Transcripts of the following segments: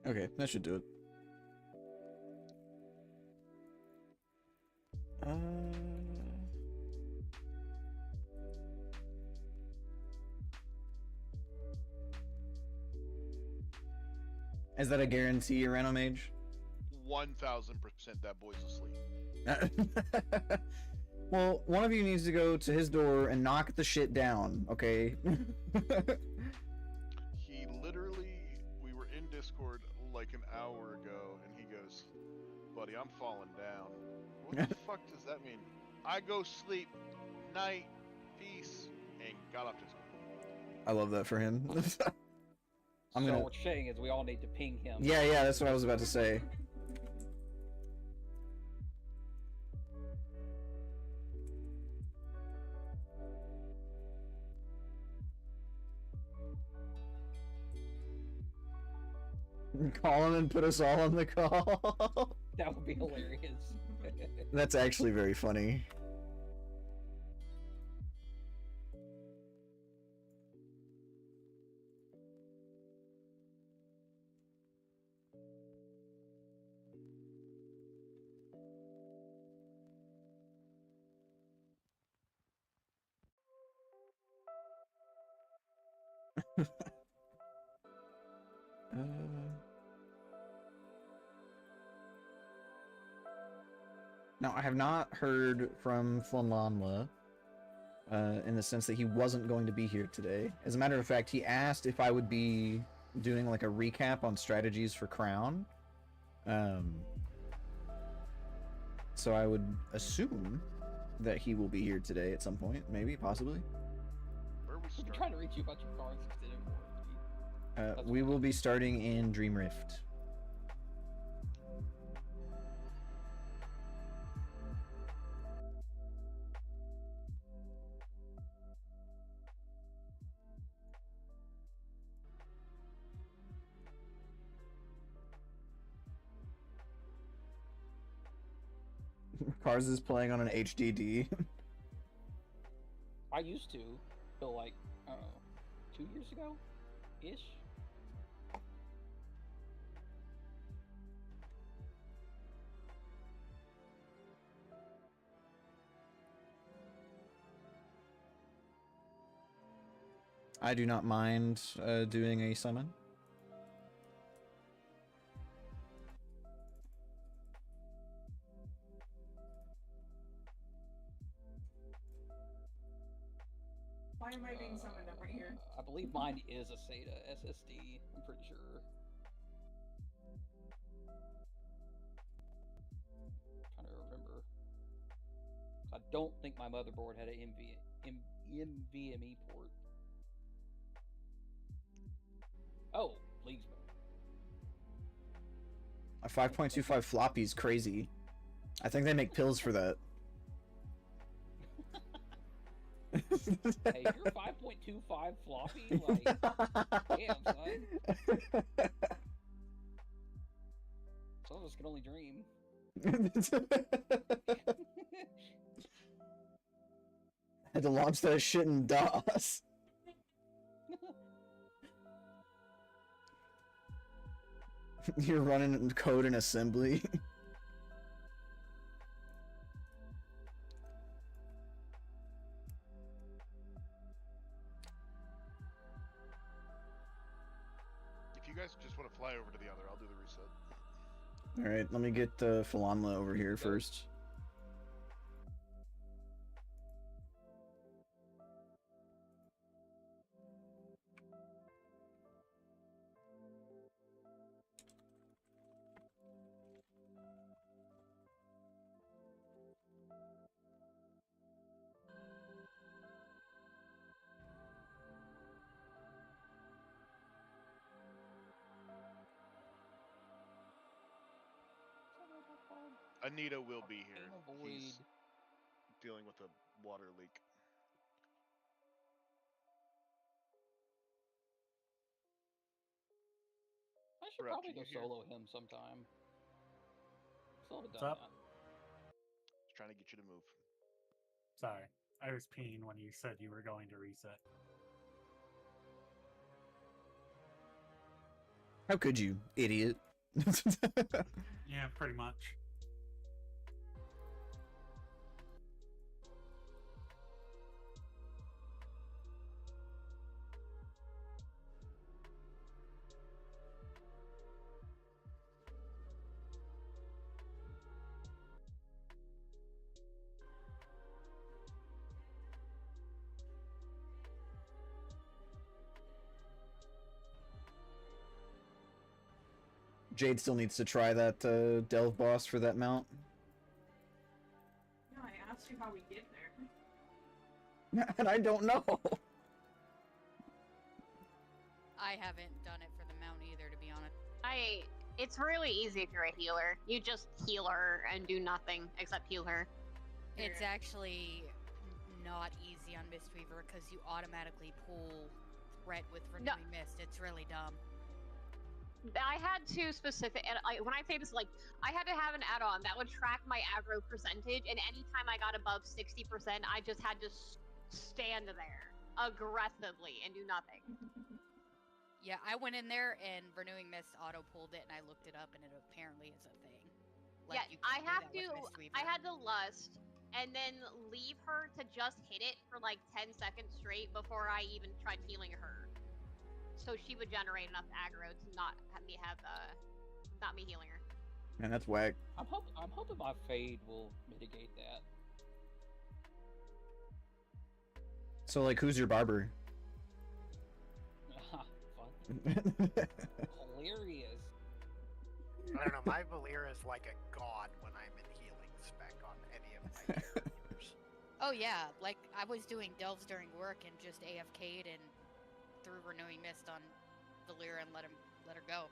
Okay, that should do it. Is that a guarantee, Reno Mage? 1000% that boy's asleep. Well, one of you needs to go to his door and knock the shit down, okay? He literally, we were in Discord like an hour ago, and he goes, "Buddy, I'm falling down." What the fuck does that mean? I go sleep, night, peace, and got off Discord. I love that for him. So what you're saying is we all need to ping him. Yeah, that's what I was about to say. Call him and put us all on the call. That would be hilarious. That's actually very funny. Now, I have not heard from Flanlanla in the sense that he wasn't going to be here today. As a matter of fact, he asked if I would be doing like a recap on strategies for Crown. So I would assume that he will be here today at some point, maybe, possibly. Where are we I'm starting? trying to reach you about your cards extended warranty. We will be starting in Dream Rift. Cars is playing on an HDD. I used to, till like, I don't know, 2 years ago? Ish? I do not mind doing a summon. Why am I being summoned up right here? I believe mine is a SATA SSD, I'm pretty sure. Trying to remember. I don't think my motherboard had an NVMe port. Oh, Leaguesman. A 5.25 floppy is crazy. I think they make pills for that. Hey, if you're 5.25 floppy, like, damn, son. Some of us can only dream. Had to launch that shit in DOS. You're running code in assembly. If you guys just want to fly over to the other, I'll do the reset. Alright, let me get Falanla over here first. Anita will be here. Avoid. He's dealing with a water leak. I should Brett, probably can go you hear? solo him sometime. Still haven't What's done up? that. He's trying to get you to move. Sorry. I was peeing when you said you were going to reset. How could you, idiot? Yeah, pretty much. Jade still needs to try that delve boss for that mount. Yeah, I asked you how we get there. And I don't know. I haven't done it for the mount either, to be honest. It's really easy if you're a healer. You just heal her and do nothing except heal her. It's actually not easy on Mistweaver because you automatically pull threat with Renewing Mist. It's really dumb. I had to specific, and when I say this, like, I had to have an add-on that would track my aggro percentage, and anytime I got above 60%, I just had to stand there aggressively and do nothing. Yeah, I went in there and Renewing Mist auto-pulled it, and I looked it up, and it apparently is a thing. Like, Yeah, you I can do have that with to, Mistweaver. I had to lust, and then leave her to just hit it for like 10 seconds straight before I even tried healing her. So she would generate enough aggro to not me healing her. Man, that's whack. I'm hoping my fade will mitigate that. So, like, who's your barber? Fun. Hilarious. I don't know, my Valir is like a god when I'm in healing spec on any of my characters. Oh yeah, like, I was doing delves during work and just AFK'd and threw Renewing Mist on Valir and let her go.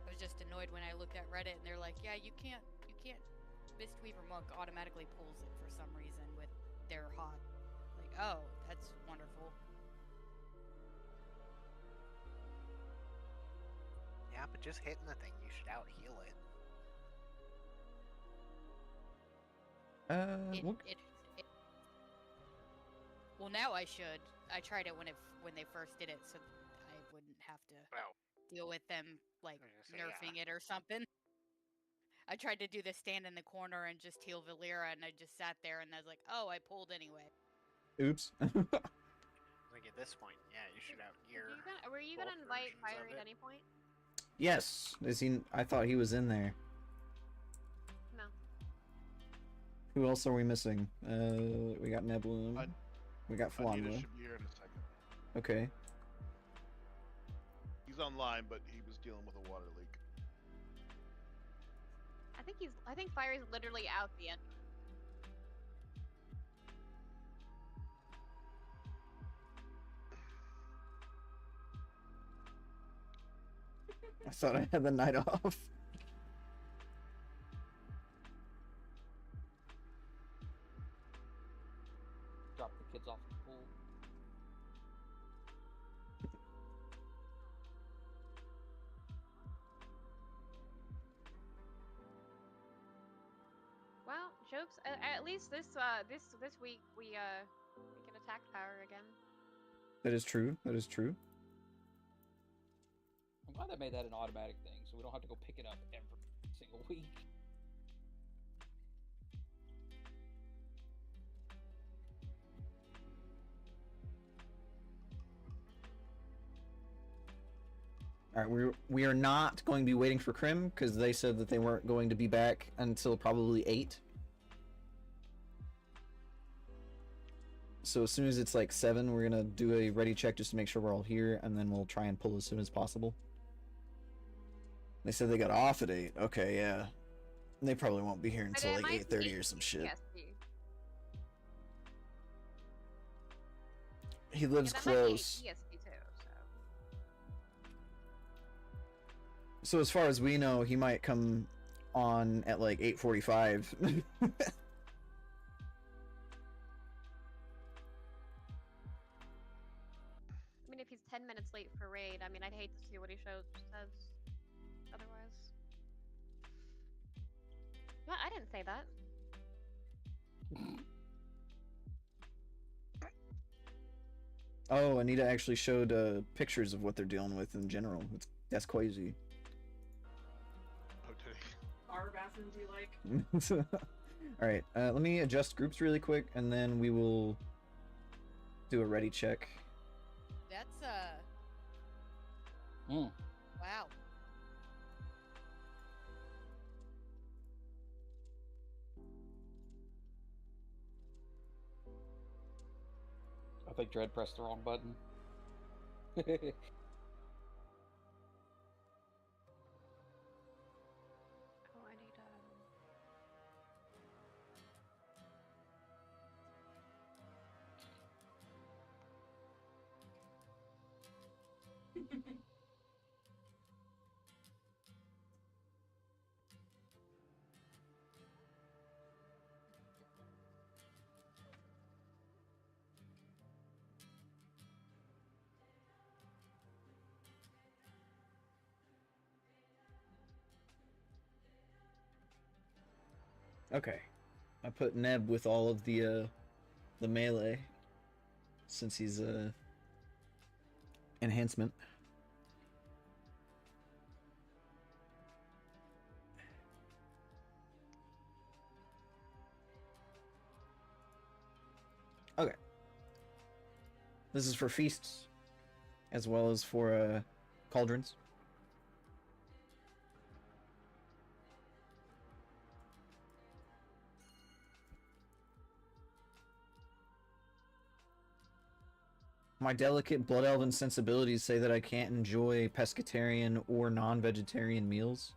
I was just annoyed when I looked at Reddit and they're like, yeah, you can't Mistweaver Monk automatically pulls it for some reason with their hot. Like, oh, that's wonderful. Yeah, but just hitting the thing, you should out heal it. Well, now I should. I tried it when they first did it, so I wouldn't have to deal with them like nerfing it or something. I tried to do the stand in the corner and just heal Valera, and I just sat there and I was like, oh, I pulled anyway. Oops. Like at this point, yeah, you should out gear. Were you gonna invite Fiery at any point? Yes. Is he? I thought he was in there. No. Who else are we missing? We got Nebloom. We got Anita Flanla. should be here in a second. Okay. He's online, but he was dealing with a water leak. I think Fiery's literally out the end. I thought I had the night off. Drop the kids off at the pool. Well, jokes. At least this week we can attack power again. That is true. That is true. I'm glad they made that an automatic thing, so we don't have to go pick it up every single week. All right, we are not going to be waiting for Krim because they said that they weren't going to be back until probably 8. So as soon as it's like 7, we're gonna do a ready check just to make sure we're all here, and then we'll try and pull as soon as possible. They said they got off at 8. Okay, yeah. They probably won't be here until like 8:30 or some shit. He lives close. So as far as we know, he might come on at like 8:45. even if he's 10 minutes late for raid, I mean, I'd hate to see what he says otherwise. What? I didn't say that. Oh, Anita actually showed pictures of what they're dealing with in general. That's crazy. Oh, did he? Bar bathrooms you like? Alright, let me adjust groups really quick, and then we will do a ready check. That's Mm. wow. I think Dread pressed the wrong button. Oh, I need Okay. I put Neb with all of the melee, since he's enhancement. Okay. This is for feasts, as well as for cauldrons. My delicate blood elven sensibilities say that I can't enjoy pescatarian or non-vegetarian meals.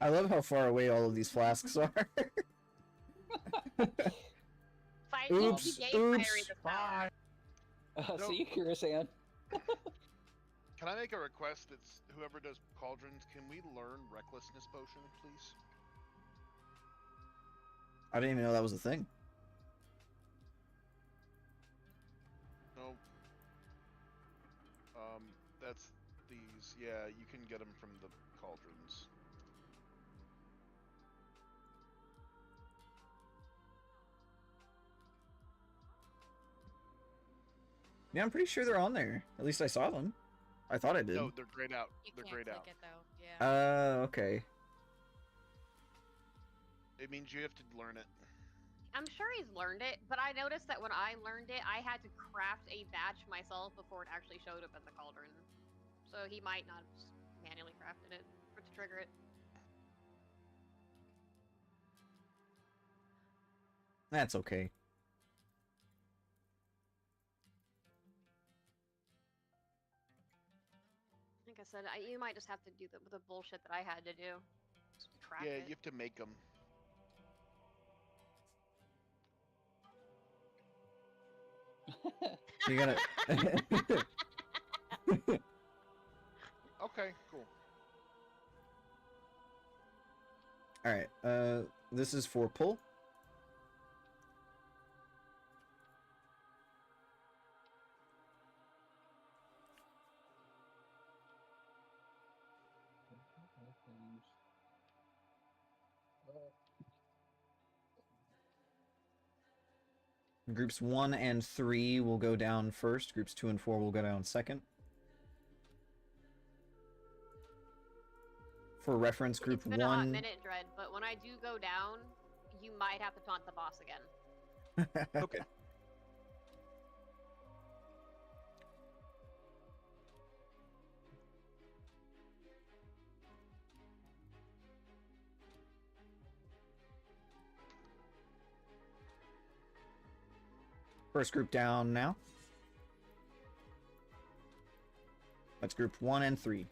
I love how far away all of these flasks are. Oops, he gave oops. Fiery the power. No. See you, Kirisan. Can I make a request? That's whoever does cauldrons. Can we learn recklessness potion, please? I didn't even know that was a thing. No. That's these. Yeah, you can get them from the cauldrons. Yeah, I'm pretty sure they're on there. At least I saw them. I thought I did. No, they're grayed out. You They're can't grayed click out. it though. Yeah. Okay. It means you have to learn it. I'm sure he's learned it, but I noticed that when I learned it, I had to craft a batch myself before it actually showed up in the cauldron. So he might not have manually crafted it for it to trigger it. That's okay. Like I said, you might just have to do the bullshit that I had to do. Just craft Yeah, it. you have to make them. You gotta. Okay, cool. Alright, this is for pull. Groups 1 and 3 will go down first. Groups 2 and 4 will go down second. For reference, group It's been a hot 1... minute, Dread, but when I do go down, you might have to taunt the boss again. Okay. First group down now. That's group 1 and 3.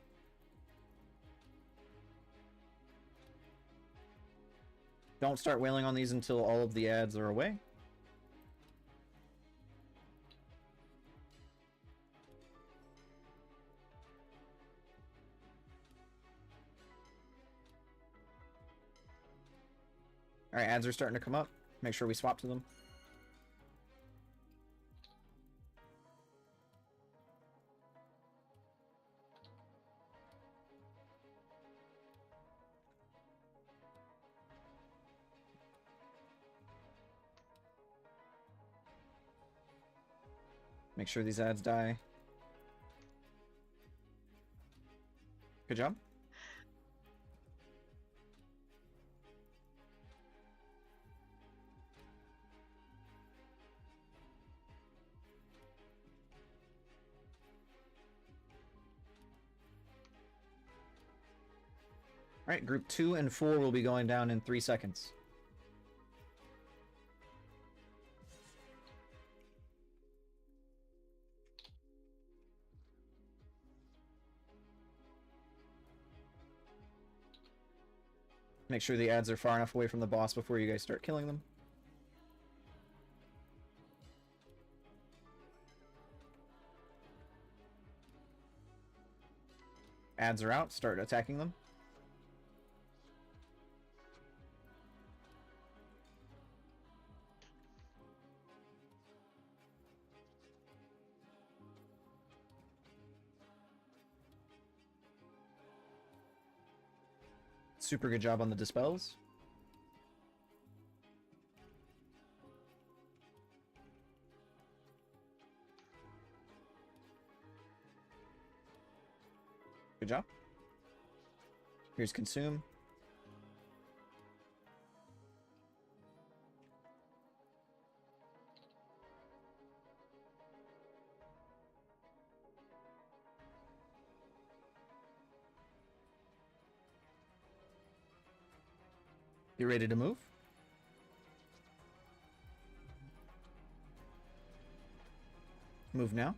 Don't start wailing on these until all of the ads are away. Alright, ads are starting to come up. Make sure we swap to them. Make sure these ads die. Good job. Alright, group 2 and 4 will be going down in 3 seconds. Make sure the ads are far enough away from the boss before you guys start killing them. Ads are out, start attacking them. Super good job on the dispels. Good job. Here's consume. You ready to move? Move now.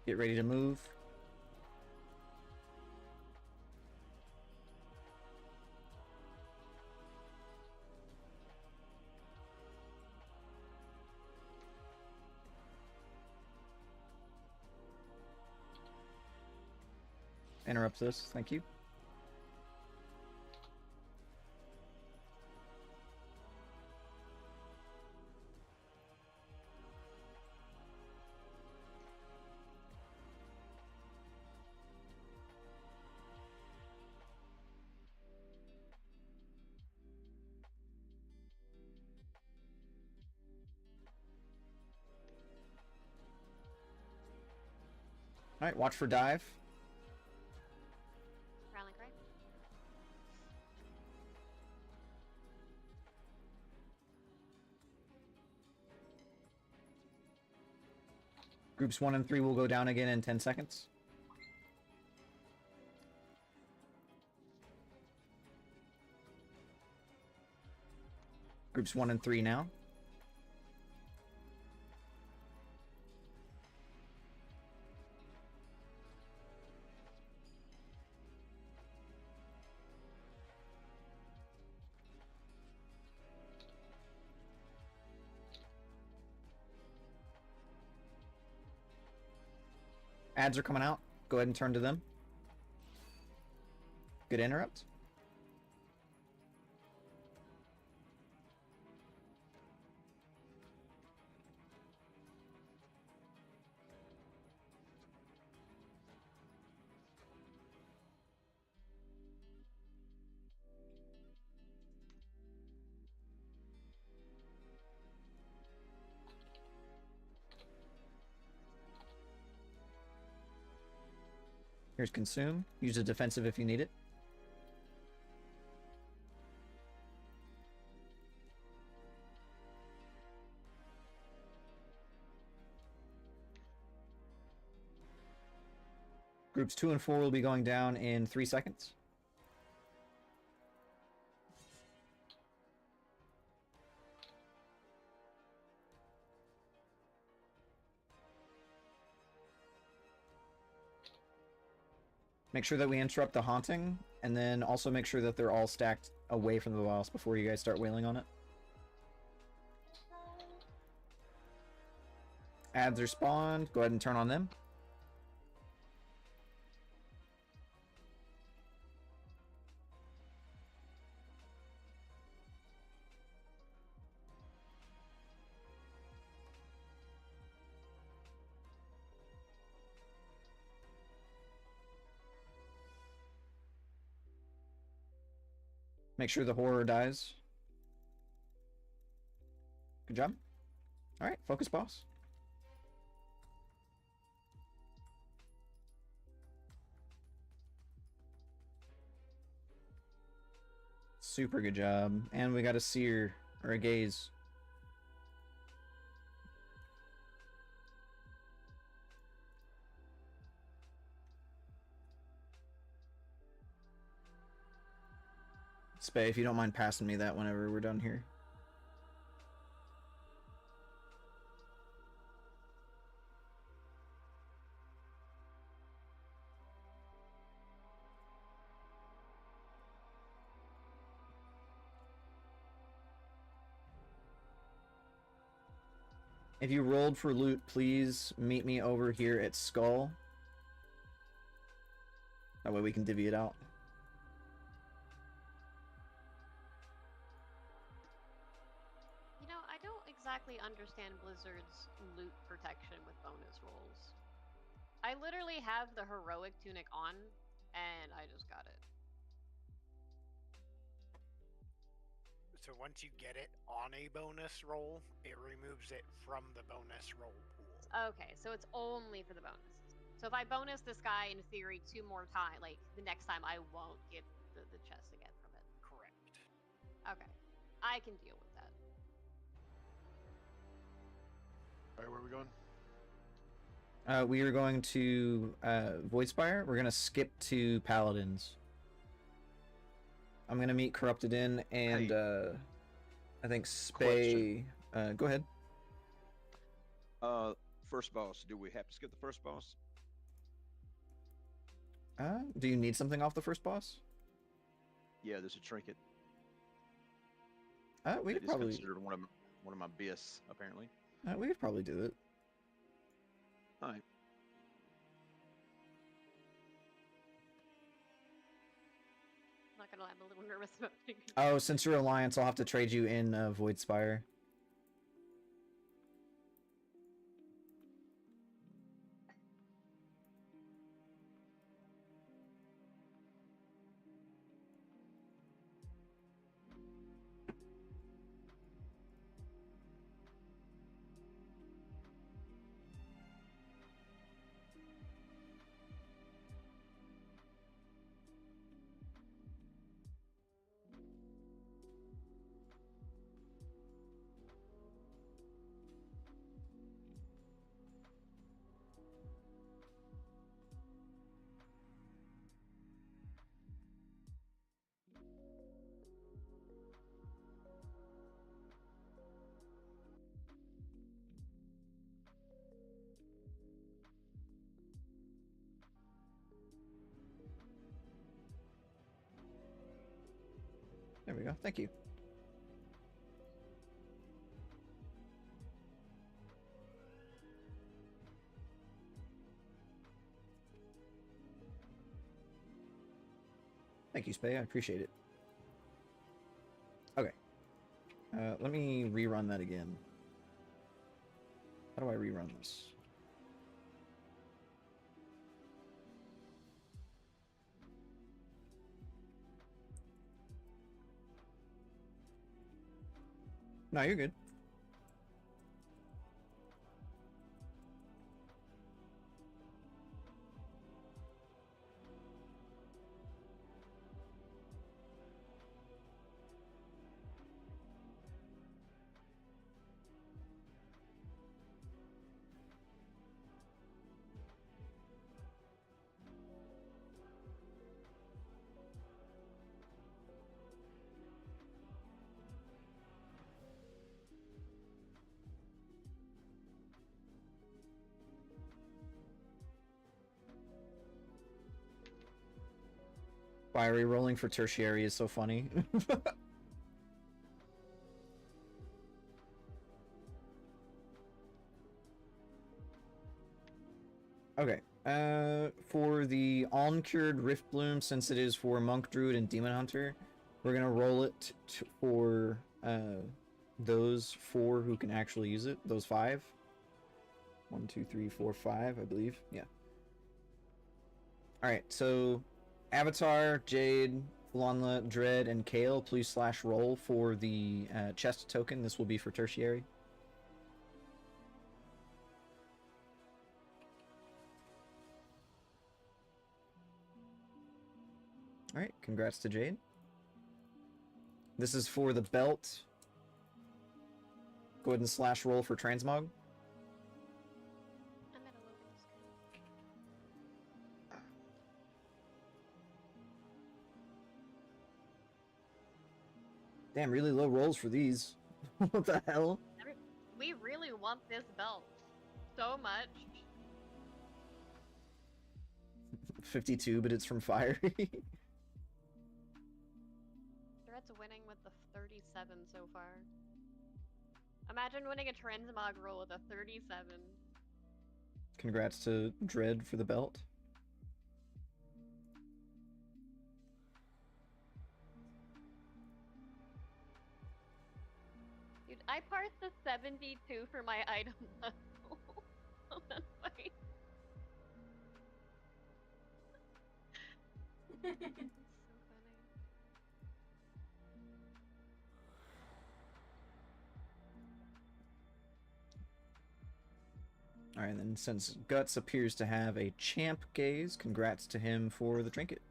Get ready to move. Interrupt this, thank you. Alright, watch for dive. Rowling cry. Groups 1 and 3 will go down again in 10 seconds. Groups 1 and 3 now. Ads are coming out. Go ahead and turn to them. Good interrupt. Here's consume. Use a defensive if you need it. Groups 2 and 4 will be going down in 3 seconds. Make sure that we interrupt the haunting, and then also make sure that they're all stacked away from the boss before you guys start wailing on it. Ads are spawned. Go ahead and turn on them. Make sure the horror dies. Good job. Alright, focus boss. Super good job. And we got a seer, or a gaze. Spay, if you don't mind passing me that whenever we're done here. If you rolled for loot, please meet me over here at Skull. That way we can divvy it out. You know, I don't exactly understand Blizzard's loot protection with bonus rolls. I literally have the heroic tunic on, and I just got it. So once you get it on a bonus roll, it removes it from the bonus roll pool. Okay, so it's only for the bonuses. So if I bonus this guy in theory 2 more times, like the next time, I won't get the chest again from it. Correct. Okay, I can deal with that. All right, where are we going? We are going to Voidspire. We're going to skip to Paladins. I'm going to meet Corrupted In and I think Spay. Go ahead. First boss. Do we have to skip the first boss? Do you need something off the first boss? Yeah, there's a trinket. We It could is probably considered one of my bis, apparently. we could probably do it. All right. I'm not gonna lie, I'm a little nervous about it. Oh, since you're Alliance, I'll have to trade you in Voidspire. There we go. Thank you. Thank you, Spay. I appreciate it. Okay. Let me rerun that again. How do I rerun this? No, you're good. Fiery rolling for tertiary is so funny. Okay. For the uncured Rift Bloom, since it is for Monk, Druid, and Demon Hunter, we're gonna roll it for those 4 who can actually use it. Those 5. 1, 2, 3, 4, 5, I believe. Yeah. All right. So, Avatar, Jade, Flonla, Dread, and Kale, please /roll for the chest token. This will be for tertiary. All right, congrats to Jade. This is for the belt. Go ahead and /roll for transmog. I'm at a loading screen. Damn, really low rolls for these. What the hell? We really want this belt so much. 52, but it's from Fiery. Dread's winning with the 37 so far. Imagine winning a transmog roll with a 37. Congrats to Dread for the belt. Dude, I parsed the 72 for my item level. Oh, that's funny. So funny. Alright, then since Guts appears to have a champ gaze, congrats to him for the trinket.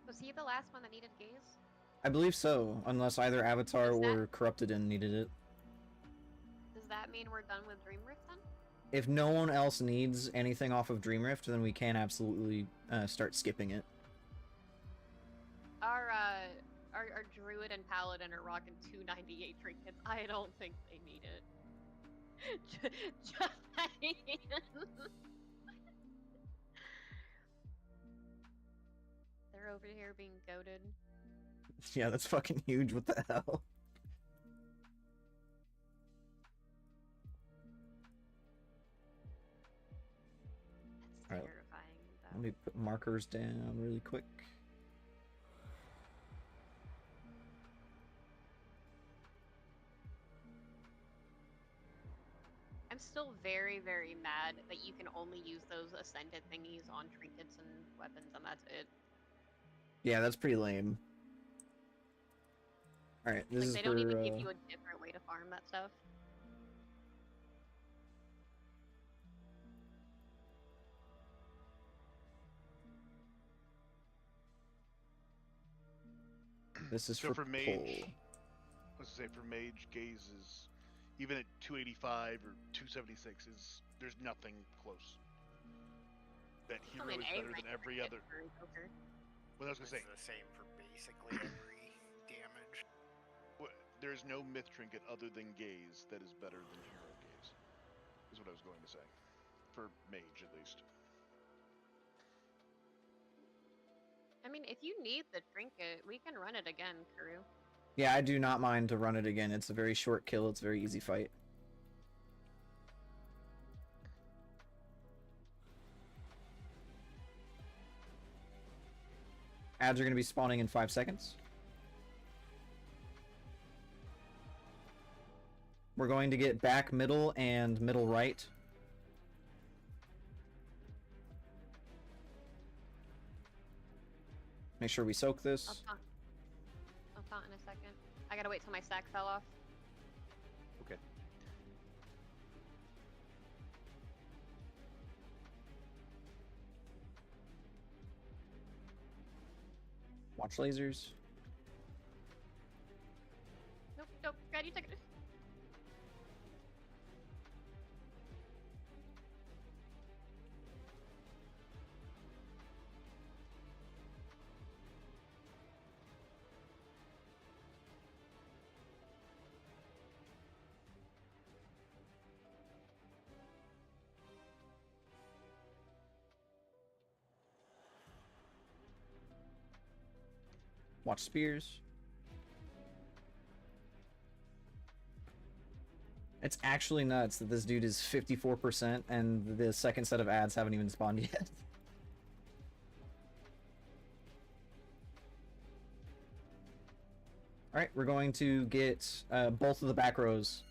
Was he the last one that needed gaze? I believe so, unless either Avatar Is that- or Corrupted In needed it. Does that mean we're done with Dream Rift then? If no one else needs anything off of Dreamrift, then we can absolutely start skipping it. Our Druid and Paladin are rocking 298 trinkets. I don't think they need it. Just saying. They're over here being goaded. Yeah, that's fucking huge. What the hell? That's Alright. terrifying. Let me put markers down really quick. I'm still very, very mad that you can only use those ascended thingies on trinkets and weapons, and that's it. Yeah, that's pretty lame. Alright, this Like, is they for, don't even give you a different way to farm that stuff. this is So for for mage, pull. let's say for mage, gaze is even at 285 or 276 is there's nothing close. That hero I mean, is A better than rank every trinket other. for Joker. Well, I was It's gonna say the same for basically every damage. there's no myth trinket other than gaze that is better than hero gaze. Is what I was going to say. For mage, at least. I mean, if you need the trinket, we can run it again, Kuru. Yeah, I do not mind to run it again. It's a very short kill. It's a very easy fight. Ads are going to be spawning in 5 seconds. We're going to get back middle and middle right. Make sure we soak this. I'll taunt in a second. I gotta wait till my stack fell off. Okay. Watch lasers. Nope, nope. God, you took it. Watch spears. It's actually nuts that this dude is 54% and the second set of ads haven't even spawned yet. Alright, we're going to get both of the back rows.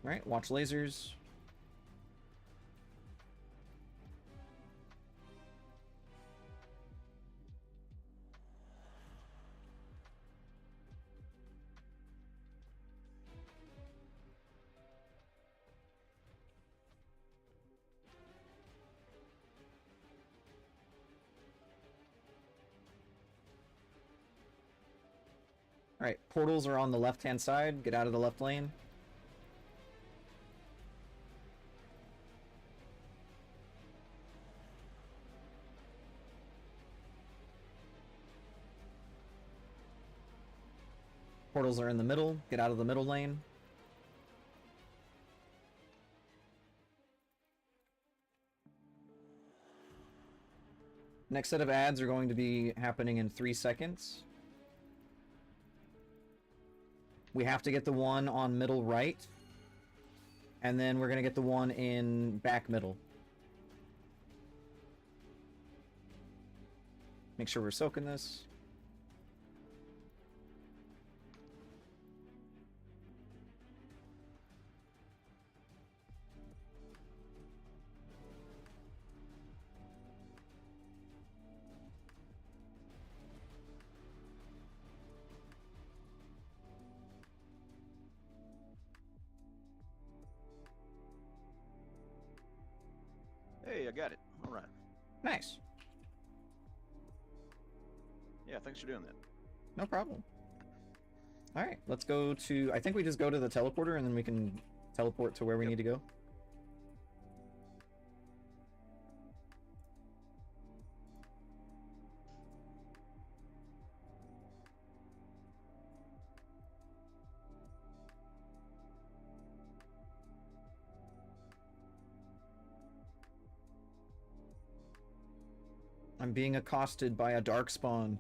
Alright, watch lasers. Alright, portals are on the left-hand side. Get out of the left lane. Portals are in the middle. Get out of the middle lane. Next set of ads are going to be happening in 3 seconds. We have to get the one on middle right. And then we're going to get the one in back middle. Make sure we're soaking this. Hey, I got it. All right. Nice. Yeah, thanks for doing that. No problem. Alright, let's go to... I think we just go to the teleporter and then we can teleport to where we need to go. I'm being accosted by a dark spawn.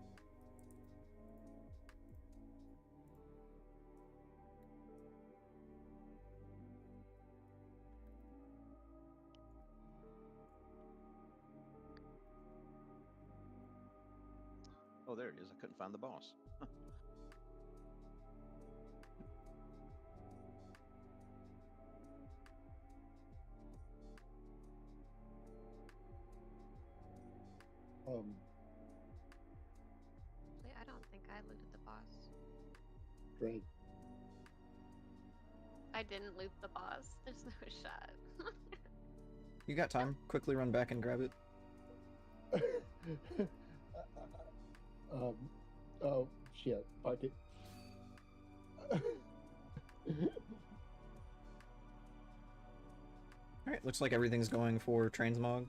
Oh, there it is. I couldn't find the boss. Wait, I don't think I looted the boss. Great. I didn't loot the boss. There's no shot. You got time. Quickly run back and grab it. Oh, shit. Fuck it. Alright, looks like everything's going for transmog.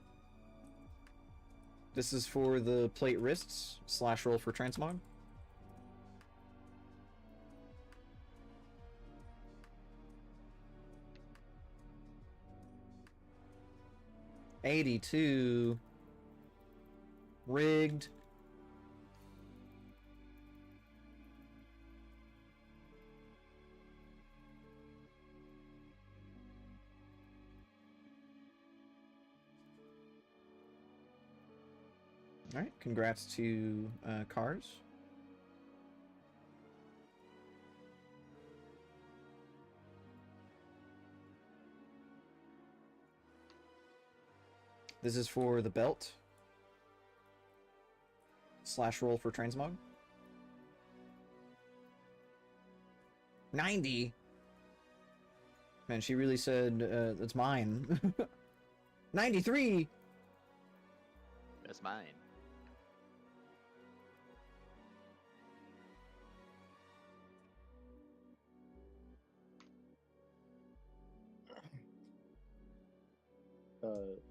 This is for the plate wrists, slash roll for transmog. $82. Rigged. Alright, congrats to Cars. This is for the belt. Slash roll for transmog. 90? Man, she really said, it's mine. 93! That's mine.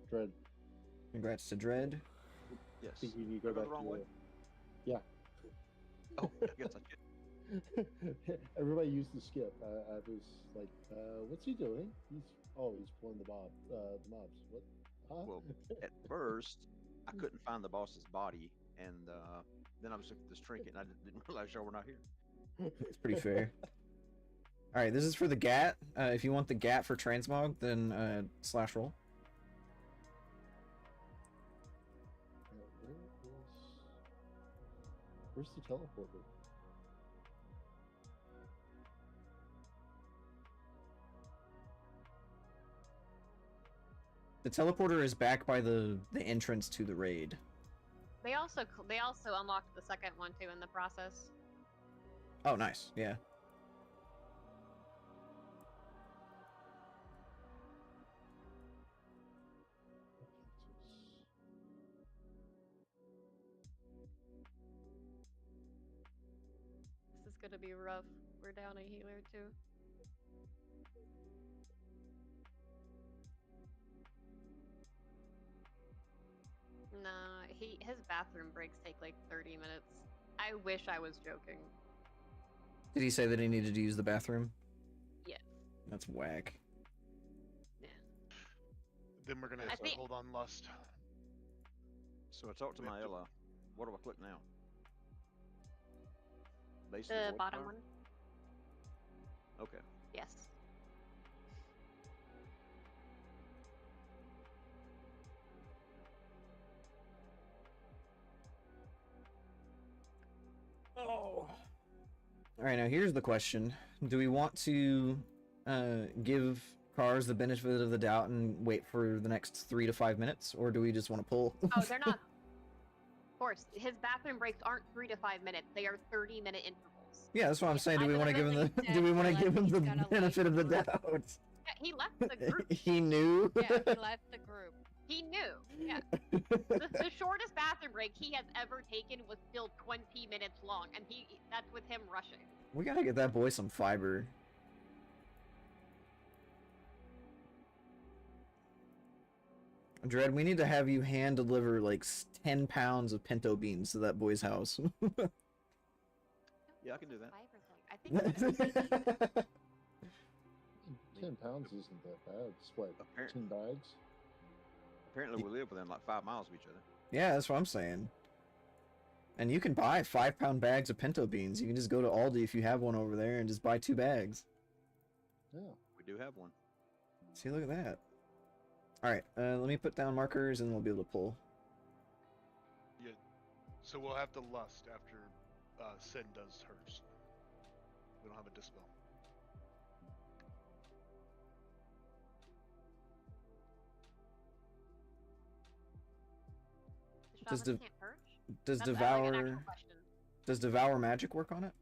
Dread. Congrats to Dread. Yes. Thinking you go Am I back the wrong to way? Yeah. Oh, I guess I should. Everybody used to skip. I was like, what's he doing? He's pulling the mobs. What? Huh? Well, at first, I couldn't find the boss's body, and then I was looking at this trinket, and I didn't realize y'all were not here. It's pretty fair. All right, this is for the GAT. If you want the GAT for transmog, then slash roll. Where's the teleporter? The teleporter is back by the entrance to the raid. They also unlocked the second one too in the process. Oh, nice. Yeah. This is gonna be rough. We're down a healer too. Nah, his bathroom breaks take like 30 minutes. I wish I was joking. Did he say that he needed to use the bathroom? Yes. That's whack. Yeah. Then we're gonna hold on lust. So I talked to my Ella. What do I click now? The bottom one. Okay. Yes. Oh. All right, now here's the question: do we want to give cars the benefit of the doubt and wait for the next 3 to 5 minutes, or do we just want to pull? Oh, they're not. Of course, his bathroom breaks aren't 3 to 5 minutes. They are 30-minute intervals. Yeah, that's what I'm saying. Do we want to give him the? Do we want to give him the benefit of the doubt? Yeah, he left the group. He knew. Yeah, he left the group. He knew. Yeah. the shortest bathroom break he has ever taken was still 20 minutes long, and that's with him rushing. We gotta get that boy some fiber. Dread, we need to have you hand deliver like 10 pounds of pinto beans to that boy's house. Yeah, I can do that. I think 10 pounds isn't that bad. It's what, 10 bags? Apparently, we live within like 5 miles of each other. Yeah, that's what I'm saying. And you can buy 5-pound bags of pinto beans. You can just go to Aldi if you have one over there and just buy 2 bags. Yeah. We do have one. See, look at that. Alright, let me put down markers and we'll be able to pull. Yeah. So we'll have to lust after Sin does hers. We don't have a dispel. Does devour magic work on it?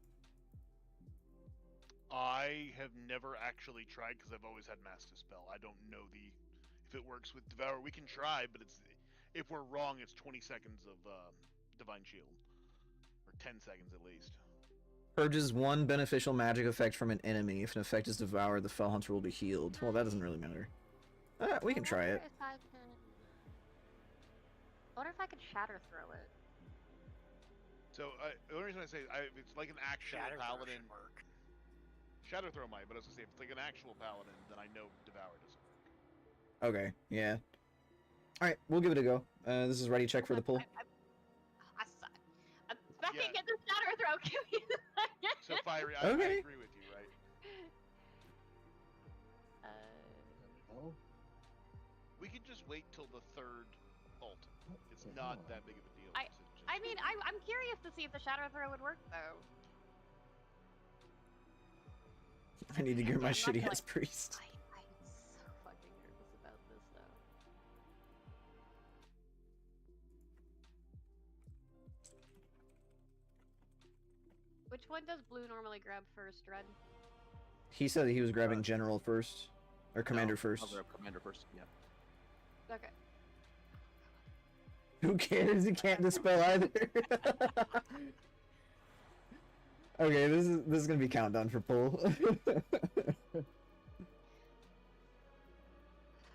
I have never actually tried because I've always had mass dispel. I don't know if it works with devour. We can try, but if we're wrong, it's 20 seconds of divine shield, or 10 seconds at least. Purges 1 beneficial magic effect from an enemy. If an effect is devoured, the fell hunter will be healed. Well, that doesn't really matter. We can try it. I wonder if I could shatter throw it. So the only reason I say if it's like an actual paladin, shadow throw might, but I was gonna say if it's like an actual paladin, then I know devour doesn't work. Okay, yeah. All right, we'll give it a go. This is ready check for the pull. I suck. I'm expecting to get the shatter throw. Give me a second. So Fiery, I agree with you, right? We can just wait till the 3rd ult. It's not that big of a deal. I mean, I'm curious to see if the shadow throw would work though. I need to get my shitty ass priest. I'm so fucking nervous about this though. Which one does blue normally grab first, Red? He said that he was grabbing general first, or commander first. I'll grab commander first. Yeah. Okay. Who cares? He can't dispel either. Okay, this is gonna be countdown for pull.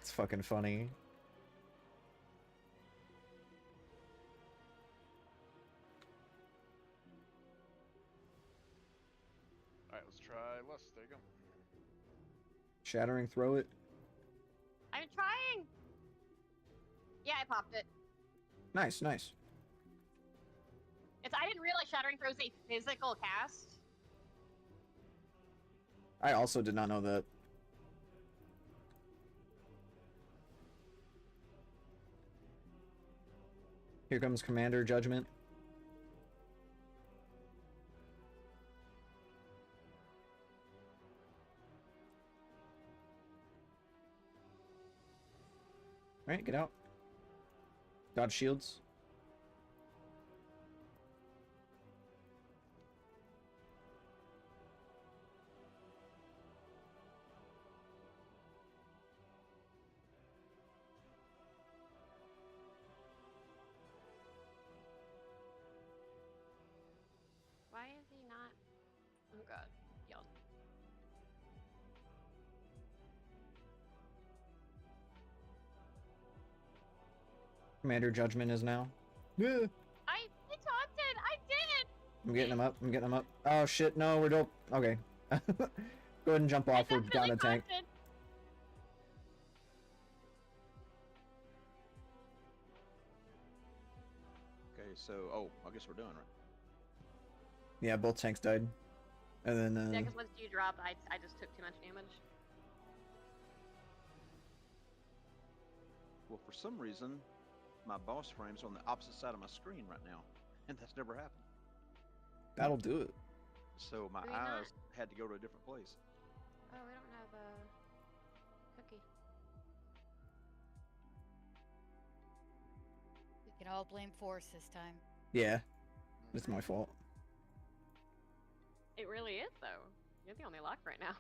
It's fucking funny. Shattering, throw it. I'm trying. Yeah, I popped it. Nice, nice. I didn't realize Shattering Throw is a physical cast. I also did not know that. Here comes Commander Judgment. Alright, get out. Dodge shields. Why is he not? Oh god, yelled. Commander Judgment is now. Yeah. I taunted! I did! I'm getting him up. I'm getting him up. Oh shit, no, we're dope. Okay. Go ahead and jump off. We're down a tank. Taunted. Okay, so I guess we're done, right? Yeah, both tanks died. And then Yeah, because once you drop, I just took too much damage. Well, for some reason, my boss frame's on the opposite side of my screen right now, and that's never happened. that'll do it. So my Do we eyes had to go to a different place. Oh, we don't have a cookie. We can all blame Force this time. Yeah. It's my fault. It really is, though. You're the only lock right now.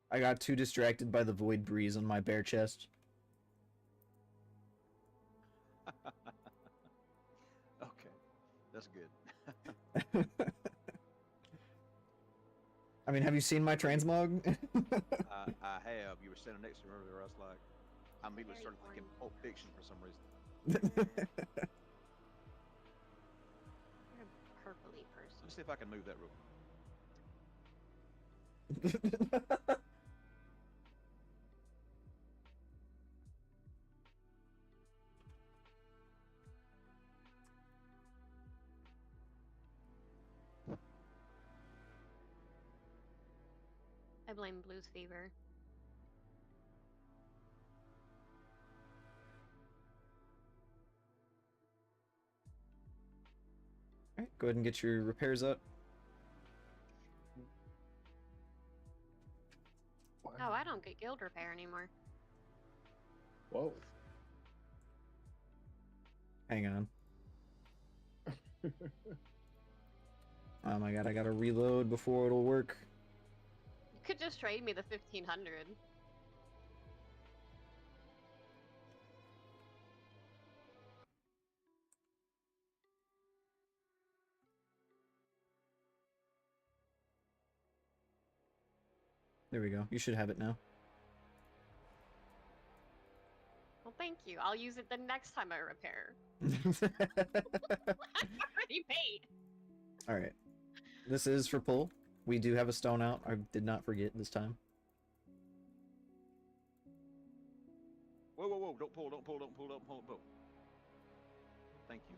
I got too distracted by the void breeze on my bare chest. Okay, that's good. I mean, have you seen my transmog? I have. You were standing next to me earlier. I was like, I immediately Very started thinking boring. Pulp Fiction for some reason. You're a purpley person. Let's see if I can move that real quick. I blame Blues Fever. Alright, go ahead and get your repairs up. Oh, I don't get guild repair anymore. Whoa. Hang on. Oh my god, I gotta reload before it'll work. You could just trade me the 1500. There we go. You should have it now. Well, thank you. I'll use it the next time I repair. I'm already paid. Alright. This is for pull. We do have a stone out. I did not forget this time. Whoa, whoa, whoa! Don't pull! Don't pull! Don't pull! Don't pull! Don't pull! Thank you.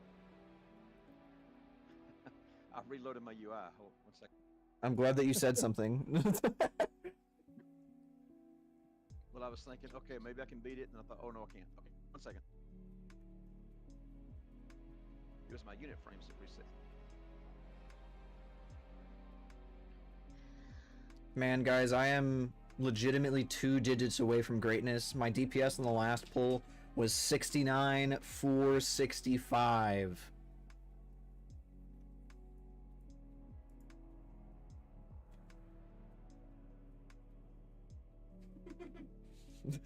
I've reloaded my UI. Hold 1 second. I'm glad that you said something. Well, I was thinking, okay, maybe I can beat it, and I thought, oh no, I can't. Okay, 1 second. It was my unit frames that reset. Man, guys, I am legitimately 2 digits away from greatness. My DPS in the last pull was 69,465. Okay,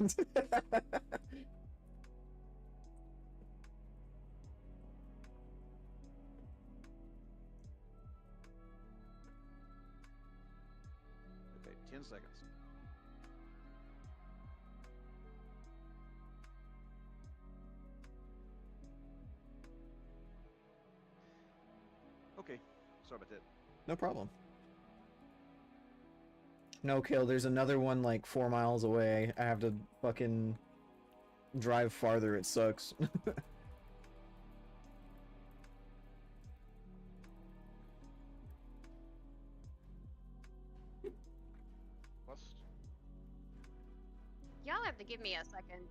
10 seconds. Sorry about that. No problem. No, Kill, there's another one like 4 miles away. I have to fucking drive farther. It sucks. Plus, Y'all have to give me a second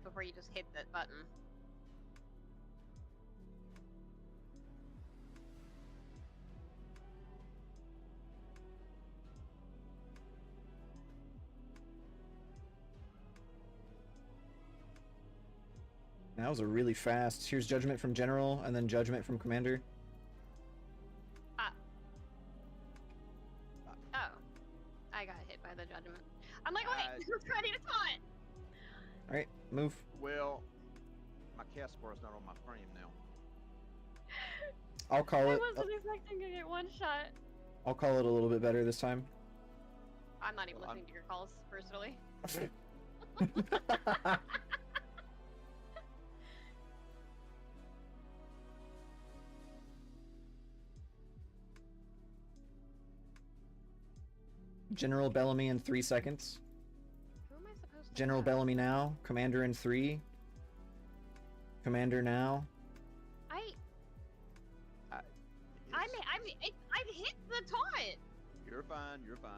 before you just hit that button. That was a really fast. Here's Judgment from General, and then Judgment from Commander. Oh. I got hit by the judgment. I'm like, wait, you're ready to taunt! Alright, move. Well, my cast bar is not on my frame now. I'll call I it. wasn't expecting to get one shot. I'll call it a little bit better this time. I'm not even listening to your calls, personally. General Bellamy in 3 seconds. Who am I supposed to General have? Bellamy now. Commander in 3. Commander now. I've hit the taunt! You're fine, you're fine.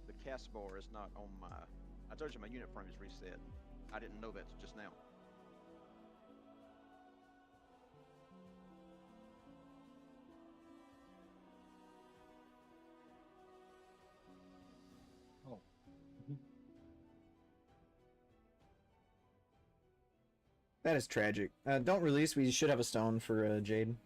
The cast bar is not on my... I told you my unit frame is reset. I didn't know that just now. Oh. That is tragic. Don't release. We should have a stone for Jade.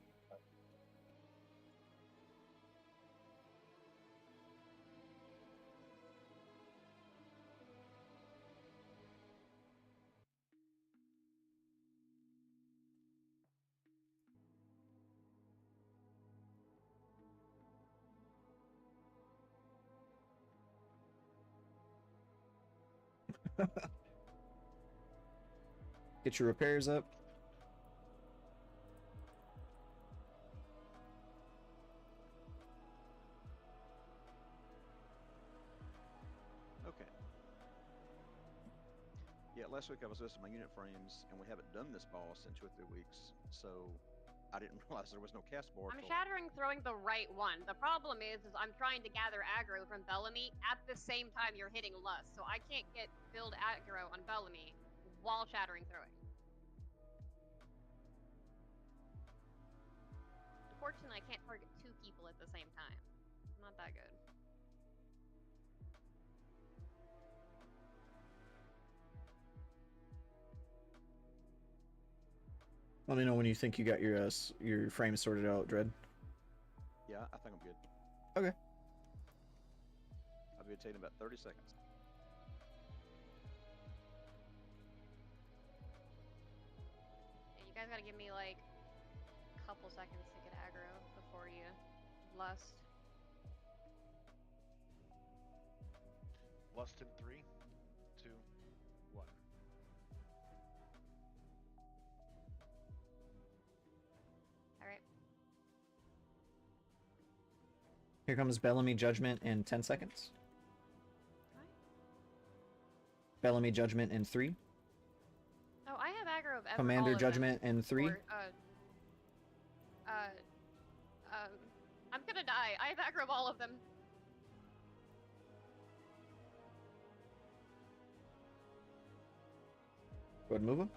Get your repairs up. Okay. Yeah, last week I was listing my unit frames, and we haven't done this boss in 2 or 3 weeks, so I didn't realize there was no cast bar. I'm shattering throwing the right one. The problem is I'm trying to gather aggro from Bellamy at the same time you're hitting Lust, so I can't get build aggro on Bellamy while shattering throwing. Unfortunately, I can't target 2 people at the same time. Not that good. Let me know when you think you got your frame sorted out, Dread. Yeah, I think I'm good. Okay. I'll be taking about 30 seconds. Yeah, you guys gotta give me like a couple seconds to get aggro before you Lust. Lust in 3, 2, 1. Alright. Here comes Bellamy Judgment in 10 seconds. Bellamy Judgment in 3. Oh, I have aggro of Commander all of Judgment them. in 3. Or, I'm gonna die. I have aggro of all of them. Go ahead and move him.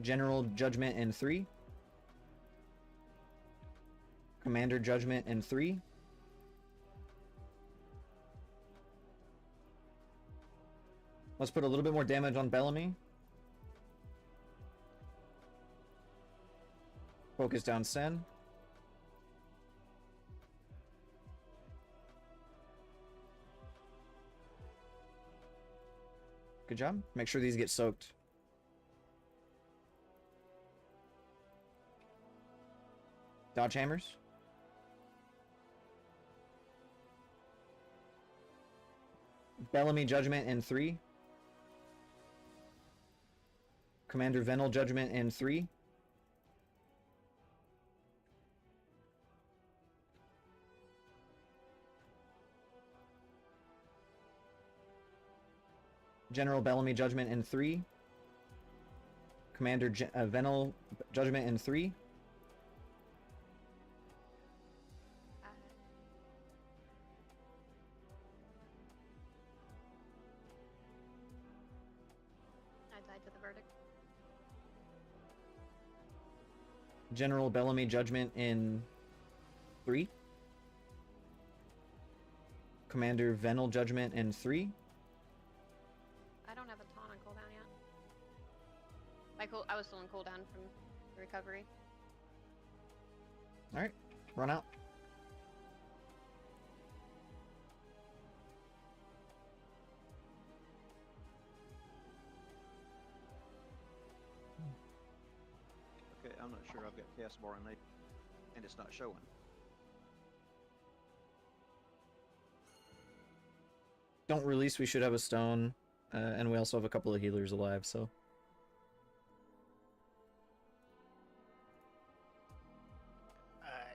General Judgment in 3. Commander Judgment in 3. Let's put a little bit more damage on Bellamy. Focus down Sen. Good job. Make sure these get soaked. Dodge hammers. Bellamy Judgment in 3. Commander Venal Judgment in 3. General Bellamy Judgment in 3. Commander Venal Judgment in 3. I died to the verdict. General Bellamy Judgment in 3. Commander Venal Judgment in 3. I don't have a ton on cooldown yet. I was still in cooldown from the recovery. Alright, run out. Okay, I'm not sure I've got cast bar in and it's not showing. Don't release, we should have a stone. And we also have a couple of healers alive, so.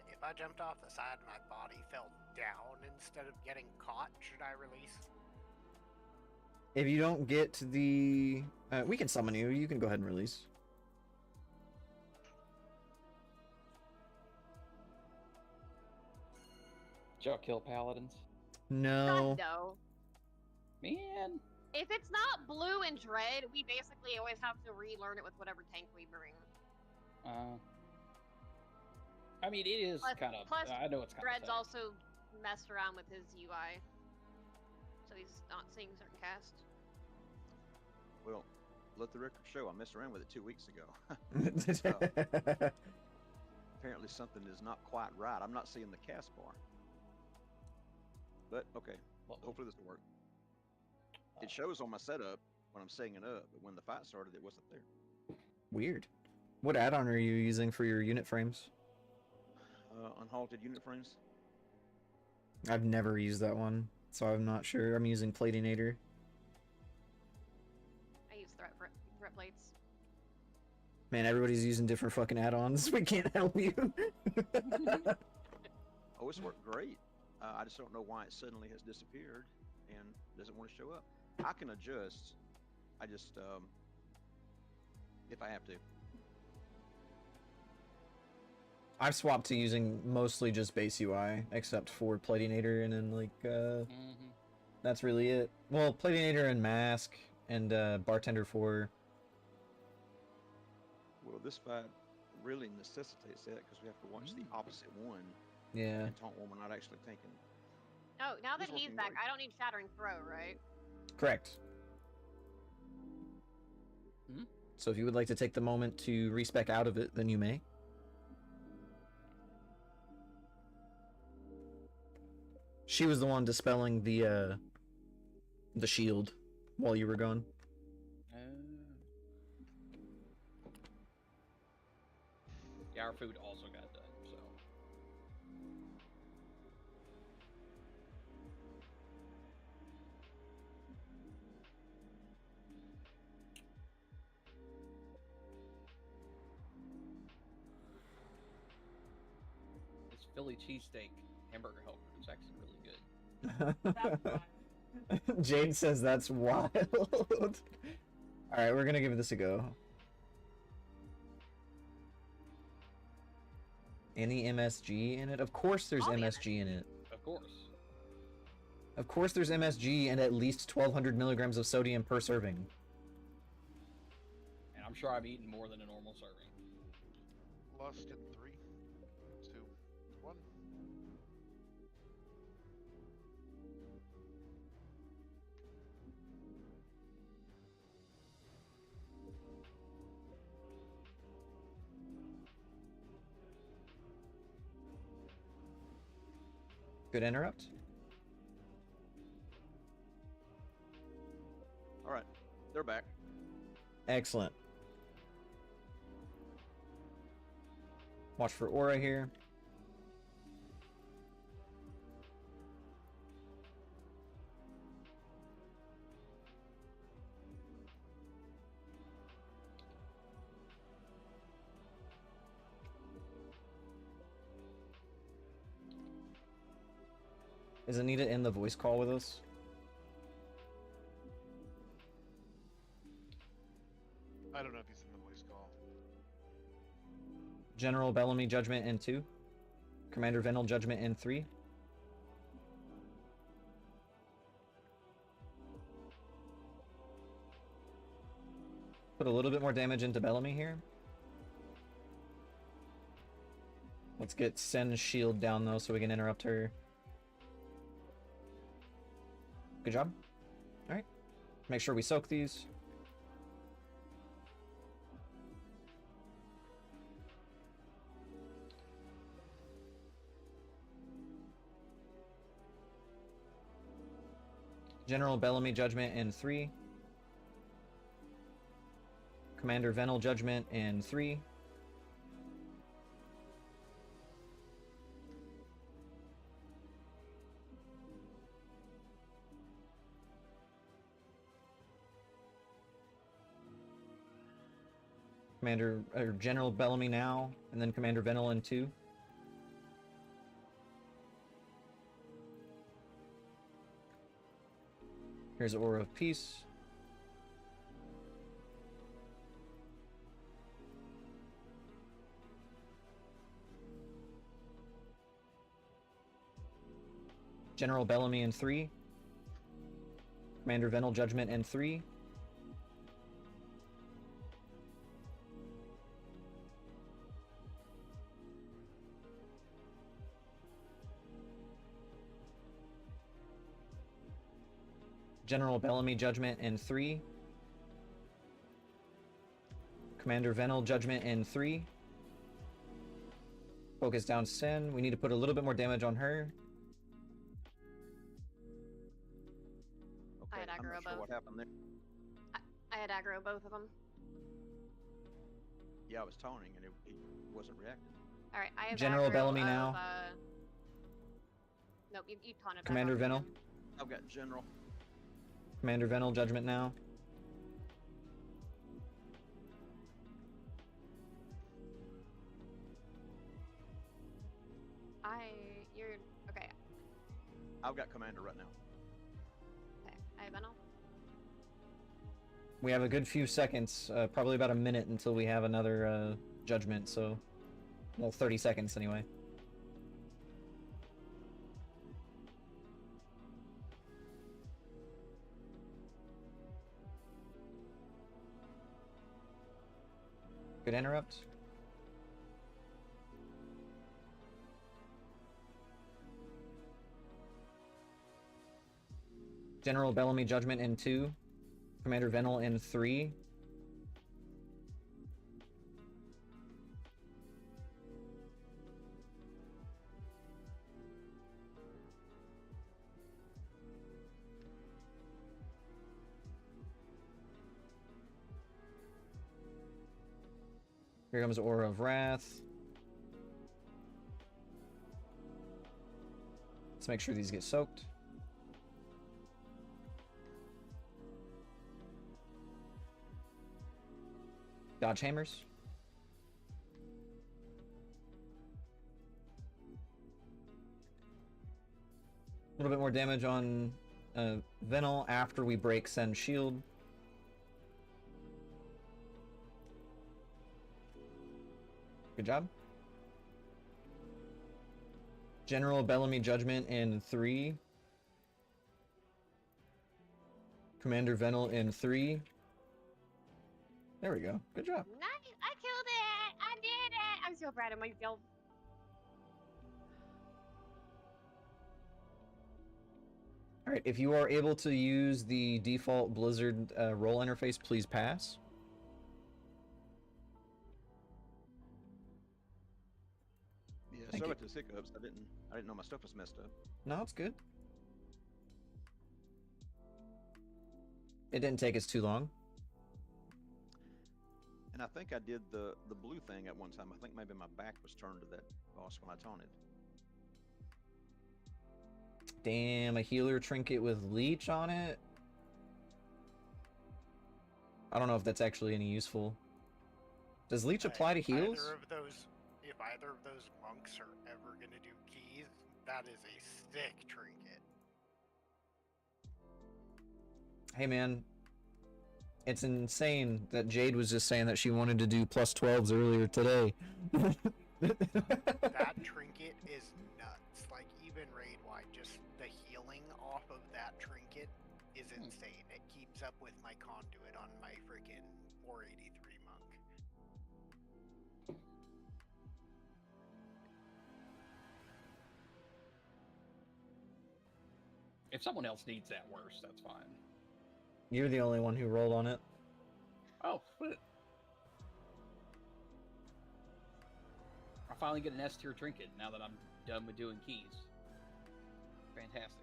If I jumped off the side and my body fell down instead of getting caught, should I release? If you don't get the... we can summon you. You can go ahead and release. Did y'all kill paladins? No. God, no. Man. If it's not blue and dread, we basically always have to relearn it with whatever tank we bring. I mean, it is kind of. Plus, I know it's kind Dread's of. also messed around with his UI, so he's not seeing certain casts. Well, let the record show I messed around with it 2 weeks ago. Apparently something is not quite right. I'm not seeing the cast bar. But, okay. Well, hopefully this will work. It shows on my setup when I'm setting it up, but when the fight started, it wasn't there. Weird. What add-on are you using for your unit frames? Unhalted unit frames. I've never used that one, so I'm not sure. I'm using Platinator. I use threat plates. Man, everybody's using different fucking add-ons. We can't help you. Oh, it's worked great. I just don't know why it suddenly has disappeared and doesn't want to show up. I can adjust. I just, if I have to. I've swapped to using mostly just base UI, except for Platinator, and then, like, that's really it. Well, Platinator and Mask, and, Bartender 4. Well, this fight really necessitates that, because we have to watch the opposite one. Yeah. And taunt one we're not actually tanking. Oh, now that He's he's looking back, great. I don't need Shattering Throw, right? Correct. So if you would like to take the moment to respec out of it, then you may. She was the one dispelling the shield while you were gone. Yeah, our food also got done, so. This Philly cheesesteak hamburger helper is actually really good. Jade says that's wild. Alright, we're gonna give this a go. Any MSG in it? Of course there's MSG in it. Of course. Of course there's MSG and at least 1,200 milligrams of sodium per serving. And I'm sure I've eaten more than a normal serving. Lost in 3, 2, 1. Good interrupt. All right. They're back. Excellent. Watch for aura here. Is Anita in the voice call with us? I don't know if he's in the voice call. General Bellamy Judgment in 2. Commander Venal Judgment in 3. Put a little bit more damage into Bellamy here. Let's get Sen's shield down though so we can interrupt her. Good job. Alright. Make sure we soak these. General Bellamy Judgment in 3. Commander Venal Judgment in 3. General Bellamy now, and then Commander Venal in 2. Here's Aura of Peace. General Bellamy in 3. Commander Venal Judgment in 3. General Bellamy Judgment in 3. Commander Venal Judgment in 3. Focus down Sen. We need to put a little bit more damage on her. I had I'm aggro not sure both. what happened there. I had aggro both of them. Yeah, I was taunting and he wasn't reacting. All right, I have General aggro Bellamy of, now. Nope, you taunted back Commander on Venal. him. I've got General. Commander Venal Judgment now. You're okay. I've got Commander right now. Okay, I have Venal. We have a good few seconds, probably about a minute until we have another judgment, so... Well, 30 seconds anyway. Good interrupt. General Bellamy Judgment in 2. Commander Venal in 3. Here comes Aura of Wrath. Let's make sure these get soaked. Dodge hammers. A little bit more damage on Venal after we break Sen's shield. Good job. General Bellamy Judgment in 3. Commander Venal in 3. There we go. Good job. Nice! I killed it! I did it! I'm so proud of myself. Alright, if you are able to use the default Blizzard roll interface, please pass. Yeah, Thank sorry you. about the hiccups. I didn't know my stuff was messed up. No, it's good. It didn't take us too long. And I think I did the blue thing at one time. I think maybe my back was turned to that boss when I taunted. Damn, a healer trinket with leech on it? I don't know if that's actually any useful. Does leech apply to heals? If either of those monks are ever gonna do keys, that is a sick trinket. Hey man, it's insane that Jade was just saying that she wanted to do plus 12s earlier today. That trinket is nuts. Like, even raid-wide, just the healing off of that trinket is insane. It keeps up with my conduit on my freaking 483 monk. If someone else needs that worse, that's fine. You're the only one who rolled on it. Oh, shit. I finally get an S tier trinket now that I'm done with doing keys. Fantastic.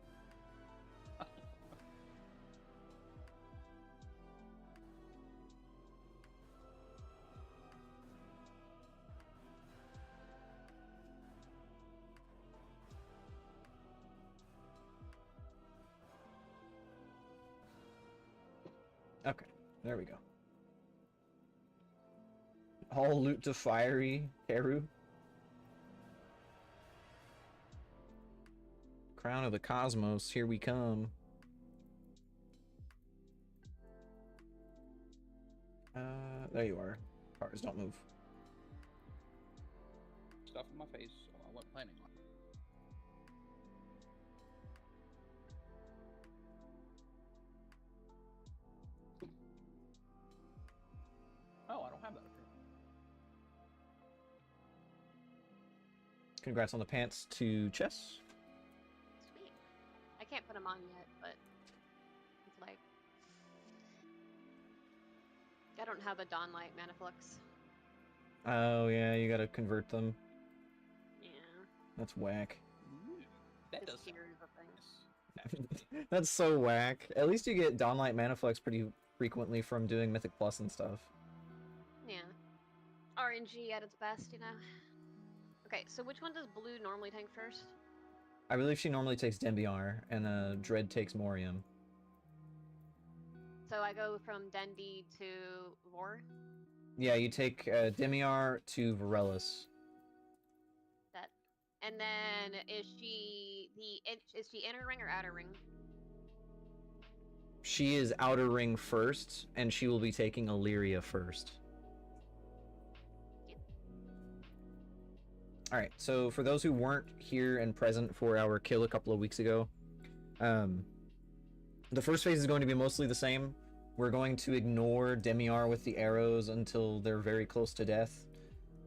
Okay, there we go. All loot to fiery, Heru. Crown of the Cosmos, here we come. There you are. Cars, don't move. Stuff in my face, so I wasn't planning on it. Oh, I don't have that up here. Congrats on the pants to Chess. Sweet. I can't put them on yet, but it's like I don't have a Dawnlight Manaflux. Oh yeah, you gotta convert them. Yeah. That's whack. That This does tier is a thing. That's so whack. At least you get Dawnlight Manaflex pretty frequently from doing Mythic Plus and stuff. Yeah. RNG at its best, you know. Okay, so which one does blue normally tank first? I believe she normally takes Dembiar, and Dread takes Morium. So I go from Dendi to Vor. Yeah, you take Demiar to Varellus. That, and then is she inner ring or outer ring? She is Outer Ring first, and she will be taking Illyria first. Yep. Alright, so for those who weren't here and present for our kill a couple of weeks ago, the first phase is going to be mostly the same. We're going to ignore Demiar with the arrows until they're very close to death,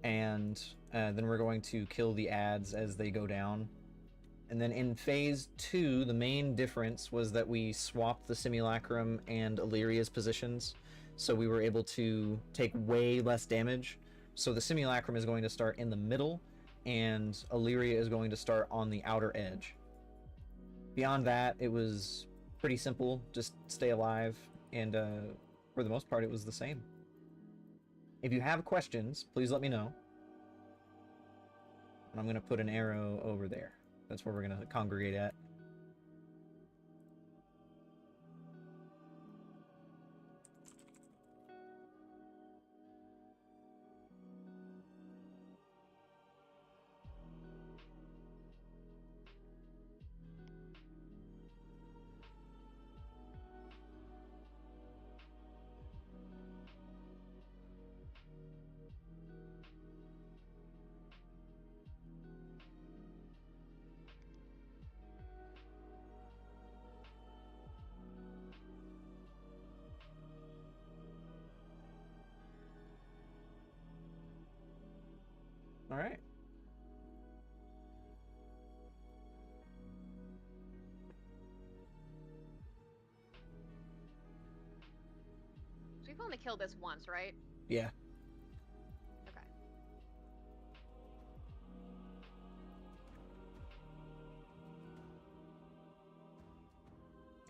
and then we're going to kill the ads as they go down. And then in phase 2, the main difference was that we swapped the Simulacrum and Illyria's positions, so we were able to take way less damage. So the Simulacrum is going to start in the middle, and Illyria is going to start on the outer edge. Beyond that, it was pretty simple, just stay alive, and for the most part it was the same. If you have questions, please let me know. And I'm going to put an arrow over there. That's where we're going to congregate at. All right. So we've only killed this once, right? Yeah. Okay.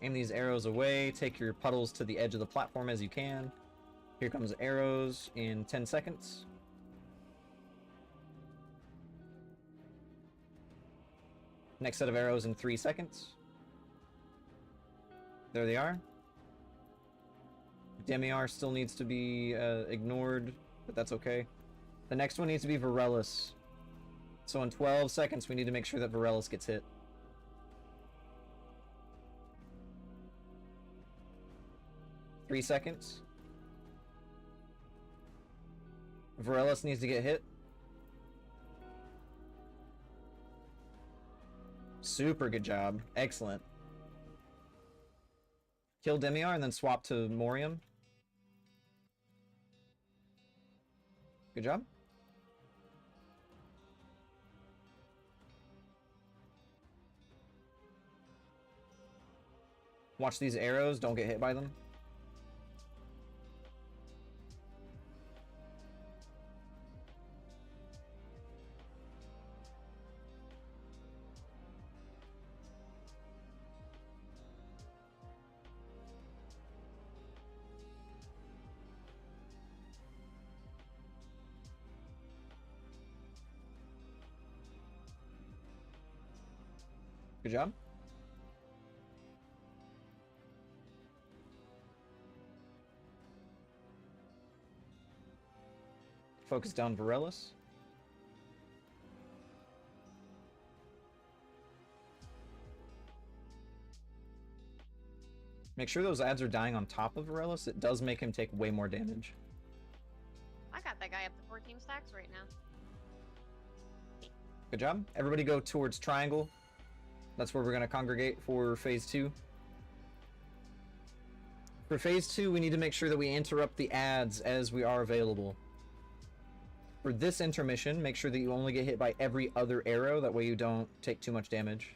Aim these arrows away. Take your puddles to the edge of the platform as you can. Here comes arrows in 10 seconds. Next set of arrows in 3 seconds. There they are. Demiar still needs to be ignored, but that's okay. The next one needs to be Varellus. So in 12 seconds, we need to make sure that Varellus gets hit. Three seconds. Varellus needs to get hit. Super good job. Excellent. Kill Demiar and then swap to Morium. Good job. Watch these arrows, don't get hit by them. Good job. Focus down Varellus. Make sure those ads are dying on top of Varellus. It does make him take way more damage. I got that guy up to 14 stacks right now. Good job. Everybody go towards Triangle. That's where we're going to congregate for Phase 2. For Phase 2, we need to make sure that we interrupt the ads as we are available. For this intermission, make sure that you only get hit by every other arrow. That way you don't take too much damage.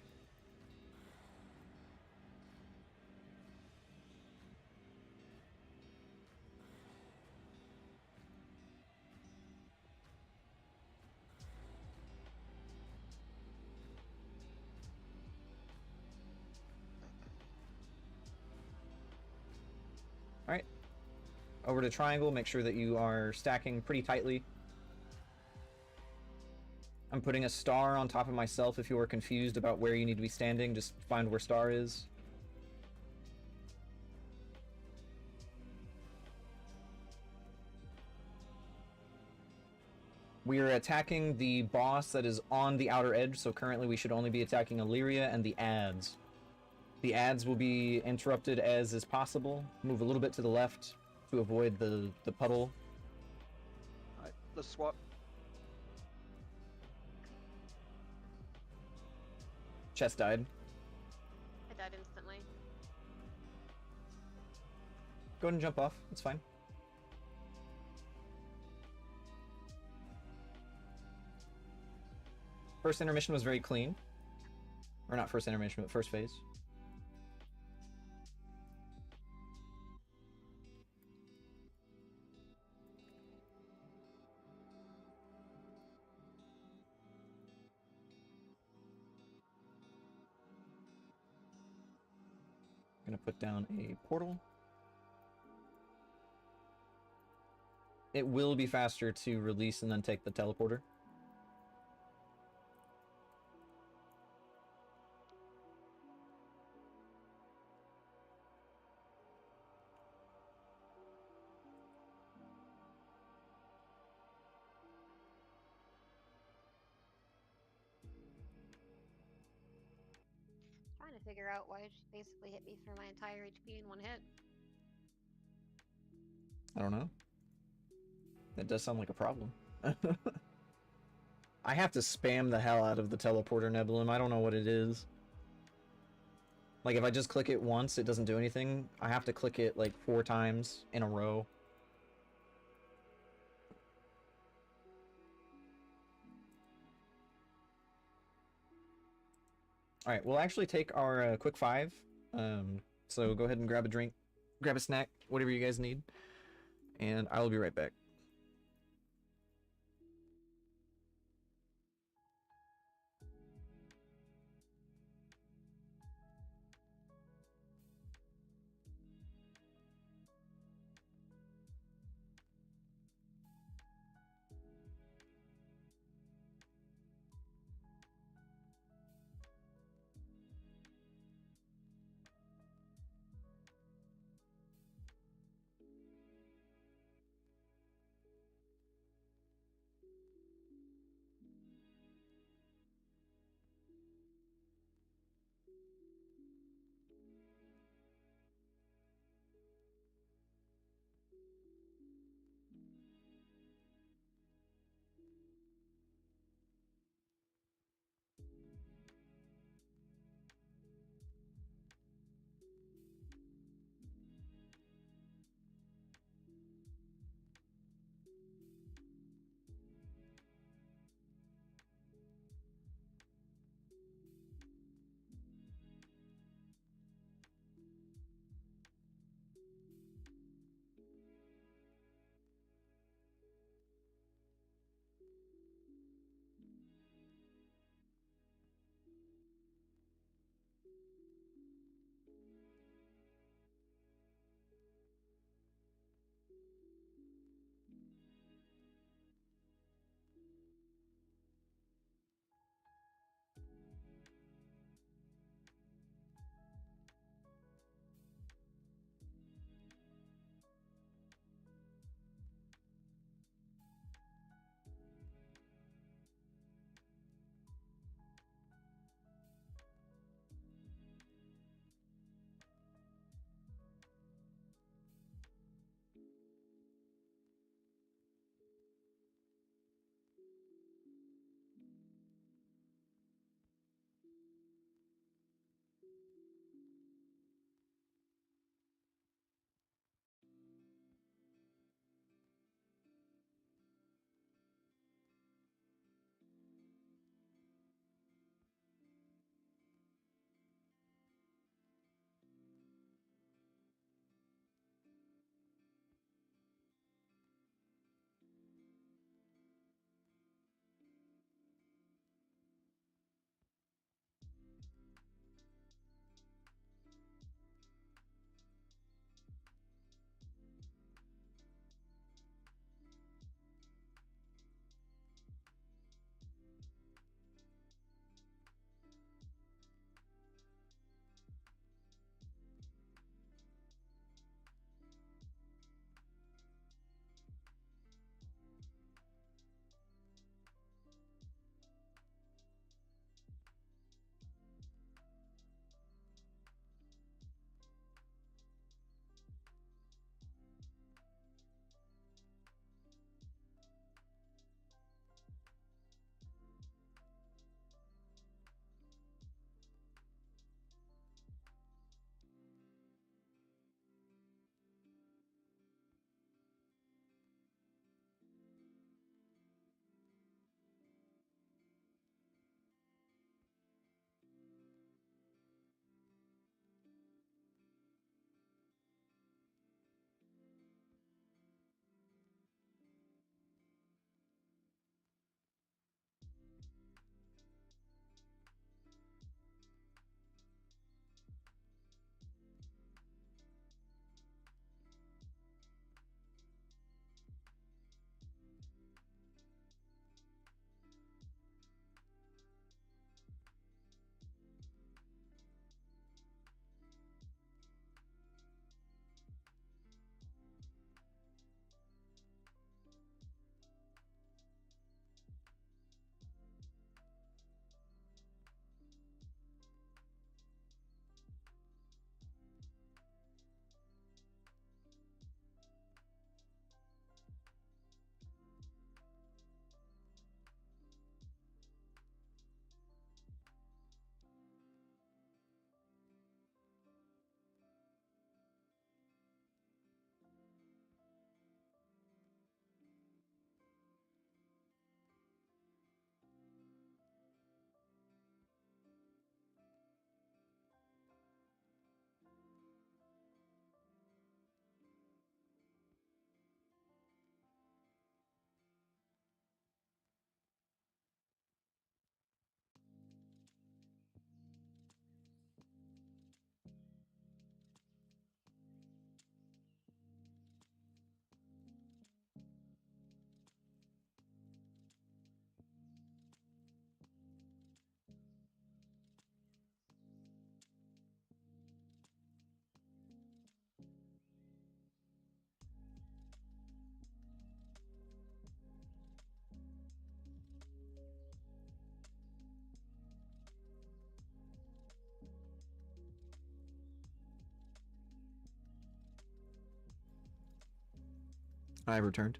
Alright. Over to Triangle, make sure that you are stacking pretty tightly. I'm putting a star on top of myself. If you are confused about where you need to be standing, just find where star is. We are attacking the boss that is on the outer edge, so currently we should only be attacking Illyria and the ads. The ads will be interrupted as is possible. Move a little bit to the left to avoid the puddle. Alright, let's swap. Chest died. I died instantly. Go ahead and jump off. It's fine. First intermission was very clean. Or not first intermission, but first phase. Gonna put down a portal. It will be faster to release and then take the teleporter. Trying to figure out why it just basically hit me for my entire HP in one hit. I don't know. That does sound like a problem. I have to spam the hell out of the teleporter nebulum. I don't know what it is. Like, if I just click it once, it doesn't do anything. I have to click it, like, 4 times in a row. Alright, we'll actually take our quick 5. So go ahead and grab a drink, grab a snack, whatever you guys need. And I will be right back. I returned.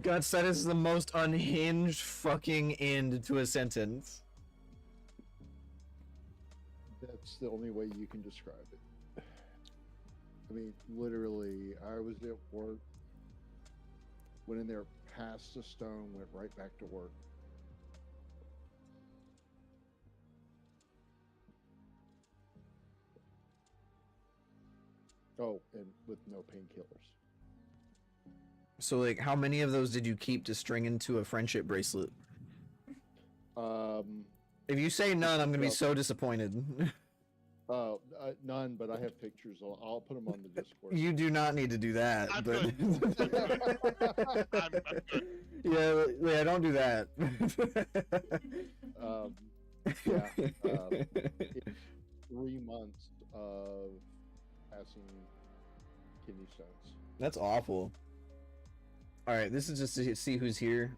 Guts, that is the most unhinged fucking end to a sentence. That's the only way you can describe it. I mean, literally, I was at work, went in there, passed a stone, went right back to work. Oh, and with no painkillers. So, like, how many of those did you keep to string into a friendship bracelet? If you say none, I'm gonna be so disappointed. None, but I have pictures. I'll put them on the Discord. You do not need to do that. I'm but good. I'm good. yeah, don't do that. Yeah. 3 months of passing kidney stones. That's awful. All right, this is just to see who's here.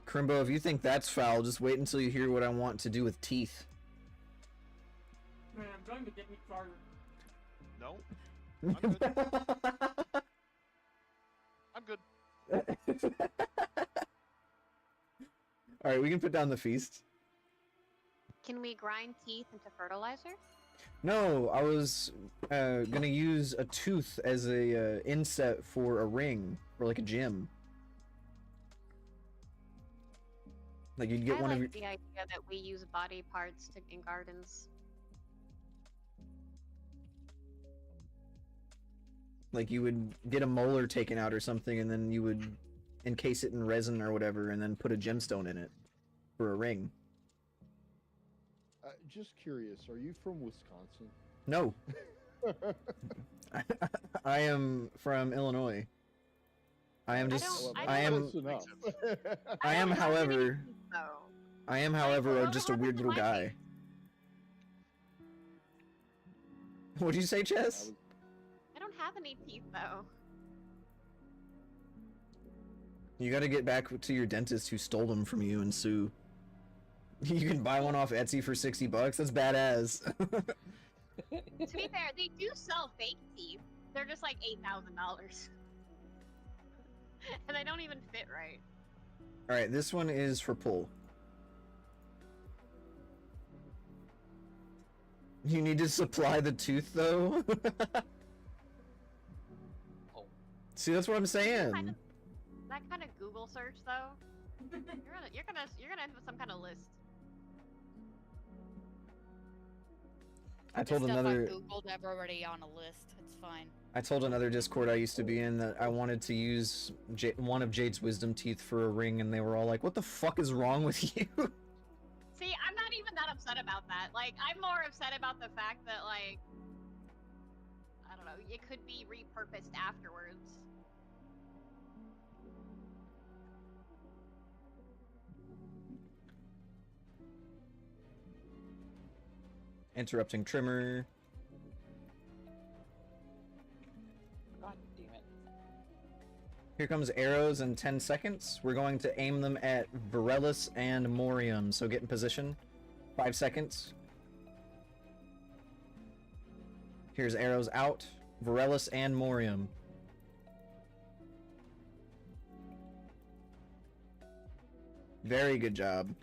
Crimbo, if you think that's foul, just wait until you hear what I want to do with teeth. Man, I'm going to get me started. No. I'm good. I'm good. Alright, we can put down the feast. Can we grind teeth into fertilizer? No, I was gonna use a tooth as a inset for a ring, or like a gem. Like you'd get I one like of your... the idea that we use body parts in gardens. Like you would get a molar taken out or something, and then you would encase it in resin or whatever, and then put a gemstone in it for a ring. Just curious, are you from Wisconsin? No. I am from Illinois. I am just... I am, however... I am, however, just a weird little guy. What'd you say, Chess? I don't have any teeth, though. You gotta get back to your dentist who stole them from you and sue. You can buy one off Etsy for $60. That's badass. To be fair, they do sell fake teeth. They're just like $8,000. And they don't even fit right. Alright, this one is for pull. You need to supply the tooth, though? Oh. See, that's what I'm saying. That kind of Google search, though, you're gonna end up with some kind of list. I told The stuff another... I Googled, I'm already on a list. It's fine. I told another Discord I used to be in that I wanted to use one of Jade's wisdom teeth for a ring, and they were all like, "What the fuck is wrong with you?" See, I'm not even that upset about that. Like, I'm more upset about the fact that, like, I don't know, it could be repurposed afterwards. Interrupting trimmer. God damn it. Here comes arrows in 10 seconds. We're going to aim them at Virellus and Morium, so get in position. 5 seconds. Here's arrows out. Virellus and Morium. Very good job.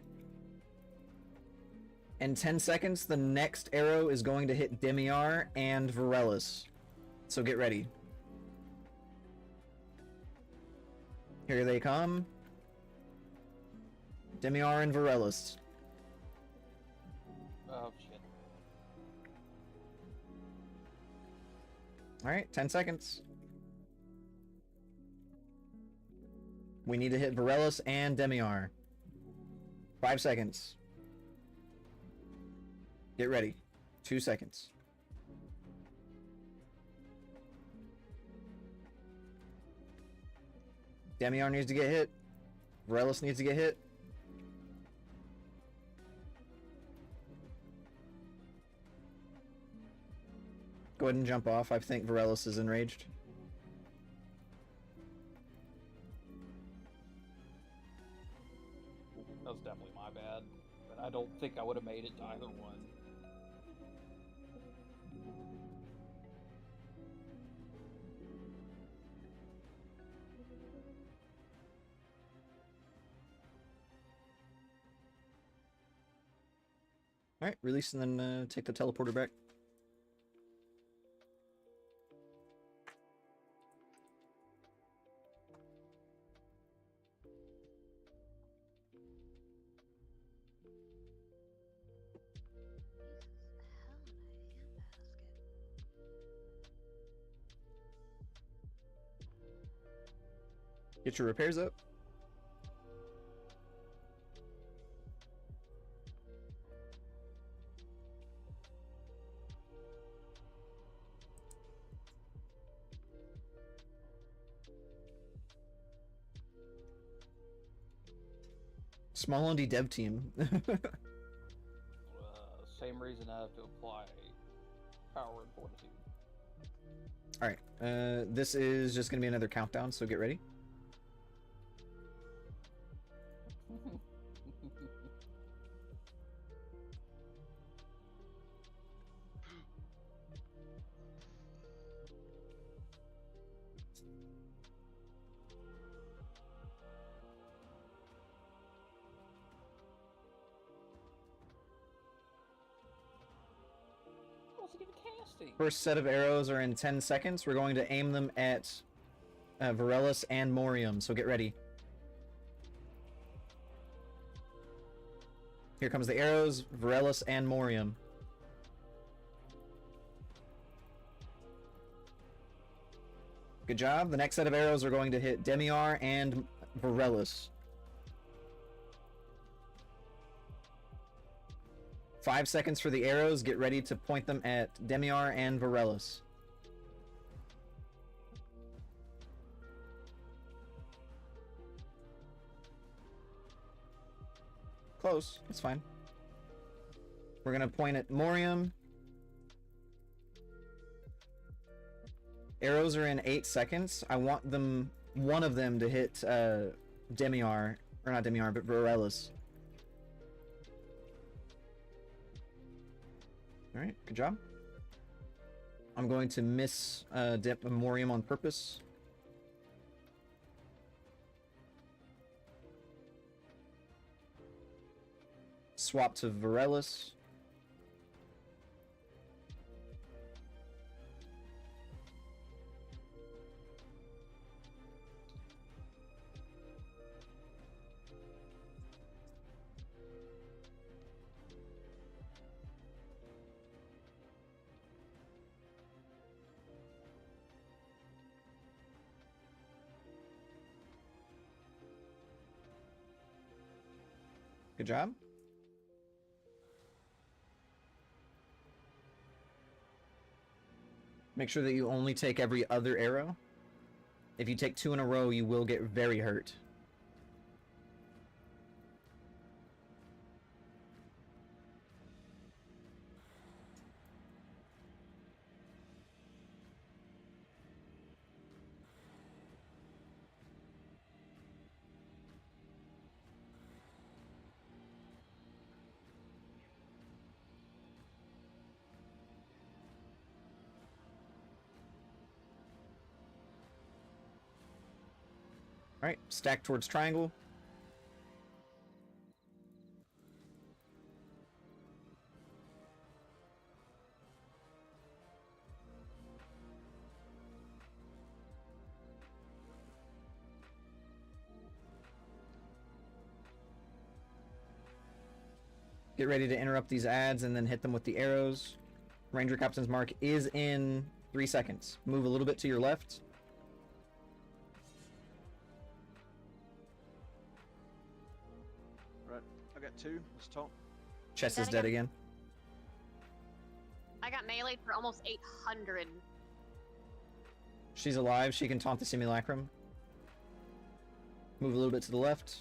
In 10 seconds, the next arrow is going to hit Demiar and Virellus. So get ready. Here they come. Demiar and Virellus. Oh, shit. Alright, 10 seconds. We need to hit Virellus and Demiar. 5 seconds. Get ready. 2 seconds. Demiar needs to get hit. Virellus needs to get hit. Go ahead and jump off. I think Varellus is enraged. That was definitely my bad, but I don't think I would have made it to either one. Alright, release and then take the teleporter back. Get your repairs up. Small Indie dev team. Same reason I have to apply power and fortitude. Alright, this is just going to be another countdown, so get ready. First set of arrows are in 10 seconds. We're going to aim them at Varellus and Morium, so get ready. Here comes the arrows, Varellus and Morium. Good job. The next set of arrows are going to hit Demiar and Varellus. 5 seconds for the arrows. Get ready to point them at Demiar and Varellus. Close. It's fine. We're going to point at Morium. Arrows are in 8 seconds. I want one of them to hit Demiar. Or not Demiar, but Varellus. Alright, good job. I'm going to miss Morium on purpose. Swap to Varellus. Good job. Make sure that you only take every other arrow. If you take 2 in a row, you will get very hurt. Alright, stack towards triangle. Get ready to interrupt these ads and then hit them with the arrows. Ranger Captain's Mark is in 3 seconds. Move a little bit to your left. I got 2. Let's talk. Chess is dead again. I got meleeed for almost 800. She's alive. She can taunt the simulacrum. Move a little bit to the left.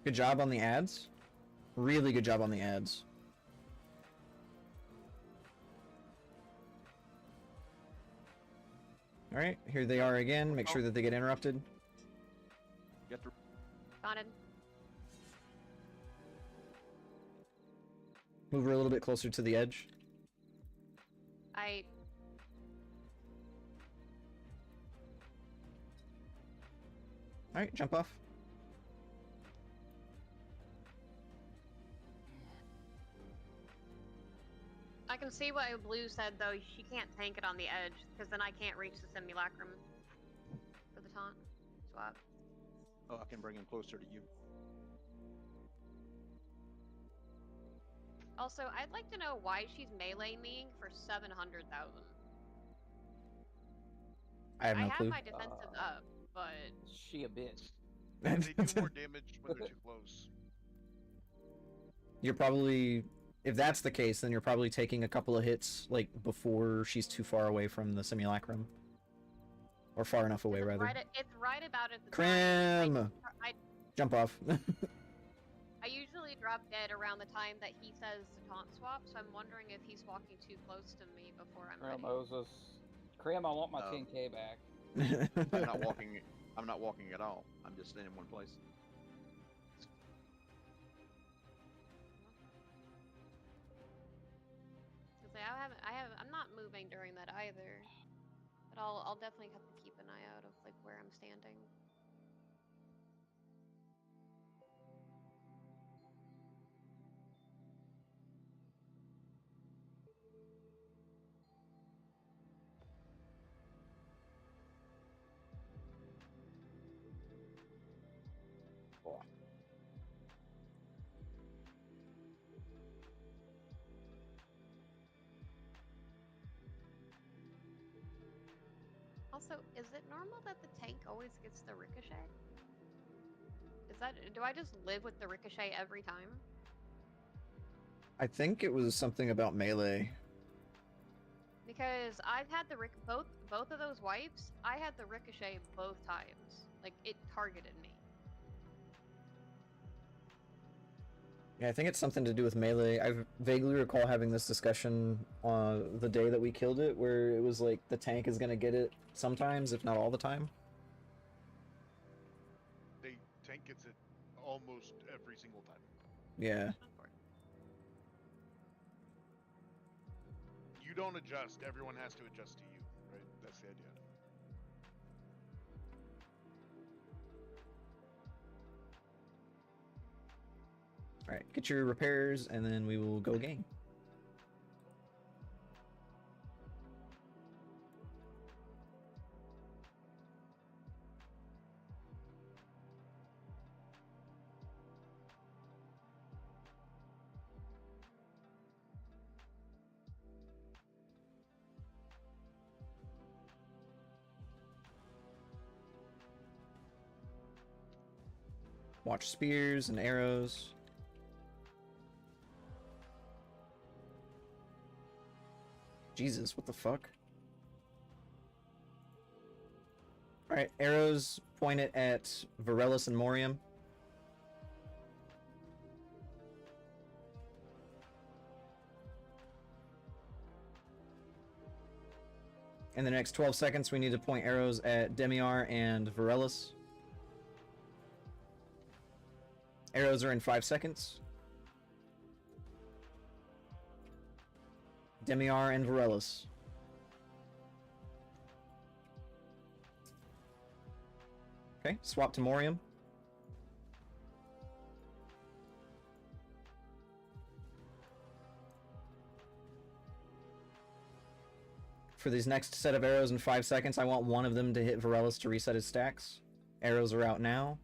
Good job on the ads. Really good job on the ads. Alright, here they are again. Make sure that they get interrupted. Get the Got it. Move her a little bit closer to the edge. Alright, jump off. I can see what Blue said though. She can't tank it on the edge because then I can't reach the simulacrum for the taunt swap. Oh, I can bring him closer to you. Also, I'd like to know why she's melee meing for 700,000. I have no clue. My defensive up, but She a bitch. They do more damage when they're too close. You're probably, if that's the case, then you're probably taking a couple of hits, like, before she's too far away from the simulacrum. Or far enough away, rather. it's right about at the Crim! time. Jump off. I usually drop dead around the time that he says the taunt swap, so I'm wondering if he's walking too close to me before I'm ready. Moses. Crim, I want my 10k back. I'm not walking at all. I'm just staying in one place. I'm not moving during that either. But I'll definitely have to keep an eye out of like where I'm standing. Also, is it normal that the tank always gets the ricochet? Do I just live with the ricochet every time? I think it was something about melee. Because I've had both of those wipes, I had the ricochet both times. Like, it targeted me. Yeah, I think it's something to do with melee. I vaguely recall having this discussion on the day that we killed it, where it was like the tank is gonna get it sometimes, if not all the time. Tank gets it almost every single time. Yeah. You don't adjust, everyone has to adjust to you, right? That's the idea. Alright, get your repairs, and then we will go game. Watch spears and arrows. Jesus, what the fuck? Alright, arrows point it at Varellus and Morium. In the next 12 seconds, we need to point arrows at Demiar and Varellus. Arrows are in 5 seconds. Demiar and Varellus. Okay, swap to Morium. For these next set of arrows in 5 seconds, I want one of them to hit Varellus to reset his stacks. Arrows are out now.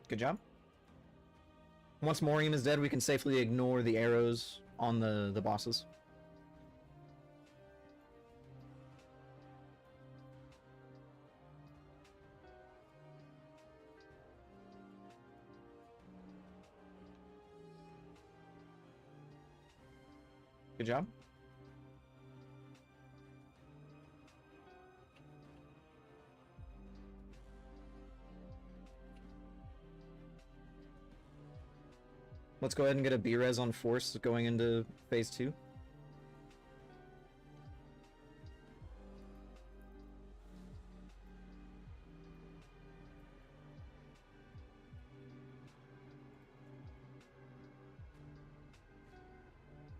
Good job. Once Morium is dead, we can safely ignore the arrows on the bosses. Good job. Let's go ahead and get a B-res on force going into phase 2.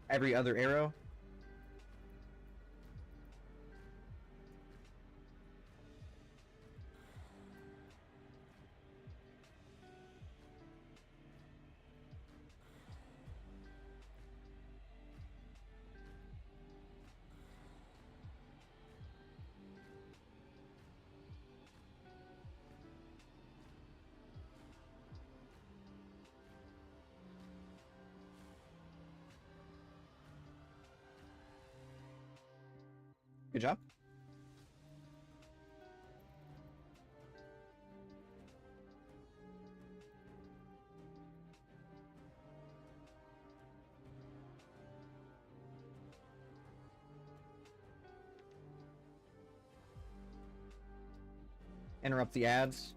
Every other arrow. Good job. Interrupt the ads.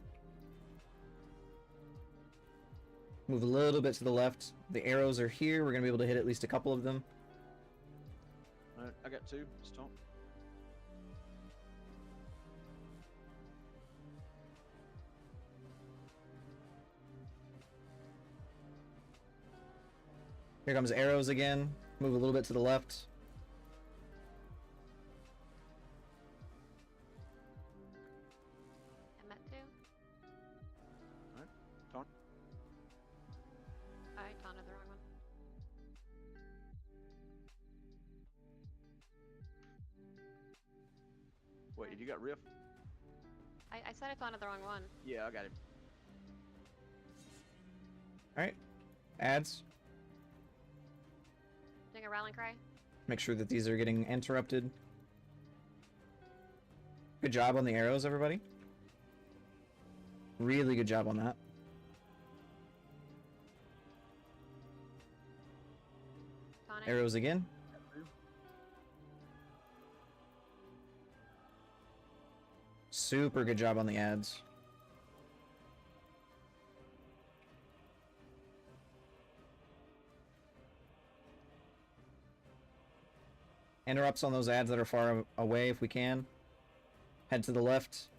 Move a little bit to the left. The arrows are here. We're going to be able to hit at least a couple of them. Alright, I got 2. Stomp. Here comes arrows again. Move a little bit to the left. I'm at 2. Alright, taunt. I taunted the wrong one. Wait, you got riff? I said I taunted the wrong one. Yeah, I got him. Alright. Ads. Doing a rallying cry. Make sure that these are getting interrupted. Good job on the arrows, everybody. Really good job on that. Taunting. Arrows again. Super good job on the ads. Interrupts on those ads that are far away if we can. Head to the left.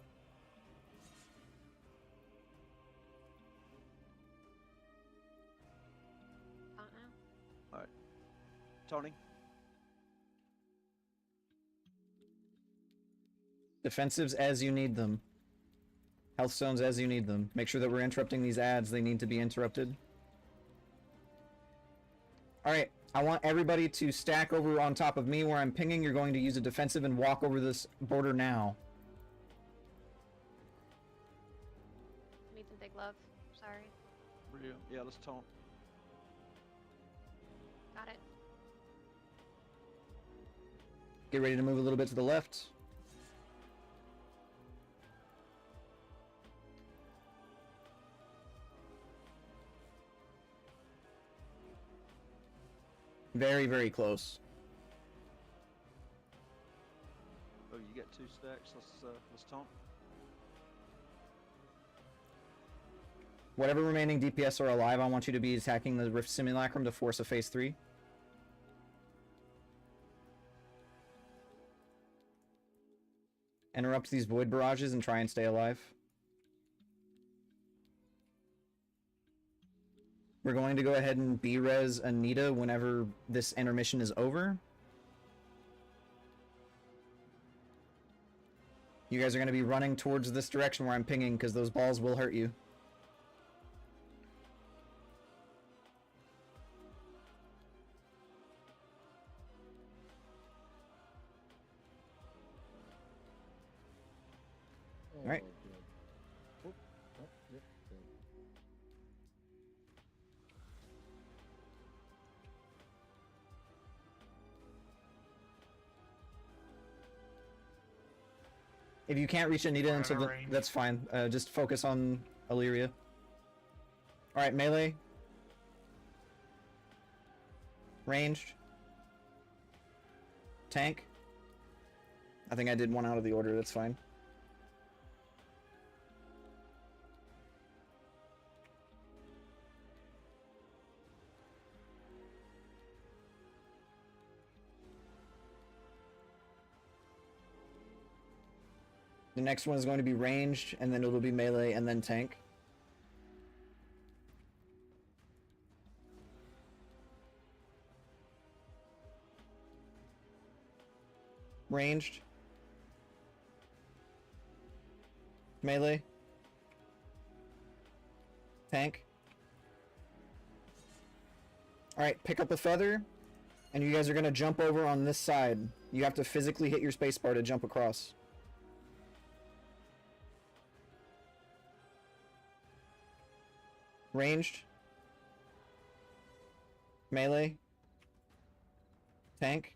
Taunt now. Alright. Taunting. Defensives as you need them. Health stones as you need them. Make sure that we're interrupting these ads. They need to be interrupted. Alright, I want everybody to stack over on top of me where I'm pinging. You're going to use a defensive and walk over this border now. Need some big love. Sorry. Real. Yeah, let's taunt. Got it. Get ready to move a little bit to the left. Very, very close. Oh, you got 2 stacks. Let's taunt. Whatever remaining DPS are alive, I want you to be attacking the Rift Simulacrum to force a phase 3. Interrupt these void barrages and try and stay alive. We're going to go ahead and B-res Anita whenever this intermission is over. You guys are going to be running towards this direction where I'm pinging because those balls will hurt you. Alright. Oh, yep, good. If you can't reach Anita We're until out of the... range. That's fine. Just focus on Illyria. Alright, melee. Ranged. Tank. I think I did one out of the order, that's fine. The next one is going to be ranged, and then it'll be melee, and then tank. Ranged. Melee. Tank. Alright, pick up a feather, and you guys are going to jump over on this side. You have to physically hit your spacebar to jump across. Ranged. Melee. Tank.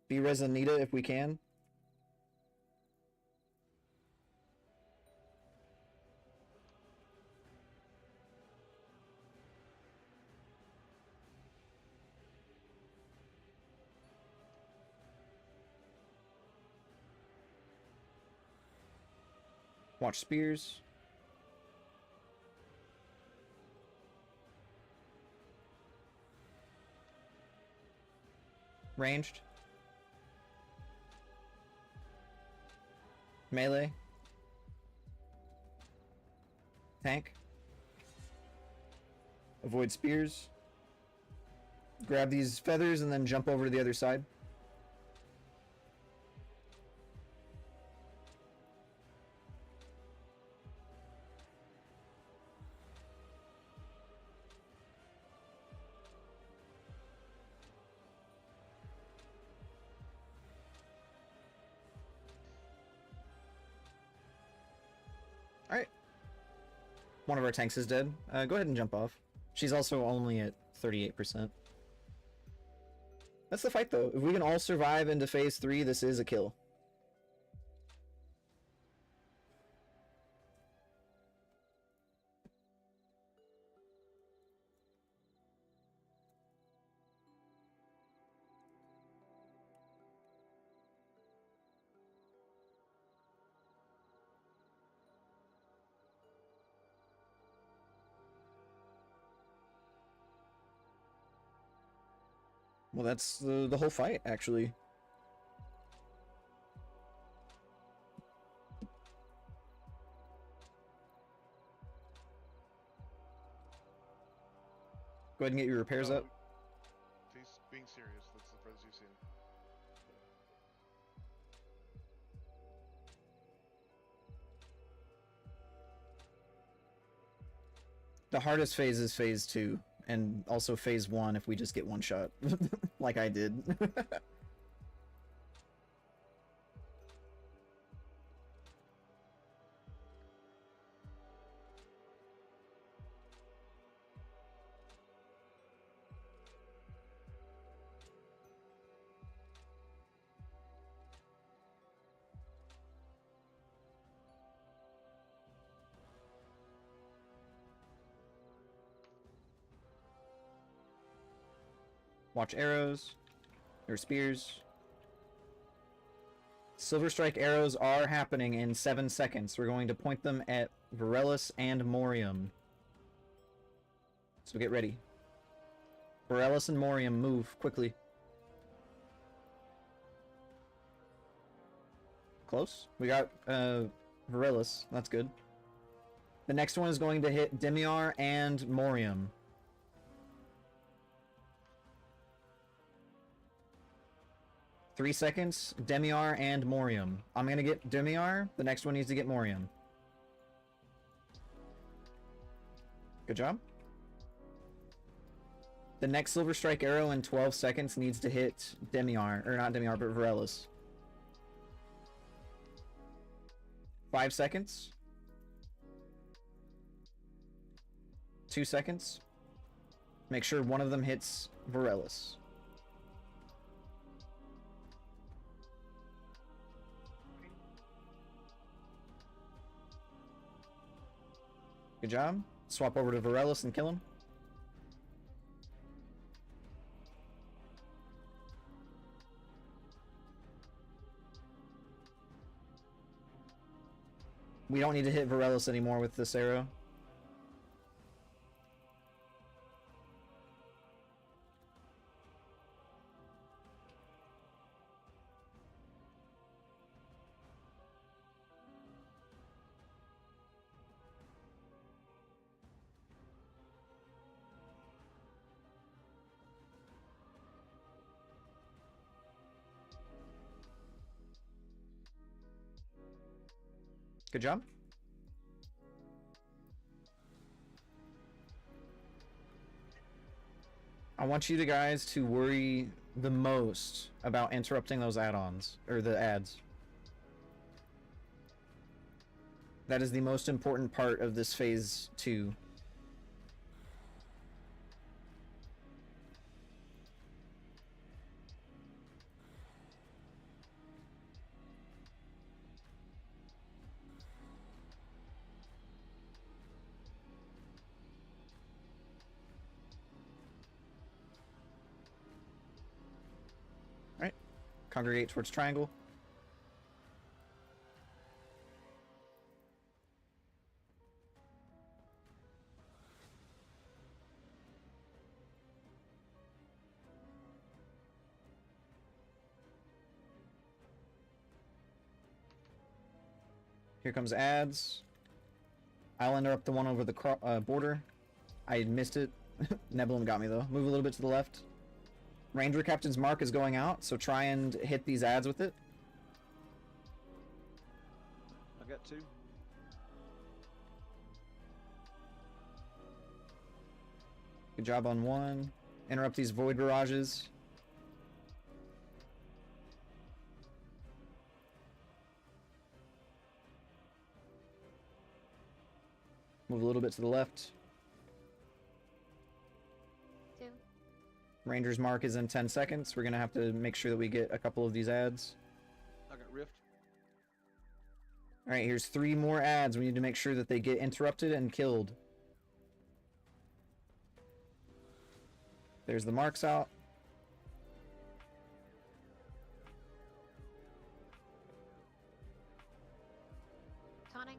Be res Anita if we can. Watch spears. Ranged. Melee. Tank. Avoid spears. Grab these feathers and then jump over to the other side. Alright. One of our tanks is dead. Go ahead and jump off. She's also only at 38%. That's the fight, though. If we can all survive into phase 3, this is a kill. Well, that's the whole fight, actually. Go ahead and get your repairs up. He's being serious. That's the furthest you've seen. The hardest phase is phase 2, and also phase 1 if we just get one shot, like I did. Watch arrows, or spears. Silver Strike arrows are happening in 7 seconds. We're going to point them at Varellus and Morium. So get ready. Varellus and Morium, move quickly. Close. We got Varellus. That's good. The next one is going to hit Demiar and Morium. Three seconds, Demiar and Morium. I'm gonna get Demiar, the next one needs to get Morium. Good job. The next Silver Strike arrow in 12 seconds needs to hit Demiar, or not Demiar, but Varellus. 5 seconds. 2 seconds. Make sure one of them hits Varellus. Good job. Swap over to Varellus and kill him. We don't need to hit Varellus anymore with this arrow. Good job. I want you guys to worry the most about interrupting those add-ons, or the ads. That is the most important part of this phase 2. Alright, congregate towards triangle. Here comes ads. I'll interrupt the one over the border. I missed it. Nebulum got me though. Move a little bit to the left. Ranger Captain's mark is going out, so try and hit these ads with it. I got 2. Good job on 1. Interrupt these void barrages. Move a little bit to the left. 2. Ranger's mark is in 10 seconds. We're gonna have to make sure that we get a couple of these ads. I got Rift. Alright, here's 3 more ads. We need to make sure that they get interrupted and killed. There's the marks out. Taunting.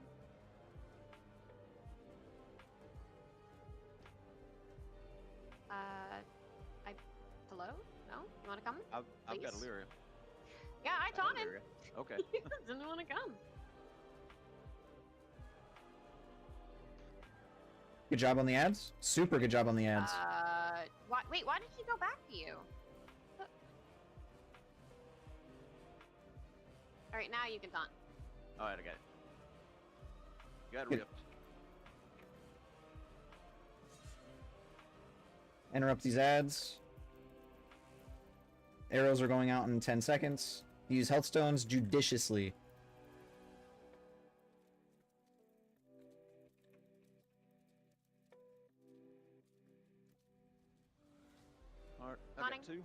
Hello? No? You wanna come? I've got Please? Illyria. Yeah, I taunt him. Okay. Doesn't wanna come. Good job on the ads. Super good job on the ads. Wait, why did he go back to you? Alright, now you can taunt. Alright, I got it. Got Good. Rift. Interrupt these ads. Arrows are going out in 10 seconds. Use health stones judiciously. Alright, I Taunting. got 2.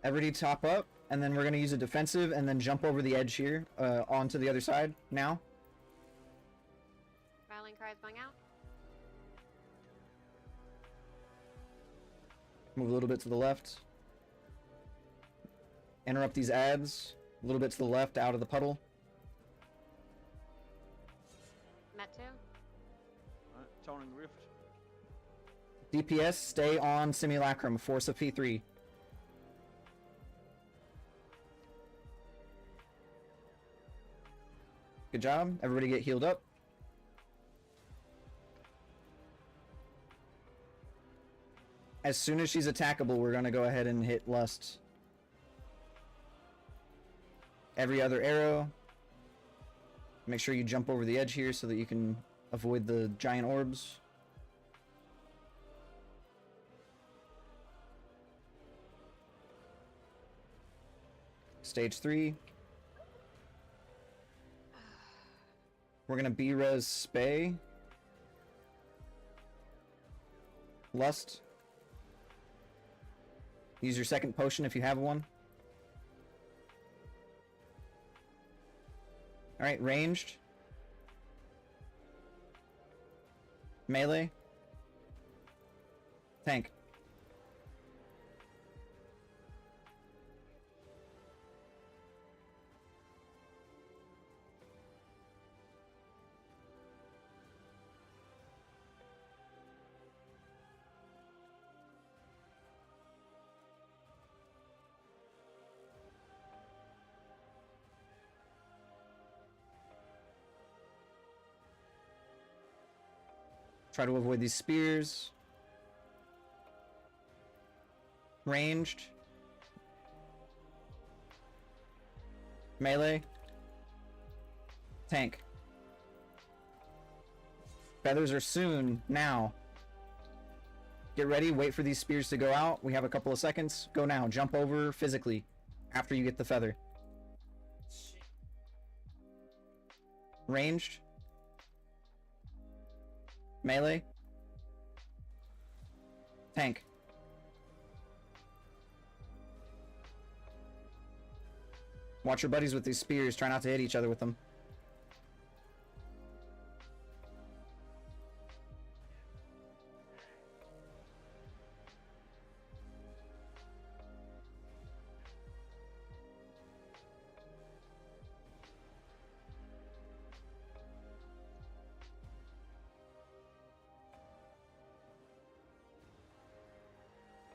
Everybody top up, and then we're going to use a defensive and then jump over the edge here onto the other side now. Rallying cries going out. Move a little bit to the left. Interrupt these ads. A little bit to the left out of the puddle. Met 2. Alright, Toning Rift. DPS, stay on Simulacrum. Force of P3. Good job. Everybody get healed up. As soon as she's attackable, we're going to go ahead and hit Lust. Every other arrow. Make sure you jump over the edge here so that you can avoid the giant orbs. Stage 3. We're gonna B-res Spay. Lust. Use your second potion if you have one. Alright, ranged. Melee. Tank. Try to avoid these spears. Ranged. Melee. Tank. Feathers are soon, now. Get ready, wait for these spears to go out. We have a couple of seconds. Go now, jump over physically after you get the feather. Ranged. Melee. Tank. Watch your buddies with these spears. Try not to hit each other with them.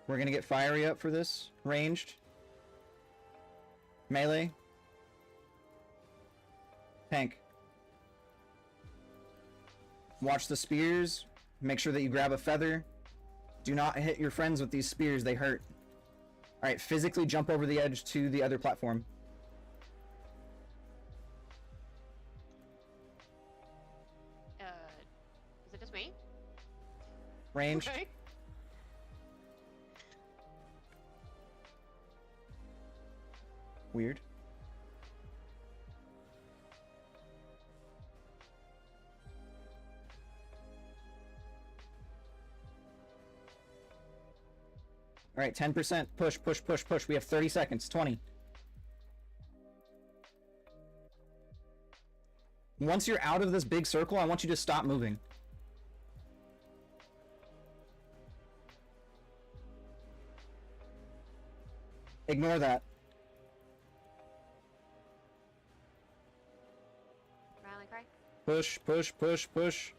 We're gonna get fiery up for this. Ranged. Melee. Tank. Watch the spears. Make sure that you grab a feather. Do not hit your friends with these spears, they hurt. Alright, physically jump over the edge to the other platform. Is it just me? Ranged. Okay. Weird. All right, 10%. Push, push, push, push. We have 30 seconds. 20. Once you're out of this big circle, I want you to stop moving. Ignore that. Rally cry. Push, push, push, push.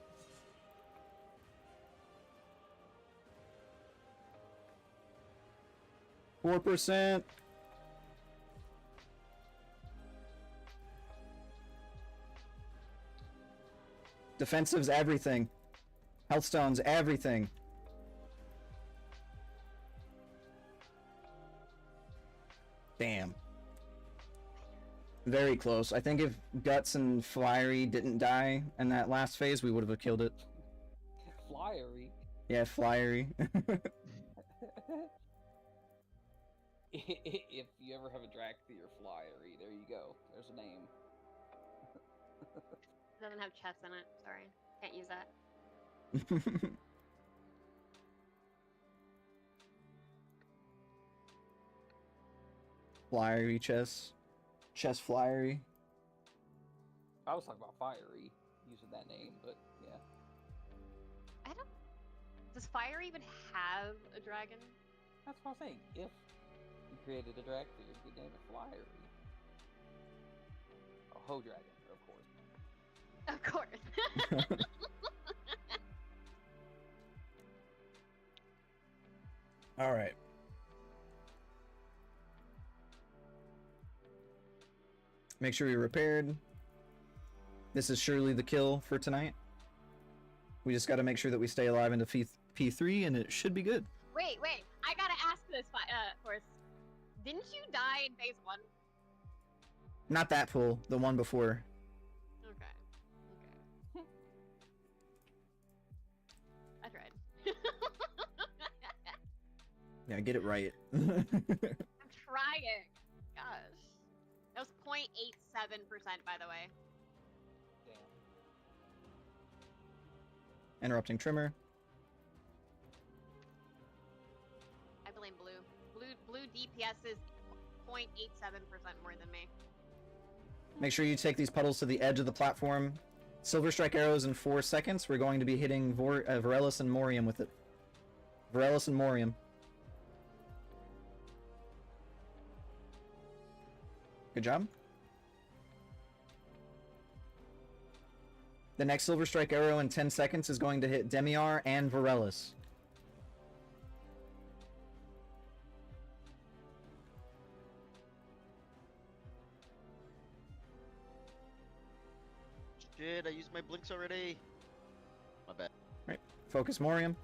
%. Defensives, everything. Health stones, everything. Damn. Very close. I think if Guts and Flyery didn't die in that last phase, we would have killed it. Flyery. Yeah, Flyery. If you ever have a Dracthy or Flyery, there you go. There's a name. It doesn't have chest in it. Sorry. Can't use that. Flyery chess. Chess Flyery. I was talking about Fiery, using that name, but yeah. I don't. Does Fire even have a dragon? That's what I'm saying. If you created a Dracthy, you'd name it Flyery. A Ho Dragon, of course. Of course. All right. Make sure you're repaired. This is surely the kill for tonight. We just got to make sure that we stay alive into P3, and it should be good. Wait. I gotta ask this, Force. Didn't you die in phase 1? Not that pool, the one before. Okay. I tried. Yeah, get it right. I'm trying. Gosh. That was 0.87%, by the way. Damn. Interrupting trimmer. I blame blue. Blue DPS is 0.87% more than me. Make sure you take these puddles to the edge of the platform. Silver Strike arrows in 4 seconds. We're going to be hitting Varellus and Morium with it. Varellus and Morium. Good job. The next Silver Strike arrow in 10 seconds is going to hit Demiar and Varellus. Shit, I used my blinks already. My bad. Right. Focus Morium.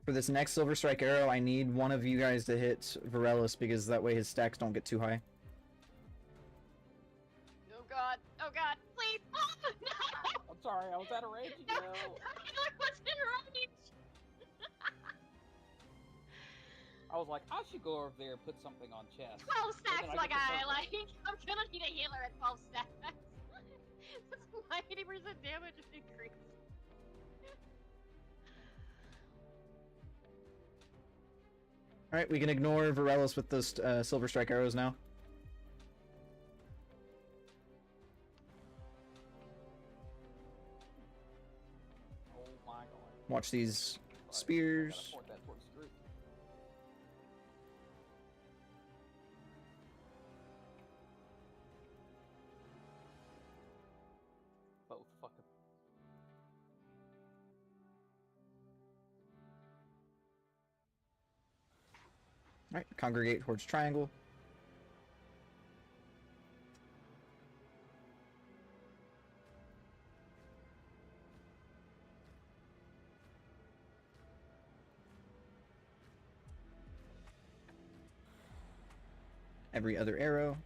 For this next Silver Strike arrow, I need one of you guys to hit Varellus because that way his stacks don't get too high. Oh god, please! Oh, no! I'm sorry, I was out of range. No, No. I wasn't range! I was like, I should go over there and put something on chest. 12 stacks, I my get the guy, circle. like, I'm gonna need a healer at 12 stacks. That's my 80% damage increase. Alright, we can ignore Varellus with those Silver Strike arrows now. Oh my god. Watch these Sorry, I spears. gotta point that towards the group. Both fucking. Alright, congregate towards triangle. Every other arrow.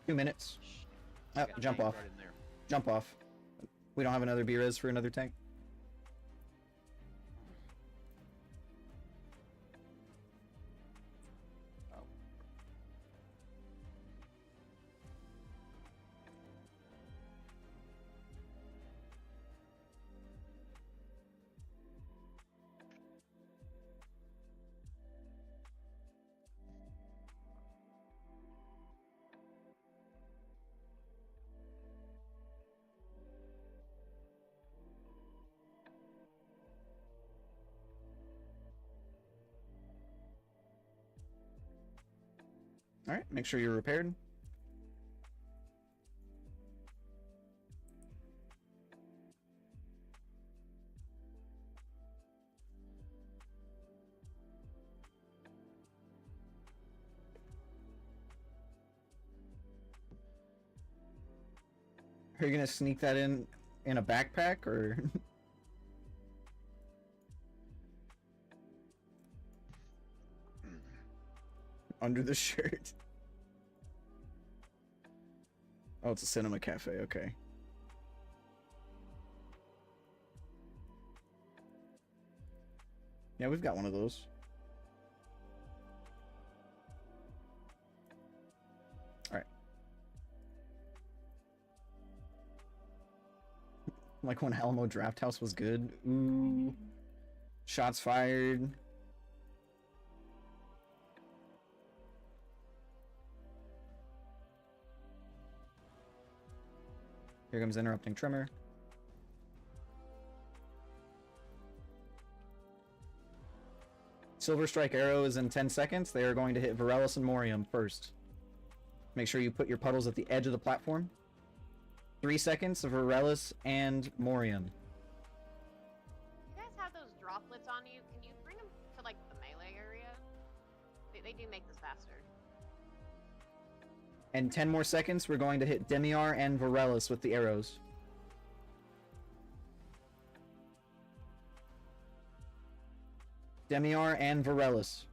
Two minutes. Oh, Got a jump tank off. right in there. Jump off. We don't have another B-res for another tank. Oh. Alright, make sure you're repaired. Are you gonna sneak that in a backpack or? Under the shirt. Oh, it's a cinema cafe, okay. Yeah, we've got one of those. Alright. Like when Alamo Draft House was good. Ooh. Shots fired. Here comes interrupting tremor. Silver Strike arrow is in 10 seconds. They are going to hit Varellus and Morium first. Make sure you put your puddles at the edge of the platform. 3 seconds of Varellus and Morium. You guys have those droplets on you. Can you bring them to, like, the melee area? They do make this faster. And 10 more seconds, we're going to hit Demiar and Varellus with the arrows. Demiar and Varellus.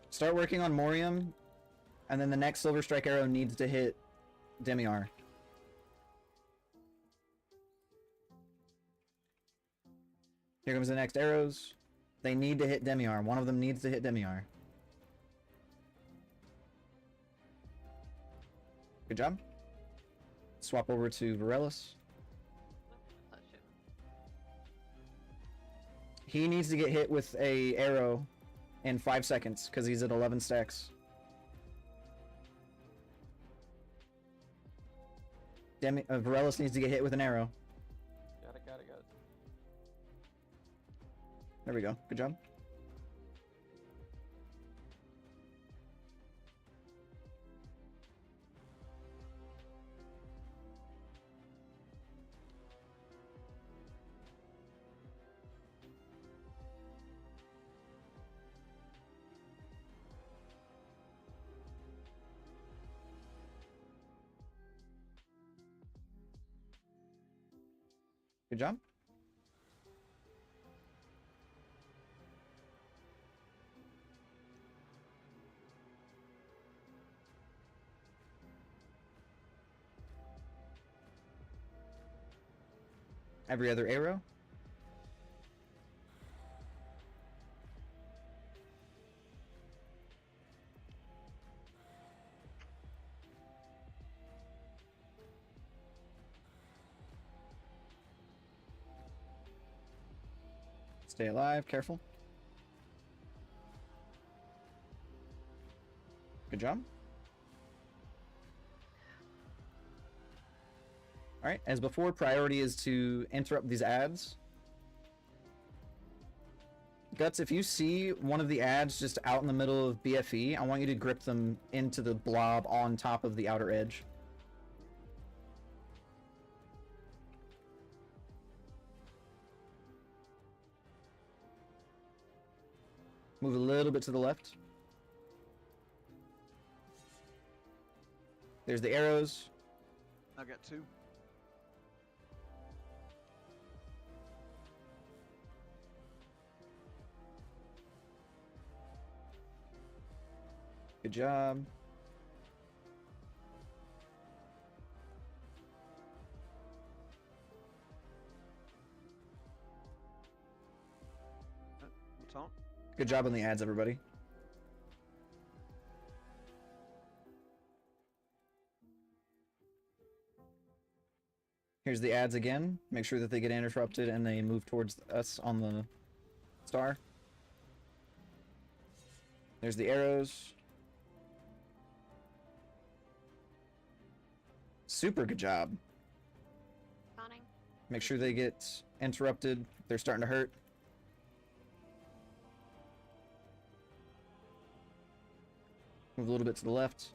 Start working on Morium, and then the next Silver Strike arrow needs to hit Demiar. Here comes the next arrows. They need to hit Demiar. One of them needs to hit Demiar. Good job. Swap over to Varellus. Oh, shit. He needs to get hit with a arrow in 5 seconds because he's at 11 stacks. Varellus needs to get hit with an arrow. Got it. There we go. Good job. Good job. Every other arrow. Stay alive, careful. Good job. Alright, as before, priority is to interrupt these ads. Guts, if you see one of the ads just out in the middle of BFE, I want you to grip them into the blob on top of the outer edge. Move a little bit to the left. There's the arrows. I got 2. Good job. Taunt. Good job on the ads, everybody. Here's the ads again. Make sure that they get interrupted and they move towards us on the star. There's the arrows. Super good job. Counting. Make sure they get interrupted. They're starting to hurt. Move a little bit to the left.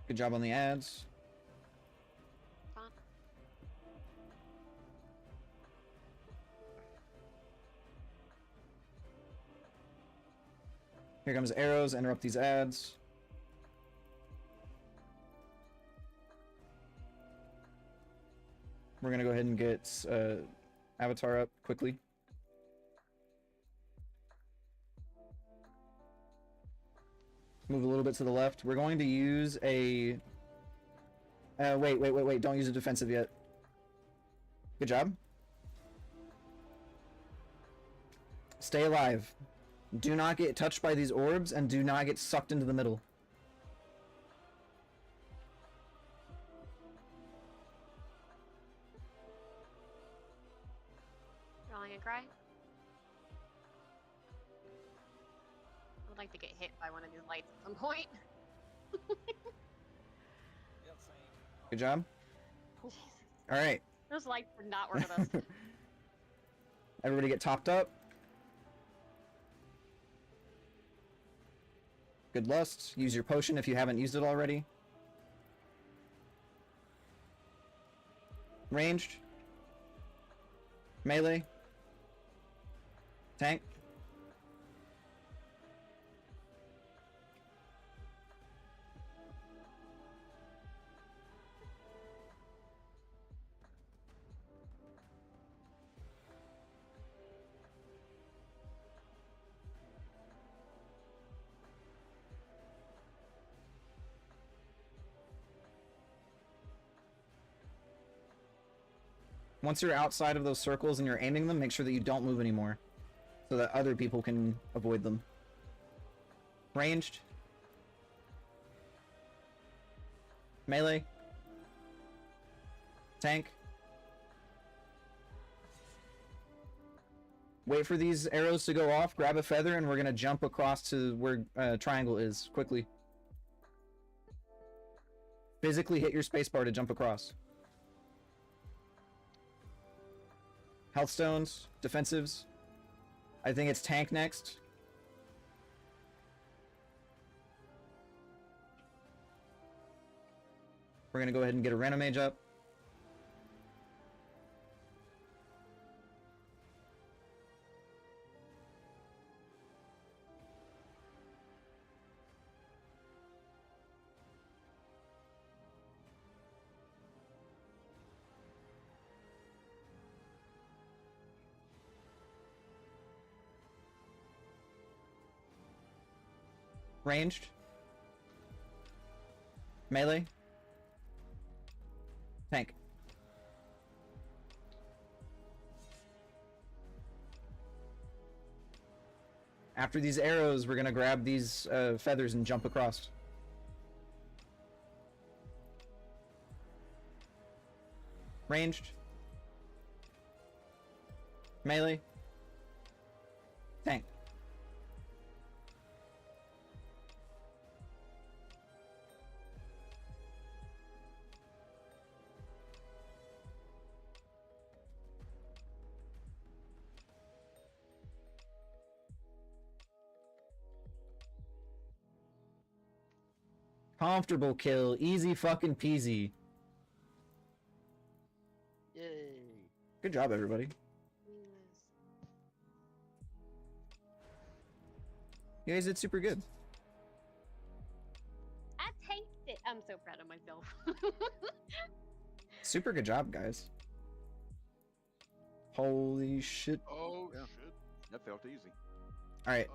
Good job on the ads. Taunt. Here comes arrows. Interrupt these ads. We're gonna go ahead and get Avatar up quickly. Move a little bit to the left. We're going to use a... wait. Don't use a defensive yet. Good job. Stay alive. Do not get touched by these orbs and do not get sucked into the middle. Drawing a cry. I would like to get hit by one of these lights at some point. Good job. Alright. Those lights did not work with us. Everybody get topped up. Good lust. Use your potion if you haven't used it already. Ranged. Melee. Tank. Once you're outside of those circles and you're aiming them, make sure that you don't move anymore, so that other people can avoid them. Ranged. Melee. Tank. Wait for these arrows to go off, grab a feather, and we're gonna jump across to where triangle is, quickly. Physically hit your spacebar to jump across. Health stones, defensives. I think it's tank next. We're gonna go ahead and get a Renomage up. Ranged. Melee. Tank. After these arrows, we're gonna grab these feathers and jump across. Ranged. Melee. Tank. Comfortable kill, easy fucking peasy. Yay. Good job, everybody. You guys did super good. I taste it. I'm so proud of myself. Super good job, guys. Holy shit. Oh, Yeah. shit. That felt easy. Alright,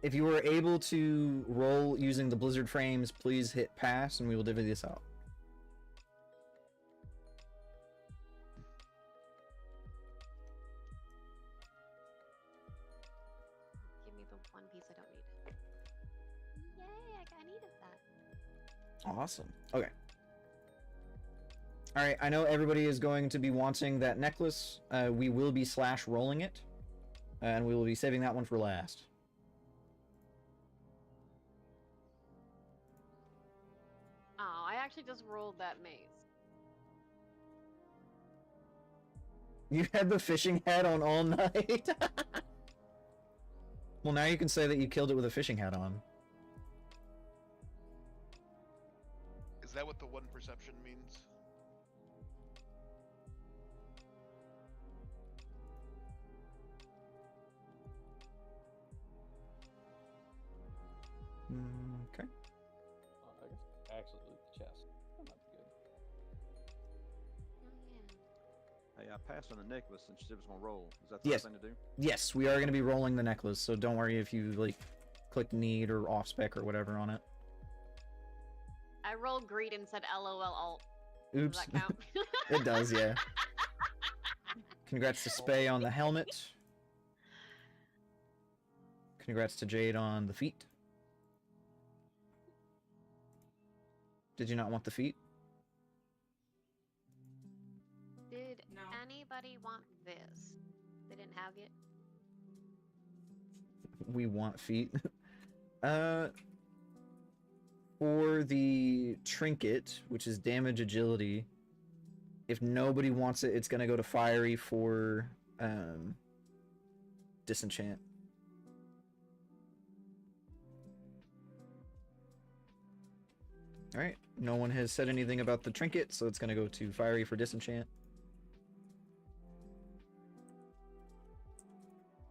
if you were able to roll using the blizzard frames, please hit pass and we will divvy this out. Give me the one piece I don't need. Yay, I needed that. Awesome. Okay. Alright, I know everybody is going to be wanting that necklace. We will be slash rolling it. And we will be saving that one for last. Oh, I actually just rolled that maze. You had the fishing hat on all night? Well, now you can say that you killed it with a fishing hat on. Is that what the one perception means? Okay. I guess actually loot the chest. That might be good. Oh, yeah. Hey, I passed on the necklace and she said it was gonna roll. Is that the Yes. right thing to do? Yes, we are going to be rolling the necklace, so don't worry if you, like, click need or off spec or whatever on it. I rolled greed and said LOL alt. Oops. Does that count? It does, yeah. Congrats to Spay on the helmet. Congrats to Jade on the feet. Did you not want the feet? Did No. anybody want this? They didn't have it. We want feet. For the trinket, which is damage agility, if nobody wants it, it's gonna go to fiery for disenchant. Alright, no one has said anything about the trinket, so it's gonna go to fiery for disenchant.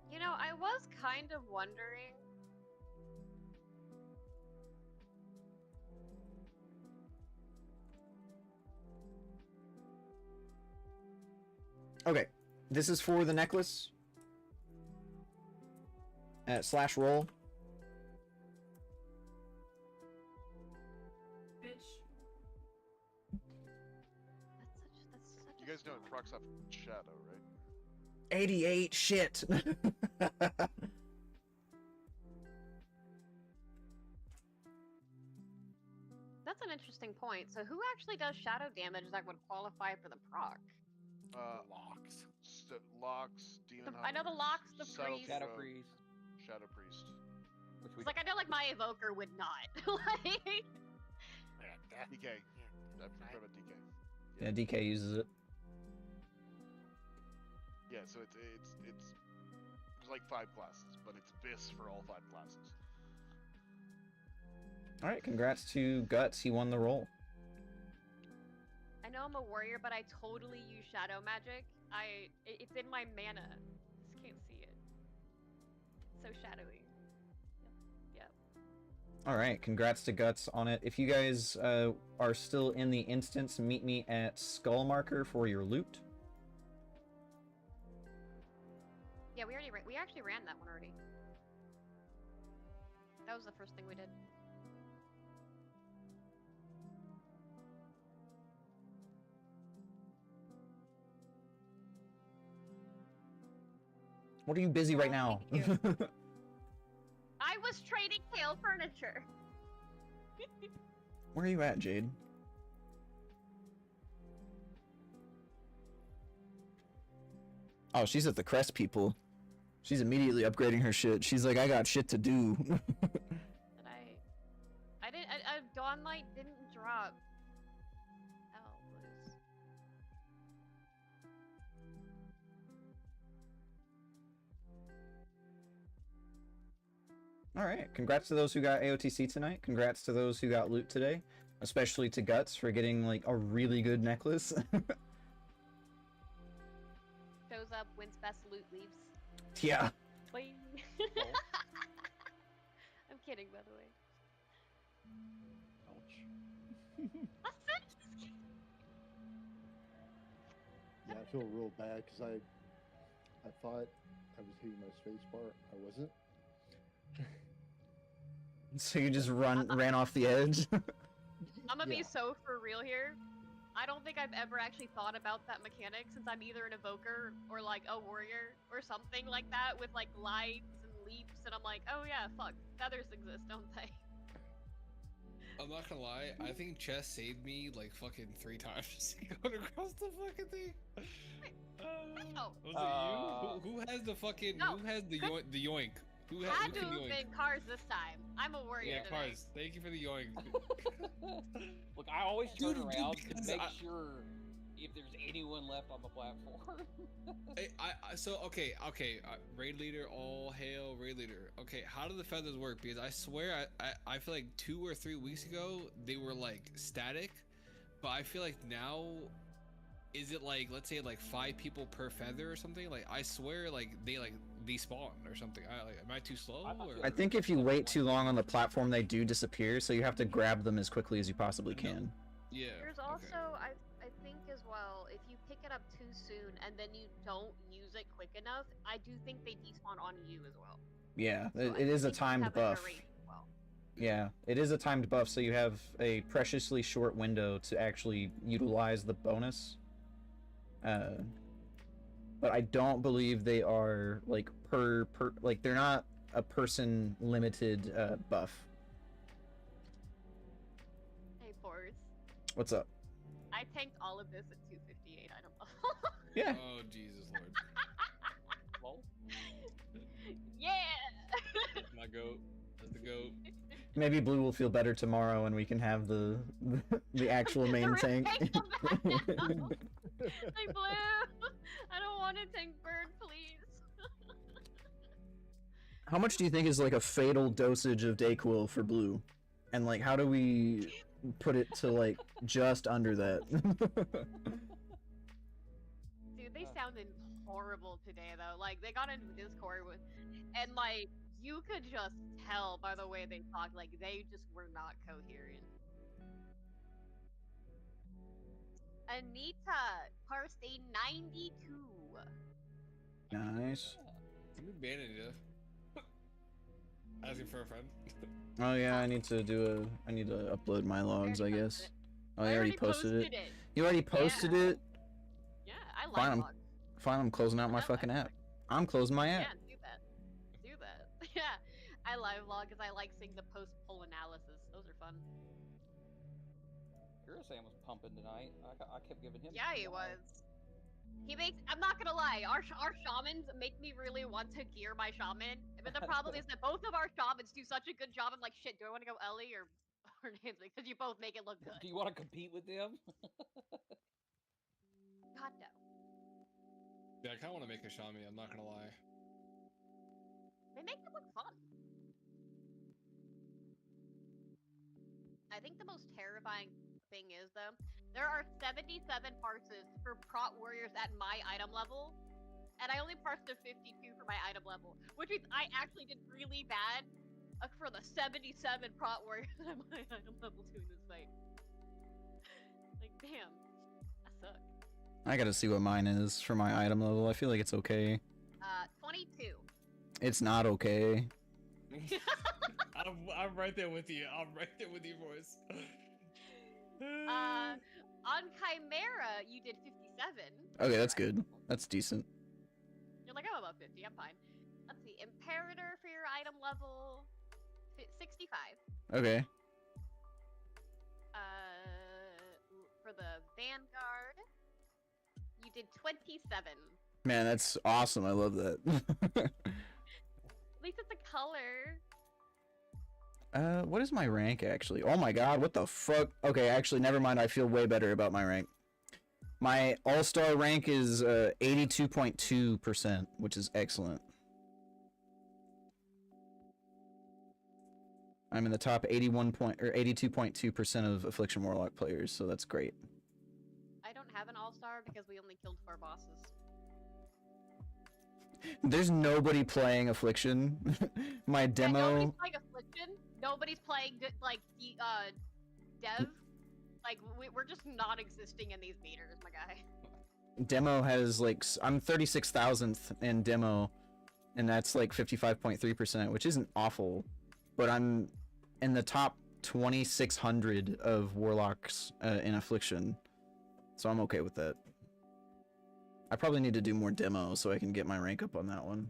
You know, I was kind of wondering. Okay, this is for the necklace. Slash roll. Bitch. That's such You guys know it procs off shadow, right? 88, shit! That's an interesting point. So who actually does shadow damage that would qualify for the proc? Locks. Locks, demon I know the hunters, locks, the Shadow priest. Shadow Crow, Priest. Shadow Priest. Which we It's like I know like my evoker would not. Like DK. I forgot about DK. Yeah, DK uses it. Yeah, so it's there's like 5 classes, but it's this for all 5 classes. Alright, congrats to Guts, he won the roll. I know I'm a warrior, but I totally use shadow magic. It's in my mana. Just can't see it. So shadowy. Yep. Alright, congrats to Guts on it. If you guys are still in the instance, meet me at Skull Marker for your loot. Yeah, we actually ran that one already. That was the first thing we did. What are you busy right now? thank I was trading Kale furniture. Where are you at, Jade? Oh, she's at the Crest people. She's immediately upgrading her shit. She's like, I got shit to do. I didn't. Dawnlight didn't drop. Oh, blues. Alright, congrats to those who got AOTC tonight. Congrats to those who got loot today. Especially to Guts for getting, like, a really good necklace. Shows up, wins best loot, leaves. Yeah. Boing. I'm kidding, by the way. Yeah, I feel real bad because I thought I was hitting my space bar. I wasn't. So you just ran off the edge? I'm gonna be so for real here. I don't think I've ever actually thought about that mechanic since I'm either an evoker or like a warrior or something like that with like glides and leaps, and I'm like, oh yeah, fuck, feathers exist, don't they? I'm not gonna lie, I think Chess saved me like fucking 3 times going across the fucking thing. No. Was it you? Who has the fucking? No. Who has the yoink? Who Had who to can have yoink? been Cars this time. I'm a warrior Yeah, today. Cars. Thank you for the yoink. Look, I always turn Dude, around to because make sure if there's anyone left on the platform. So okay, raid leader, all hail raid leader. Okay, how do the feathers work? Because I swear I feel like 2 or 3 weeks ago they were like static, but I feel like now, is it like, let's say like 5 people per feather or something? Like I swear like they despawn or something. Am I too slow? Or? I think if you wait too long on the platform, they do disappear, so you have to grab them as quickly as you possibly can. Yeah. There's also, I think as well, if you pick it up too soon and then you don't use it quick enough, I do think they despawn on you as well. Yeah, So it is a think you timed have, like, a buff. rate as well. Yeah, it is a timed buff, so you have a preciously short window to actually utilize the bonus. But I don't believe they are like like they're not a person limited buff. Hey, Force. What's up? I tanked all of this at 258 item level. Yeah. Oh Jesus Lord. Lol. Yeah. That's my goat. That's the goat. Maybe Blue will feel better tomorrow and we can have the actual main tank. Hey, Blue. I don't want to tank bird, please. How much do you think is like a fatal dosage of Dayquil for Blue? And like how do we put it to like just under that? Dude, they sounded horrible today though. Like they got into Discord with, and like you could just tell by the way they talked, like they just were not coherent. Anita parsed a 92. Nice. You banned it. Asking for a friend. Oh yeah, I need to upload my logs, I guess. Oh, I already posted it. You already posted it? Yeah, I Fine, live log. Fine, I'm closing out my fucking app. I'm closing my app. Yeah, do that. Do that. Yeah, I live log because I like seeing the post poll analysis. Those are fun. Sam was pumping tonight. I kept giving him. Yeah, he was. He makes. I'm not gonna lie. Our shamans make me really want to gear my shaman. But the problem is that both of our shamans do such a good job. I'm like, shit. Do I want to go Ellie or Nancy? Because you both make it look good. Do you want to compete with them? God no. Yeah, I kind of want to make a Shami. I'm not gonna lie. They make it look fun. I think the most terrifying thing is though, there are 77 parses for prot warriors at my item level, and I only parsed to 52 for my item level, which means I actually did really bad for the 77 prot warriors at my item level doing this fight. Like, damn, I suck. I gotta see what mine is for my item level. I feel like it's okay. 22. It's not okay. I I'm right there with you. I'm right there with you, boys. On Chimera, you did 57. Okay, that's good. That's decent. You're like, I'm above 50. I'm fine. Let's see. Imperator for your item level, 65. Okay. For the Vanguard, you did 27. Man, that's awesome. I love that. At least it's a color. What is my rank actually? Oh my god, what the fuck? Okay, actually, never mind. I feel way better about my rank. My all-star rank is 82.2%, which is excellent. I'm in the top 82.2% of Affliction Warlock players, so that's great. I don't have an all-star because we only killed 4 bosses. There's nobody playing Affliction. My demo. Yeah, nobody's playing Affliction. Nobody's playing like Dev. Like we're just not existing in these meters, my guy. Demo has like I'm 36,000th in demo, and that's like 55.3%, which isn't awful, but I'm in the top 2,600 of Warlocks in Affliction, so I'm okay with that. I probably need to do more demo so I can get my rank up on that one.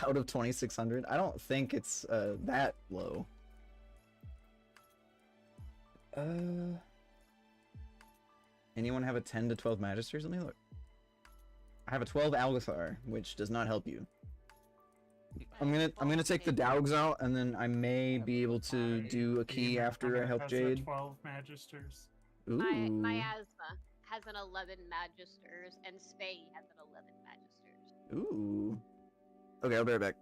Out of 2,600? I don't think it's that low. Anyone have a 10 to 12 Magisters? Let me look. I have a 12 Algathar, which does not help you. I'm gonna take the Daugs out, and then I may be able to do a key after I help Jade. 12 Magisters. Ooh. My asthma has an 11 Magisters, and Spay has an 11 Magisters. Ooh. Okay, I'll be right back.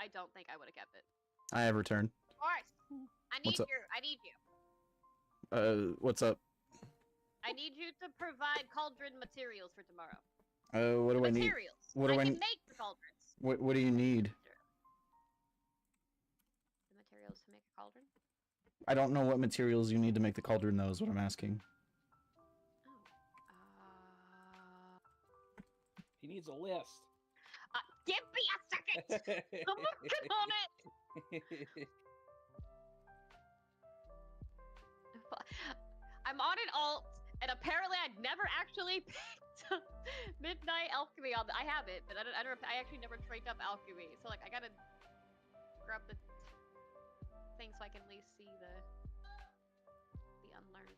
I don't think I would have kept it. I have returned. Forrest, I need What's up? you. I need you. What's up? I need you to provide cauldron materials for tomorrow. What do I need? Materials. What do I can need? make the cauldrons. What do you need? The materials to make a cauldron. I don't know what materials you need to make the cauldron, though, is what I'm asking. He needs a list. Give me a second! I'm working on it! I'm on an alt, and apparently I'd never actually picked up Midnight Alchemy on I have it, but I actually never trained up Alchemy. So, like, I gotta grab the thing so I can at least see the unlearned.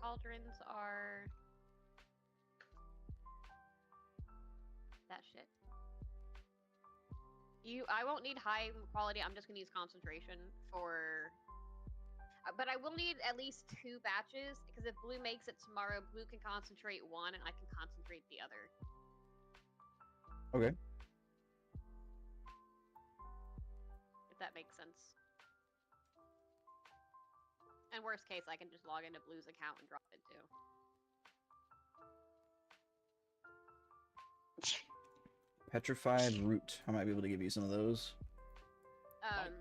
Cauldrons are that shit. I won't need high quality. I'm just gonna use concentration for. But I will need at least 2 batches because if Blue makes it tomorrow, Blue can concentrate 1 and I can concentrate the other. Okay. If that makes sense. And worst case, I can just log into Blue's account and drop it too. Petrified root. I might be able to give you some of those.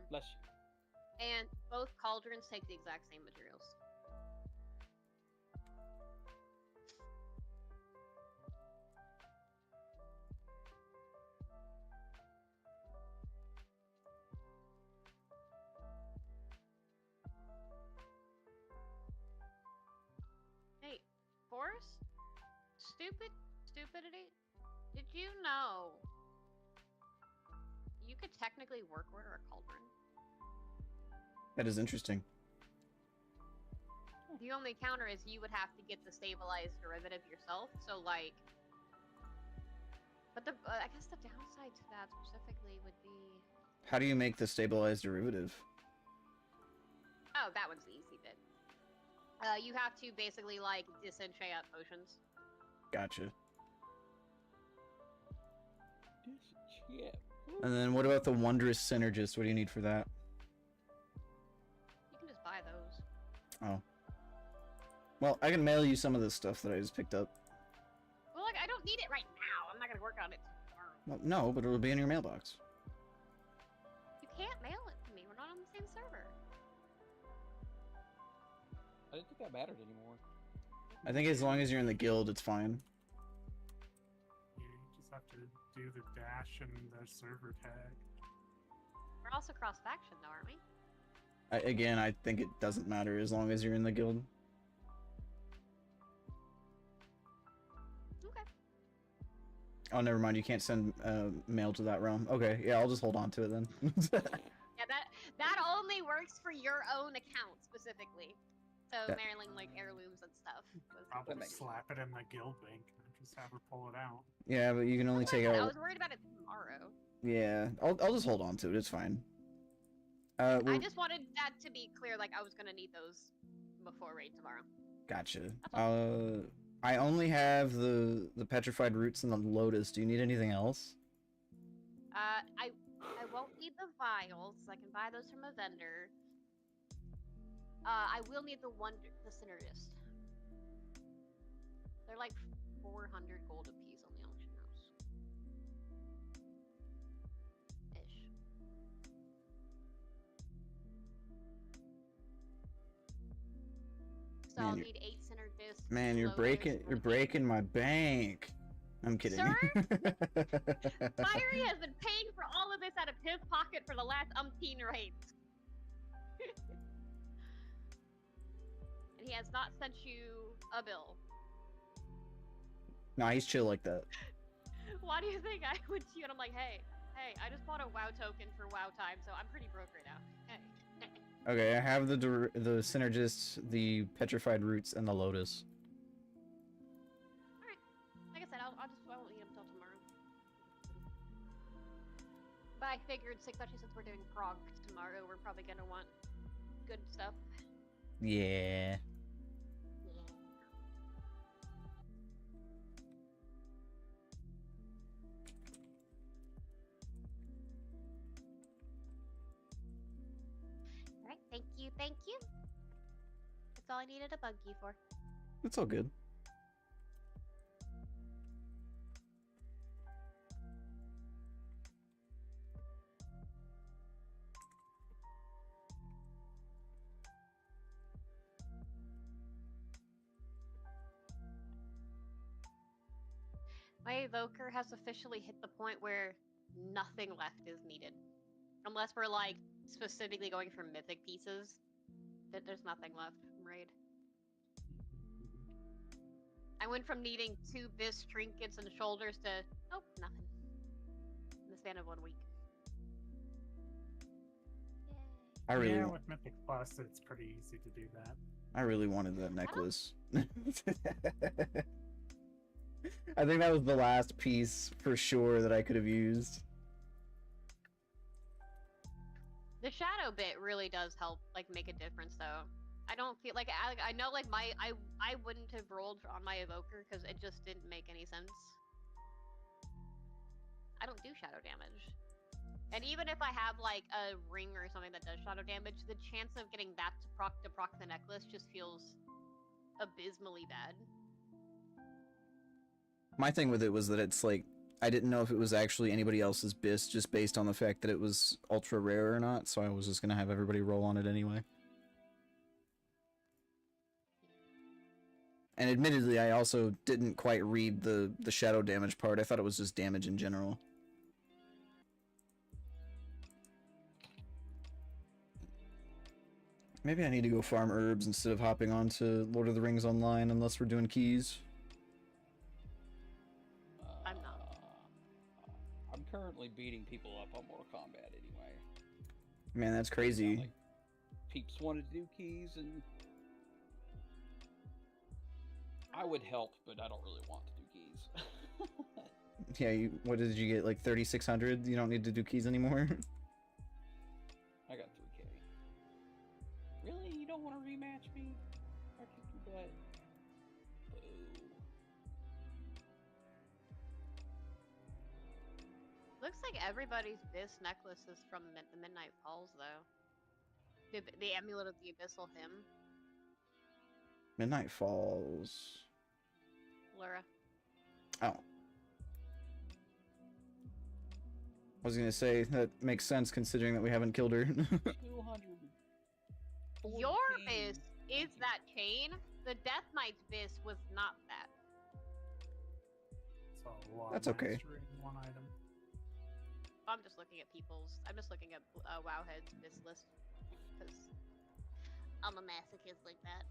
Bless you. And both cauldrons take the exact same materials. Hey, Forrest? Stupidity? Did you know you could technically work order a cauldron? That is interesting. The only counter is you would have to get the stabilized derivative yourself. So, like, but I guess the downside to that specifically would be. How do you make the stabilized derivative? Oh, that one's the easy bit. You have to basically like disenchant potions. Gotcha. Yeah. And then what about the wondrous synergist? What do you need for that? You can just buy those. Oh. Well, I can mail you some of the stuff that I just picked up. Well, like, I don't need it right now. I'm not gonna work on it tomorrow. Well, no, but it'll be in your mailbox. You can't mail it to me. We're not on the same server. I didn't think that mattered anymore. I think as long as you're in the guild, it's fine. You just have to do the dash and the server tag. We're also cross-faction, though, aren't we? Again, I think it doesn't matter as long as you're in the guild. Okay. Oh, never mind. You can't send mail to that realm. Okay, yeah, I'll just hold on to it then. Yeah, that only works for your own account specifically. So Yeah. mailing like heirlooms and stuff. Probably slap it in the guild bank and just have her pull it out. Yeah, but you can only take I out. was worried about it tomorrow. Yeah, I'll just hold on to it. It's fine. I We're... just wanted that to be clear, like I was gonna need those before raid tomorrow. Gotcha. I only have the petrified roots and the lotus. Do you need anything else? I won't need the vials. I can buy those from a vendor. I will need the synergist. They're like 400 gold a piece on the auction house. Ish. So I'll need 8 synergists. Man, you're breaking my bank. I'm kidding. Sir? Fiery has been paying for all of this out of his pocket for the last umpteen raids. And he has not sent you a bill. Nah, he's chill like that. Why do you think I would to you? And I'm like, hey, I just bought a WoW token for WoW time, so I'm pretty broke right now. Hey. Okay, I have the synergists, the petrified roots, and the lotus. Alright. Like I said, I won't need them until tomorrow. But I figured, especially since we're doing prog tomorrow, we're probably gonna want good stuff. Yeah. Thank you. That's all I needed a bug key for. It's all good. My evoker has officially hit the point where nothing left is needed. Unless we're like specifically going for mythic pieces. There's nothing left from raid. I went from needing 2 bis trinkets and shoulders to nope, nothing. In the span of 1 week. I really, Yeah, with Mythic Plus, it's pretty easy to do that. I really wanted that necklace. I think that was the last piece for sure that I could have used. The shadow bit really does help, like, make a difference, though. I don't feel like I know, like I wouldn't have rolled on my evoker because it just didn't make any sense. I don't do shadow damage, and even if I have like a ring or something that does shadow damage, the chance of getting that to proc the necklace just feels abysmally bad. My thing with it was that it's like, I didn't know if it was actually anybody else's bis just based on the fact that it was ultra rare or not, so I was just gonna have everybody roll on it anyway. And admittedly, I also didn't quite read the shadow damage part. I thought it was just damage in general. Maybe I need to go farm herbs instead of hopping on to Lord of the Rings Online unless we're doing keys. I'm not. I'm currently beating people up on Mortal Kombat anyway. Man, that's crazy. Like, peeps wanted to do keys, and I would help, but I don't really want to do keys. Yeah, what did you get, like 3,600? You don't need to do keys anymore? I got 3K. Really? You don't want to rematch me? I kick your butt. Boo. Looks like everybody's bis necklace is from the Midnight Falls, though. The Amulet of the Abyssal Hymn. Midnight Falls. Laura. Oh. I was gonna say, that makes sense considering that we haven't killed her. 200. Your bis is that chain. The Death Knight's bis was not that. So a lot That's of okay. mastery in one item. I'm just looking at I'm just looking at Wowhead's bis list. Because I'm a masochist like that.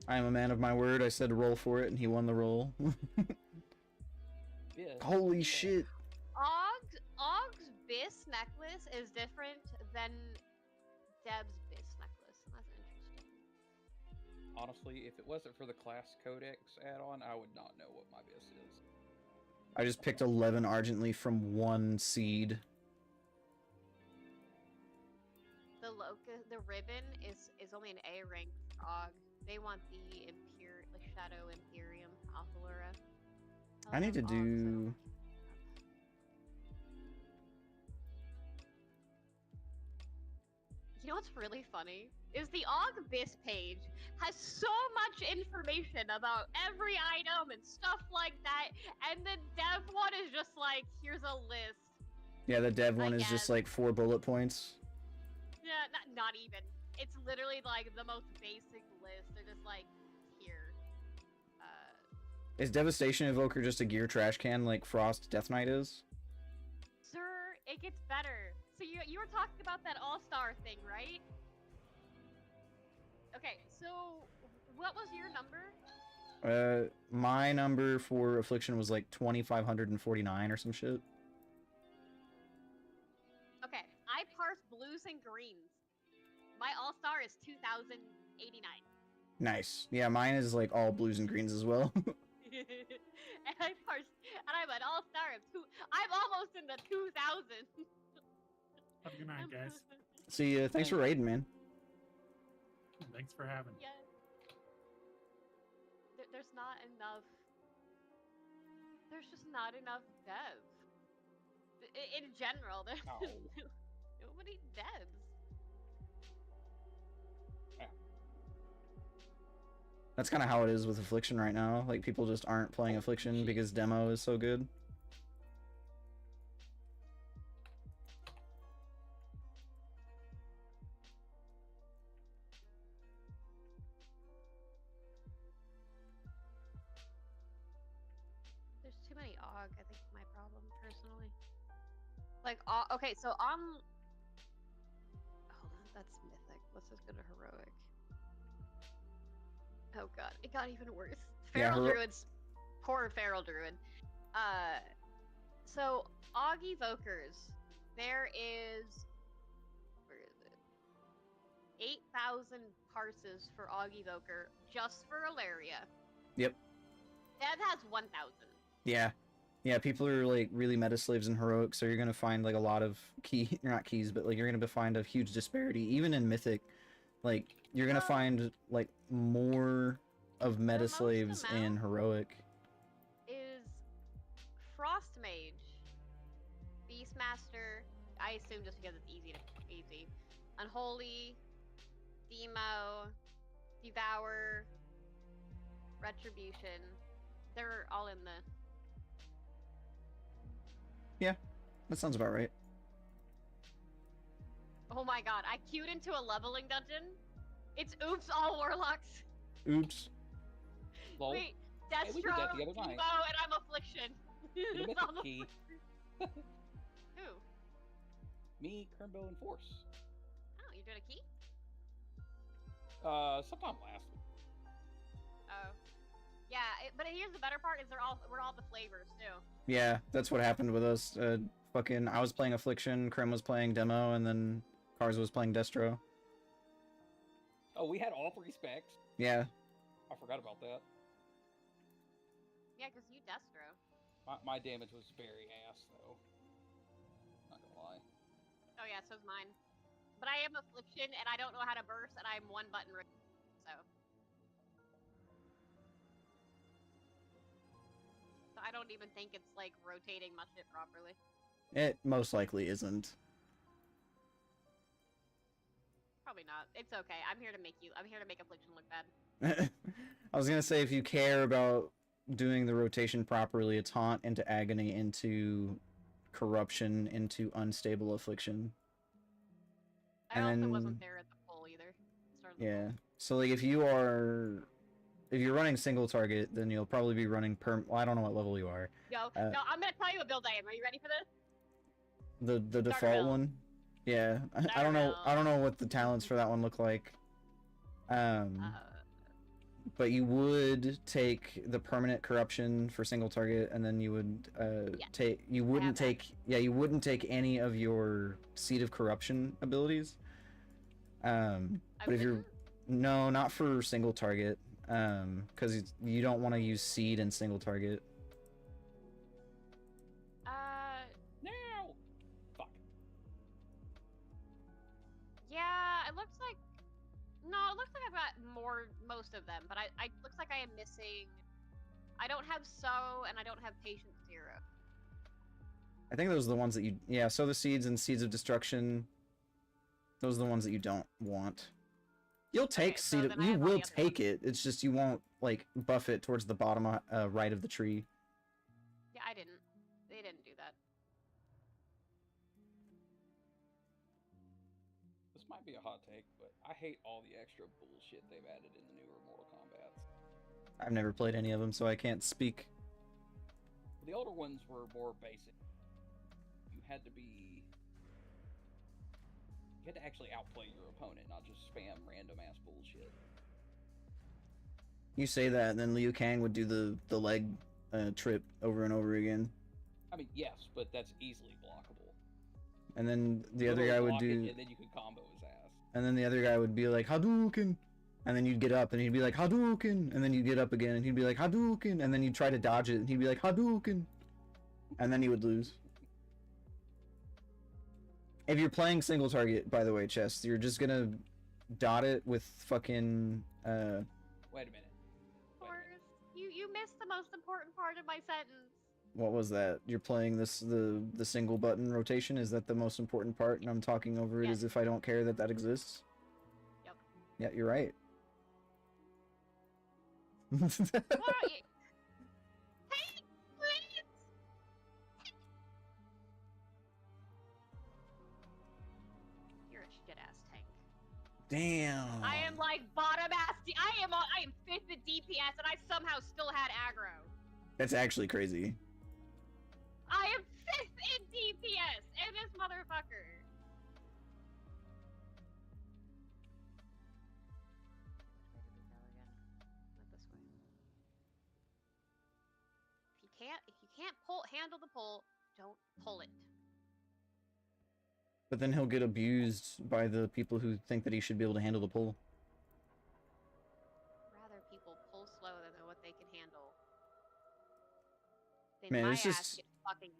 I am a man of my word. I said roll for it, and he won the roll. Yeah. Holy shit. Og's bis necklace is different than Deb's bis necklace. That's interesting. Honestly, if it wasn't for the Class Codex add-on, I would not know what my bis is. I just picked 11 Argently from 1 seed. The ribbon is only an A rank for Og. They want the Shadow Imperium Alphalura. I need to do... You know what's really funny? Is the Og bis page has so much information about every item and stuff like that, and the dev one is just like, here's a list. Yeah, the dev one is just like 4 bullet points. Yeah, not even. It's literally like the most basic list. They're just like, here. Is Devastation Evoker just a gear trash can like Frost Death Knight is? Sir, it gets better. So you were talking about that all-star thing, right? Okay, so what was your number? My number for Affliction was like 2,549 or some shit. Okay, I parse blues and greens. My all-star is 2,089. Nice. Yeah, mine is like all blues and greens as well. And I'm an all-star of 2. I'm almost in the 2,000. Have a good night, guys. See ya. Thanks for raiding, man. Thanks for having me. Yeah. There's not enough. There's just not enough dev. In general, there's No. nobody devs. That's kind of how it is with Affliction right now. Like, people just aren't playing Affliction because demo is so good. There's too many AUG, I think is my problem, personally. Like, okay, so hold on, that's mythic. Let's just go to heroic. Oh god, it got even worse. Yeah, Feral Druids. Poor Feral Druid. So, AUG Evokers. There is... Where is it? 8,000 parses for AUG Evoker, just for Alaria. Yep. Dev has 1,000. Yeah. Yeah, people are like really meta slaves in heroic, so you're gonna find like a lot of not keys, but like you're gonna find a huge disparity. Even in mythic, like you're gonna find like more of meta slaves in heroic. Is Frost Mage, Beastmaster, I assume just because it's easy. Unholy, Demo, Devour, Retribution. They're all in the... Yeah, that sounds about right. Oh my god, I queued into a leveling dungeon. It's oops, all Warlocks. Oops. Lol. Wait, Hey, we did Destro, that the other Devo, night. and I'm Affliction. The mythic I'm key. Who? Me, Krimbo, and Force. Oh, you're doing a key? Sometime last week. Oh. Yeah, but here's the better part: is we're all the flavors too. Yeah, that's what happened with us. Fucking, I was playing Affliction, Krim was playing Demo, and then Cars was playing Destro. Oh, we had all 3 specs. Yeah. I forgot about that. Yeah, because you Destro. My damage was very ass, though. Not gonna lie. Oh yeah, so's mine. But I am Affliction, and I don't know how to burst, and I'm one button ready, so. So I don't even think it's like rotating my shit properly. It most likely isn't. Probably not. It's okay. I'm here to make Affliction look bad. I was gonna say, if you care about doing the rotation properly, it's Haunt into Agony into Corruption into Unstable Affliction. I also wasn't there at the poll either. Yeah. So like, if you're running single target, then you'll probably be running well, I don't know what level you are. No, I'm gonna tell you what build I am. Are you ready for this? The default one. Yeah. I don't know what the talents for that one look like. But you would take the permanent corruption for single target, and then you would you wouldn't take any of your Seed of Corruption abilities. But if you're not for single target, because you don't want to use Seed in single target. No. Fuck. Yeah, it looks like. No, it looks like I've got most of them, but I looks like I am missing. I don't have Sow, and I don't have Patient 0. I think those are the ones that you, sow the seeds and Seeds of Destruction. Those are the ones that you don't want. You'll take you will take it. It's just you won't like buff it towards the bottom right of the tree. Yeah, I didn't. They didn't do that. This might be a hot take, but I hate all the extra bullshit they've added in the newer Mortal Kombats. I've never played any of them, so I can't speak. The older ones were more basic. You had to actually outplay your opponent, not just spam random ass bullshit. You say that, and then Liu Kang would do the leg trip over and over again. I mean, yes, but that's easily blockable. And then the other guy would do. And then you could combo his ass. And then the other guy would be like Hadouken, and then you'd get up, and he'd be like Hadouken, and then you'd get up again, and he'd be like Hadouken, and then you'd try to dodge it, and he'd be like Hadouken, and then he would lose. If you're playing single target, by the way, Chess, you're just gonna dot it with fucking. Wait a minute. You missed the most important part of my sentence. What was that? You're playing the single button rotation? Is that the most important part? And I'm talking over it as if I don't care that that exists? Yep. Yeah, you're right. What are you? Hey, please! You're a shit-ass tank. Damn. I am like bottom ass. I am 5th in DPS, and I somehow still had aggro. That's actually crazy. I am 5th in DPS, and this motherfucker. If you can't handle the pull, don't pull it. But then he'll get abused by the people who think that he should be able to handle the pull. Rather people pull slower than what they can handle. Then Man, my it's ass just... gets fucking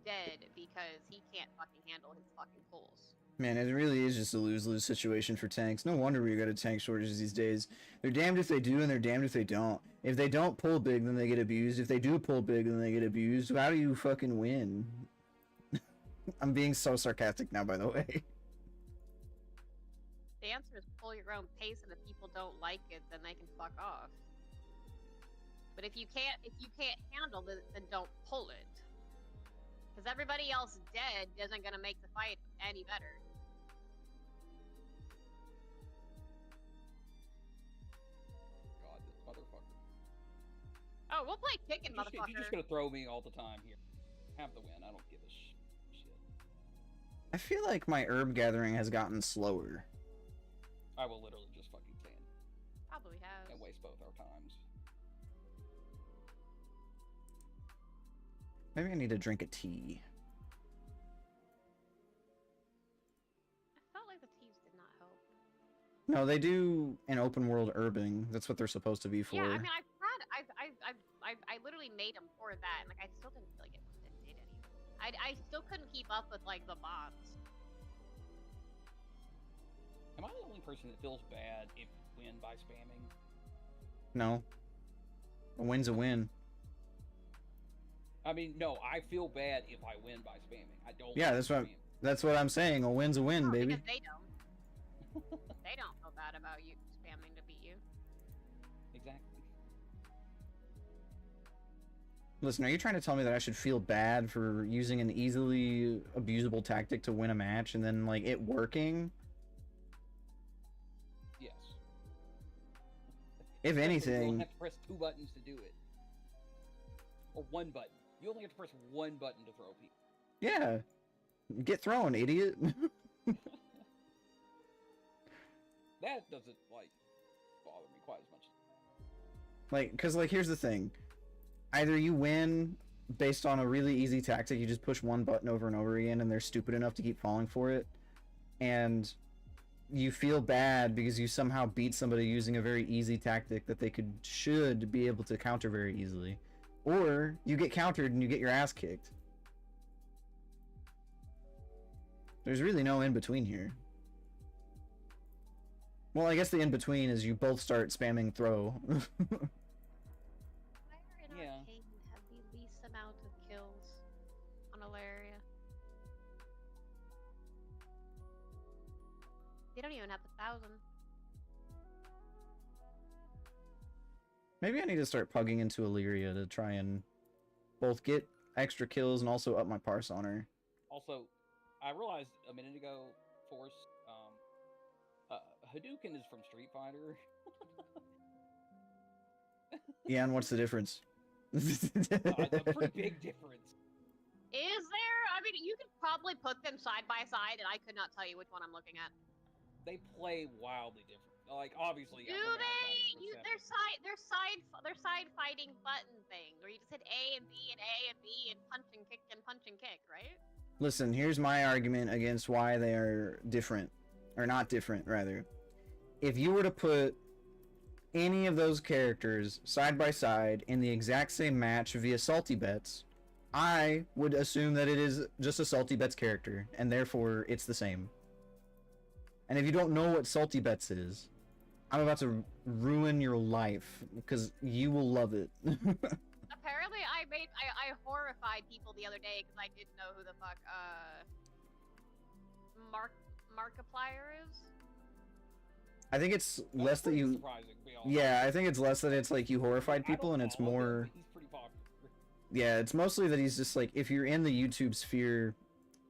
dead because he can't fucking handle his fucking pulls. Man, it really is just a lose-lose situation for tanks. No wonder we got a tank shortage these days. They're damned if they do, and they're damned if they don't. If they don't pull big, then they get abused. If they do pull big, then they get abused. How do you fucking win? I'm being so sarcastic now, by the way. The answer is pull your own pace, and if people don't like it, then they can fuck off. But if you can't handle it, then don't pull it. Because everybody else dead isn't gonna make the fight any better. God, this motherfucker. Oh, we'll play chicken, motherfucker. You're just gonna throw me all the time here. Have the win. I don't give a shit. I feel like my herb gathering has gotten slower. I will literally just fucking stand. Probably has. And waste both our times. Maybe I need to drink a tea. I felt like the teas did not help. No, they do an open world herbing. That's what they're supposed to be for. Yeah, I mean, I literally made them for that, and like I still didn't feel like it did anything. I still couldn't keep up with like the bots. Am I the only person that feels bad if you win by spamming? No. A win's a win. I mean, no, I feel bad if I win by spamming. I don't. Yeah, that's what I'm saying. A win's a win, baby. Because they don't. They don't feel bad about you spamming to beat you. Exactly. Listen, are you trying to tell me that I should feel bad for using an easily abusable tactic to win a match and then, like, it working? Yes. If anything... You only have to press 2 buttons to do it. Or 1 button. You only have to press 1 button to throw people. Yeah. Get thrown, idiot. That doesn't, like, bother me quite as much. Like, because, like, here's the thing. Either you win based on a really easy tactic, you just push 1 button over and over again, and they're stupid enough to keep falling for it, and you feel bad because you somehow beat somebody using a very easy tactic that they should be able to counter very easily. Or you get countered and you get your ass kicked. There's really no in-between here. Well, I guess the in-between is you both start spamming throw. Where in Arcane have the least amount of kills on Alaria? They don't even have 1,000. Maybe I need to start pugging into Illyria to try and both get extra kills and also up my parse on her. Also, I realized a minute ago, Force, Hadouken is from Street Fighter. Yeah, and what's the difference? It's a pretty big difference. Is there? I mean, you could probably put them side by side, and I could not tell you which one I'm looking at. They play wildly different. Like, obviously. Do they? They're side fighting button things, where you just hit A and B and A and B and punch and kick, right? Listen, here's my argument against why they are different. Or not different, rather. If you were to put any of those characters side by side in the exact same match via Salty Bets, I would assume that it is just a Salty Bets character, and therefore it's the same. And if you don't know what Salty Bets is, I'm about to ruin your life, because you will love it. Apparently, I I horrified people the other day because I didn't know who the fuck Markiplier is. I think it's less that you. Yeah, I think it's less that it's like you horrified people, and it's more. He's pretty popular. Yeah, it's mostly that he's just like, if you're in the YouTube sphere,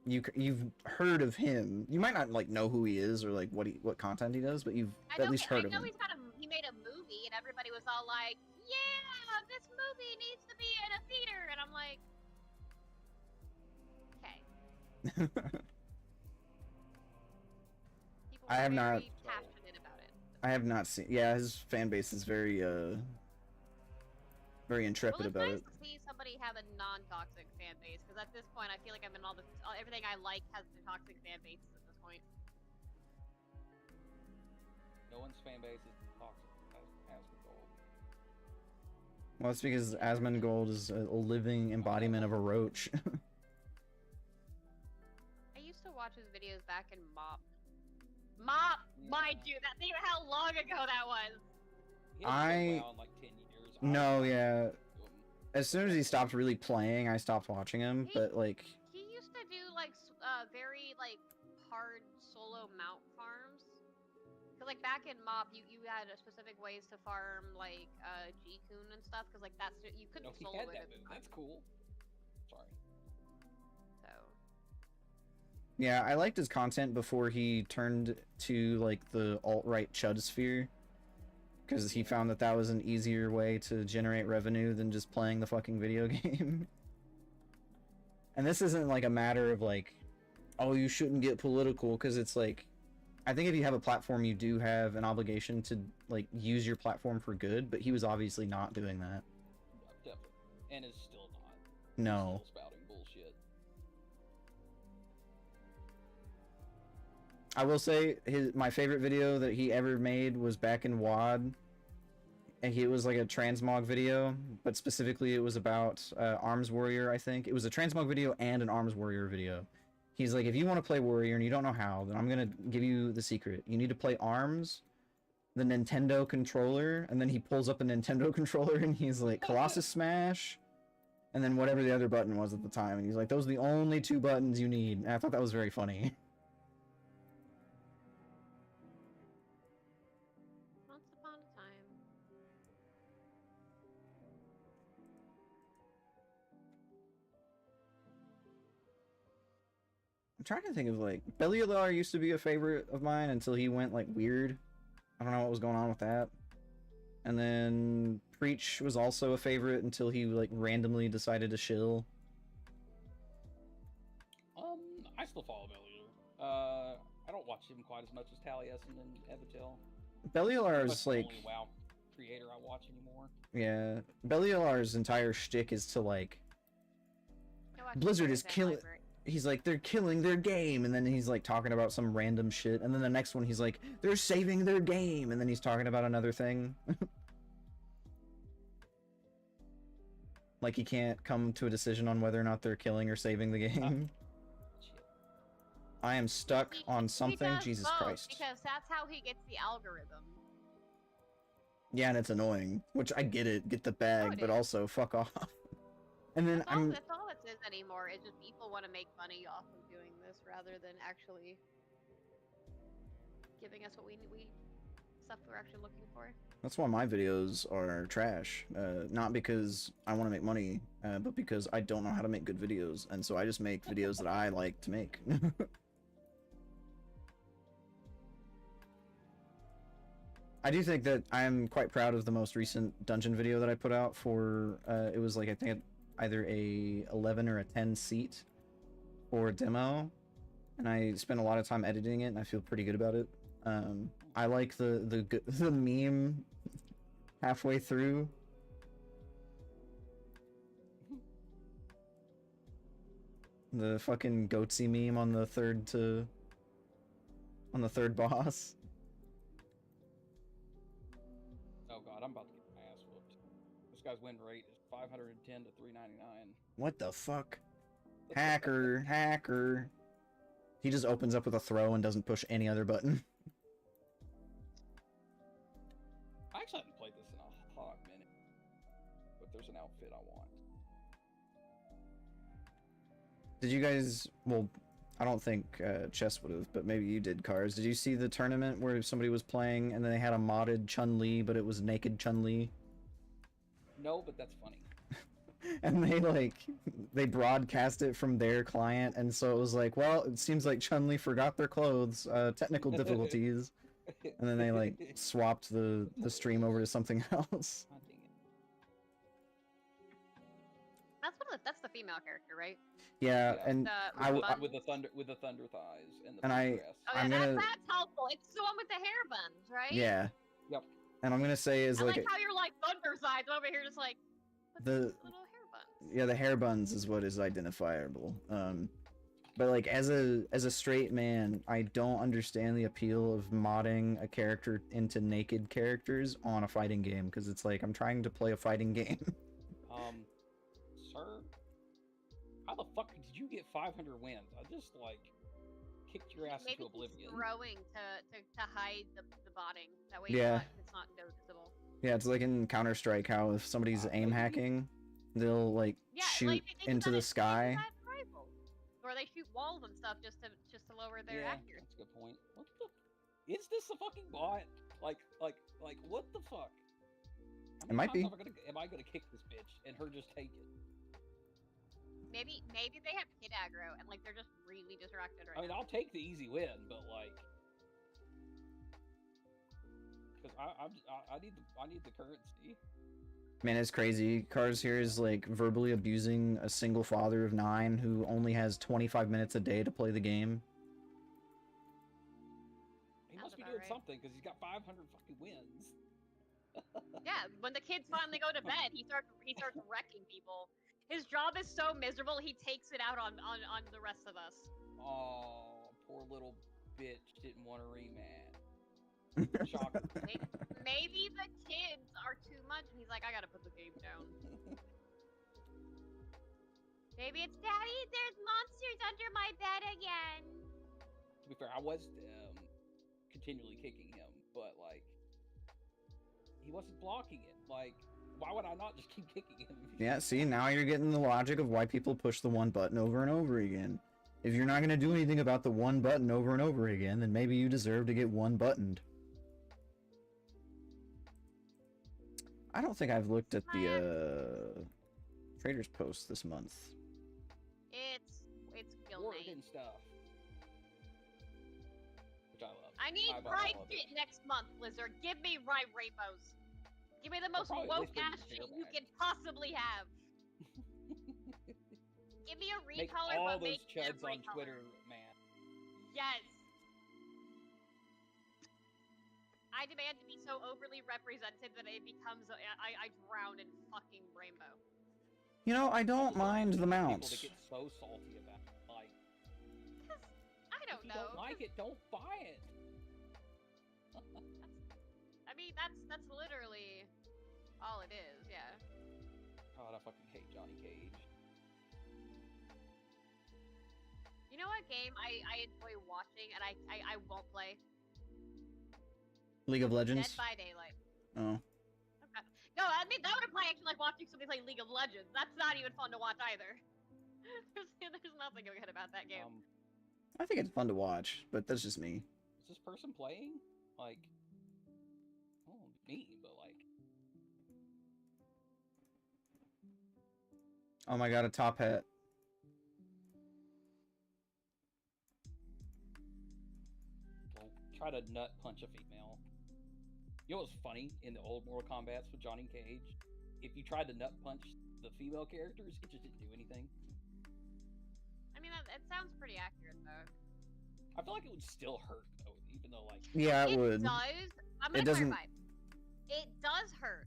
you've heard of him. You might not like know who he is or like what content he does, but you've at least heard of him. I know he made a movie, and everybody was all like, "Yeah, this movie needs to be in a theater," and I'm like, okay. People I have were not. very passionate about it. I have not seen. Yeah, his fan base is very intrepid about it. It's nice to see somebody have a non-toxic fan base, because at this point, I feel like I'm in everything I like has the toxic fan bases at this point. No one's fan base is toxic as Asmongold. Well, it's because Asmongold is a living embodiment of a roach. I used to watch his videos back in Mop. Mop, mind you, think of how long ago that was. I like 10 years. no, yeah. As soon as he stopped really playing, I stopped watching him. But like, he used to do like very like hard solo mount farms. Cause like back in Mop, you had specific ways to farm like G-Kun and stuff. Cause like you couldn't solo it. That's cool. Sorry. So. yeah, I liked his content before he turned to like the alt-right chud sphere. Because he found that was an easier way to generate revenue than just playing the fucking video game. And this isn't like a matter of like, oh, you shouldn't get political, because it's like, I think if you have a platform, you do have an obligation to like use your platform for good, but he was obviously not doing that. Definitely. And is still not. No. Still spouting bullshit. I will say my favorite video that he ever made was back in WAD, and it was like a transmog video, but specifically it was about Arms Warrior. I think it was a transmog video and an Arms Warrior video. He's like, if you want to play Warrior and you don't know how, then I'm gonna give you the secret. You need to play Arms, the Nintendo controller, and then he pulls up a Nintendo controller and he's like, Colossus Smash, and then whatever the other button was at the time, and he's like, those are the only 2 buttons you need. And I thought that was very funny. I'm trying to think of like, Belialar used to be a favorite of mine until he went like weird. I don't know what was going on with that. And then Preach was also a favorite until he like randomly decided to shill. I still follow Belialar. I don't watch him quite as much as Taliesin and Evitel. Belialar's That's the like only WoW creator I watch anymore. Yeah, Belialar's entire shtick is to like, Blizzard is killing. He's like, they're killing their game, and then he's like talking about some random shit, and then the next one he's like, they're saving their game, and then he's talking about another thing. Like he can't come to a decision on whether or not they're killing or saving the game. I am stuck on something. Jesus Christ. Because that's how he gets the algorithm. Yeah, and it's annoying. Which I get it, get the bag, but also fuck off. And then That's all it is anymore. It's just people want to make money off of doing this rather than actually giving us what we stuff we're actually looking for. That's why my videos are trash. Not because I want to make money, but because I don't know how to make good videos, and so I just make videos that I like to make. I do think that I'm quite proud of the most recent dungeon video that I put out for, it was like, I think either a 11 or a 10 seat for a demo, and I spent a lot of time editing it, and I feel pretty good about it. I like the meme halfway through. The fucking goatsy meme on the third boss. Oh god, I'm about to get my ass whooped. This guy's win rate is 510 to 399. What the fuck? Hacker. He just opens up with a throw and doesn't push any other button. I actually haven't played this in a hot minute, but there's an outfit I want. Did you guys? Well, I don't think Chess would have, but maybe you did, Cars. Did you see the tournament where somebody was playing and then they had a modded Chun-Li, but it was naked Chun-Li? No, but that's funny. And they broadcast it from their client, and so it was like, well, it seems like Chun-Li forgot their clothes, technical difficulties, and then they swapped the stream over to something else. That's the female character, right? Yeah, and with the thunder thighs and the and dress. Oh yeah, that's helpful. It's the one with the hair buns, right? Yeah. Yep. And I'm gonna say is I like like how you're like thunder sides over here, just like the little hair buns. Yeah, the hair buns is what is identifiable. But like as a straight man, I don't understand the appeal of modding a character into naked characters on a fighting game, because it's like I'm trying to play a fighting game. Sir, how the fuck did you get 500 wins? I just kicked your ass into oblivion. Throwing to hide the botting. That way Yeah. it's not noticeable. Yeah, it's like in Counter-Strike how if somebody's aim hacking, they'll shoot they into the sky. Rifles. Or they shoot walls and stuff just to lower their accuracy. That's a good point. What the? Is this a fucking bot? Like what the fuck? It might be. Am I gonna kick this bitch and her just take it? Maybe they have kid aggro and they're just really distracted right I mean, now. I'll take the easy win, but because I need the currency. Man, it's crazy. Cars here is verbally abusing a single father of 9 who only has 25 minutes a day to play the game. He must be doing something because he's got 500 fucking wins. Yeah, when the kids finally go to bed, he starts wrecking people. His job is so miserable, he takes it out on the rest of us. Oh, poor little bitch didn't want a rematch. Shocker. Maybe the kids are too much, and he's like, I gotta put the game down. Maybe it's Daddy, there's monsters under my bed again. To be fair, I was continually kicking him, but he wasn't blocking it. Why would I not just keep kicking him? Yeah, see, now you're getting the logic of why people push the one button over and over again. If you're not going to do anything about the one button over and over again, then maybe you deserve to get one buttoned. I don't think I've looked at the Trader's Post this month. It's Guild Word name. and stuff. Which I love. I need Ride shit next month, Blizzard. Give me Ride Rainbows. Give me the most woke ass shit you can possibly have. Give me a recolor, make all but those make chuds every on color. Twitter, man. Yes. I demand to be so overly represented that it becomes I drown in fucking rainbow. You know, I don't mind the mounts. People that get so salty about it. I don't if you know. don't like it, don't buy it. I mean, that's literally all it is, yeah. God, I fucking hate Johnny Cage. You know what game I enjoy watching and I won't play? League of Legends? Dead by Daylight. Oh. Okay. No, I mean, that would play actually like watching somebody play League of Legends. That's not even fun to watch either. There's nothing good about that game. I think it's fun to watch, but that's just me. Is this person playing? Oh, me, but Oh my god, a top hat. Don't try to nut punch a female. You know what's funny in the old Mortal Kombats with Johnny Cage? If you tried to nut punch the female characters, it just didn't do anything. I mean, it sounds pretty accurate though. I feel like it would still hurt though, even though Yeah, it would. It does. I'm gonna clarify. It does hurt,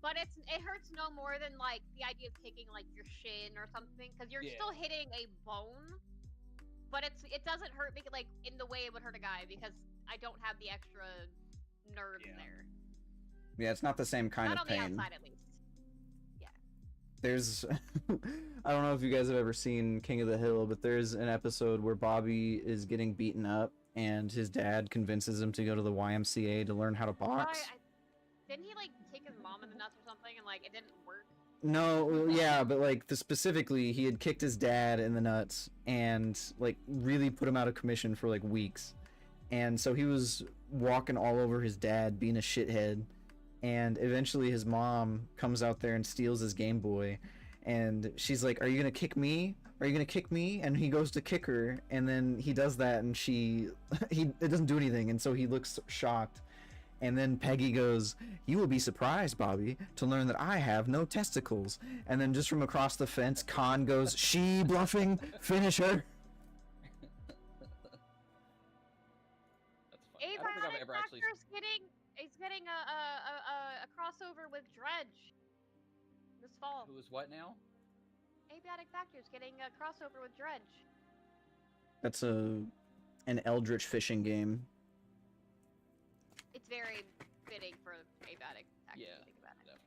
but it hurts no more than the idea of kicking your shin or something, because you're still hitting a bone, but it doesn't hurt in the way it would hurt a guy, because I don't have the extra nerves there. Yeah, it's not the same kind Not of pain. on the outside, at least. Yeah. There's I don't know if you guys have ever seen King of the Hill, but there's an episode where Bobby is getting beaten up and his dad convinces him to go to the YMCA to learn how to box. Didn't he kick his mom in the nuts or something, and it didn't work? No, yeah, but like specifically, he had kicked his dad in the nuts and like really put him out of commission for like weeks, and so he was walking all over his dad, being a shithead, and eventually his mom comes out there and steals his Game Boy, and she's like, "Are you gonna kick me? Are you gonna kick me?" And he goes to kick her, and then he does that, and it doesn't do anything, and so he looks shocked. And then Peggy goes, "You will be surprised, Bobby, to learn that I have no testicles." And then just from across the fence, Khan goes, "She bluffing, finish her." That's funny. I don't think I've Abiotic ever actually. Factor's getting a crossover with Dredge this fall. Who is what now? Abiotic Factor's getting a crossover with Dredge. That's an Eldritch fishing game. It's very fitting for Abiotic Factor. Yeah, Think about it. definitely.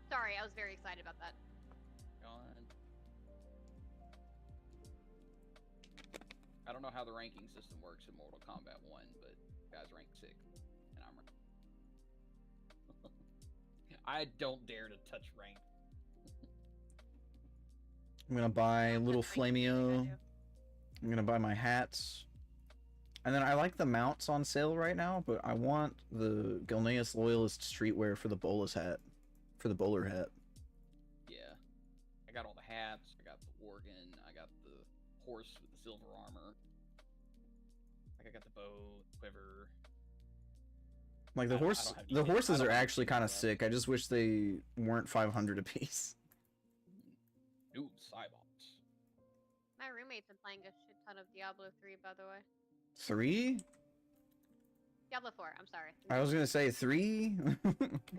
Sorry, I was very excited about that. God. I don't know how the ranking system works in Mortal Kombat 1, but guys rank 6, and I'm ranked. I don't dare to touch rank. I'm gonna buy little Flameo. I'm gonna buy my hats. And then I like the mounts on sale right now, but I want the Guildies Loyalist streetwear for the bowler hat. Yeah. I got all the hats, I got the organ, I got the horse with the silver armor. Like I got the bow, quiver. Like the horses are actually kind of sick. I just wish they weren't 500 apiece. Ooh, Cybots. My roommate's been playing a shit ton of Diablo 3, by the way. 3? Diablo 4, I'm sorry. I was gonna say 3. Well,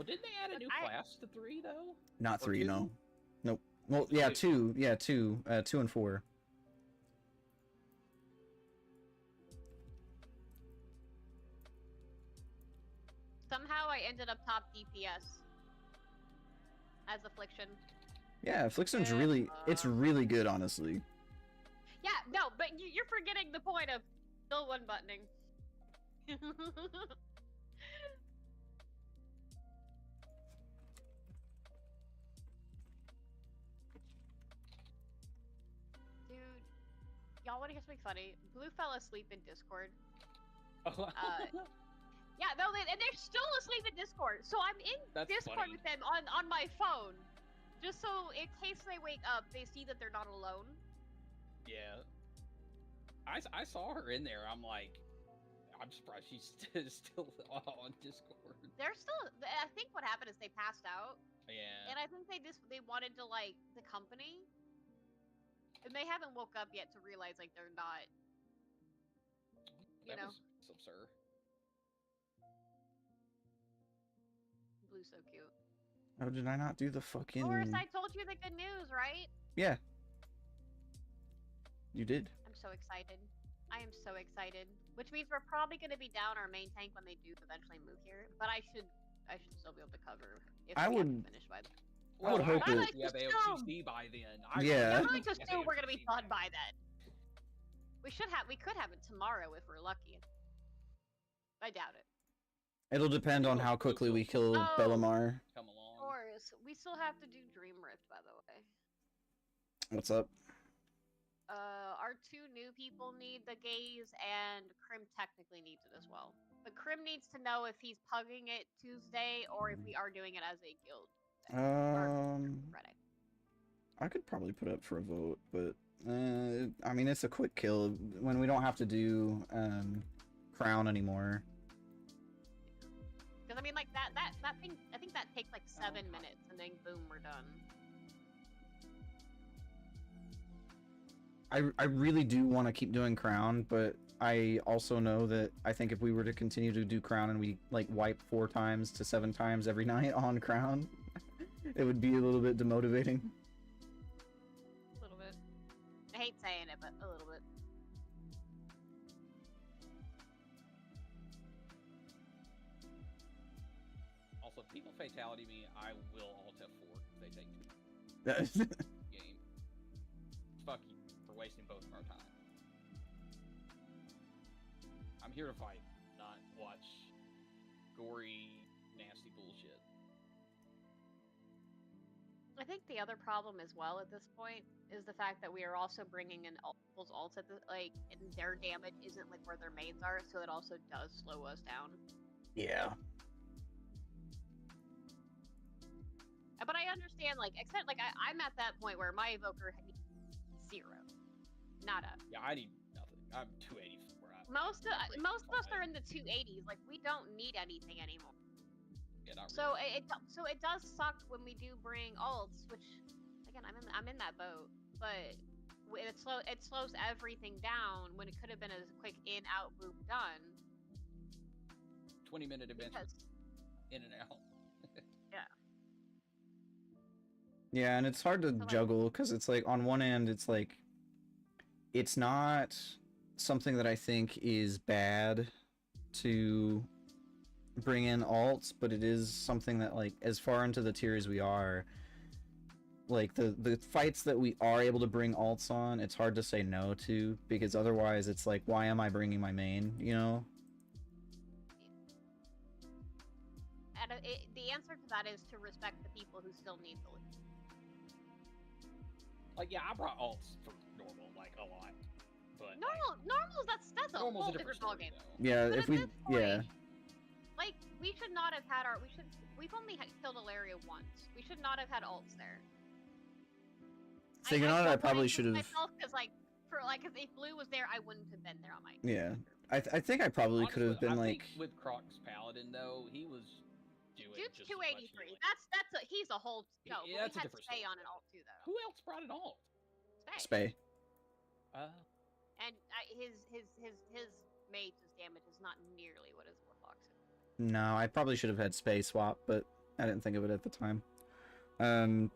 didn't they add a new class to 3 though? Not Or 3, 2? no. Nope. Well, yeah, 2. Yeah, 2. 2 and 4. Somehow I ended up top DPS as Affliction. Yeah, Affliction's it's really good, honestly. Yeah, no, but you're forgetting the point of still one buttoning. Dude, y'all want to hear something funny? Blue fell asleep in Discord. Yeah, no, and they're still asleep in Discord. So I'm in Discord with them on my phone, just so in case they wake up, they see that they're not alone. Yeah. I saw her in there. I'm like, I'm surprised she's still on Discord. They're still. I think what happened is they passed out. Yeah. And I think they wanted to like the company, and they haven't woke up yet to realize like they're not. You know. Some sir. Blue's so cute. Oh, did I not do the fucking? Boris, I told you the good news, right? Yeah. You did. I'm so excited. I am so excited. Which means we're probably going to be down our main tank when they do eventually move here. But I should still be able to cover if we have to finish by then. I would hope I it. like to OTC by then. Yeah. I like to assume we're going to be done by then. We could have it tomorrow if we're lucky. I doubt it. It'll depend on how quickly we kill Bellamar. Come along. Of course. We still have to do Dream Rift, by the way. What's up? Our 2 new people need the gaze, and Krim technically needs it as well. But Krim needs to know if he's pugging it Tuesday or if we are doing it as a guild. Friday. I could probably put up for a vote, but I mean it's a quick kill when we don't have to do crown anymore. Because I mean, like that thing, I think that takes like 7 minutes, and then boom, we're done. I really do want to keep doing crown, but I also know that I think if we were to continue to do crown and we like wipe 4 times to 7 times every night on crown, it would be a little bit demotivating. A little bit. I hate saying it, but a little bit. Also, if people fatality me, I will alt F4 if they take 2. Game. Fuck you for wasting both of our time. I'm here to fight, not watch gory, nasty bullshit. I think the other problem as well at this point is the fact that we are also bringing in people's ults at the and their damage isn't like where their mains are, so it also does slow us down. Yeah. But I understand, except I'm at that point where my evoker needs 0, nada. Yeah, I need nothing. I'm 280 where I. Most of us are in the 280s. Like we don't need anything anymore. Yeah, not so really. it does suck when we do bring ults, which again I'm in that boat, but it slows everything down when it could have been a quick in out boom done. 20-minute adventure. In and out. Yeah. Yeah, and it's hard to juggle because it's like on one end it's like it's not something that I think is bad to bring in alts, but it is something that like as far into the tier as we are, like the fights that we are able to bring alts on, it's hard to say no to, because otherwise it's like, why am I bringing my main, you know? And the answer to that is to respect the people who still need the loot. Like, yeah, I brought alts for normal, like, a lot. But normals, that's a whole different ballgame. Yeah, but if we, yeah. Like, we should not have had we've only killed Ilaria once. We should not have had alts there. Thinking on it, I probably should have. Because if blue was there, I wouldn't have been there on my. Yeah, I think I probably could have been like. With Croc's Paladin though, he was doing. Dude's just 283. He's a whole no. Yeah, but we that's had a different Spay story. on an alt too though. Who else brought an alt? Spay. And his mage's damage is not nearly what his Warlock's is. No, I probably should have had Spay swap, but I didn't think of it at the time.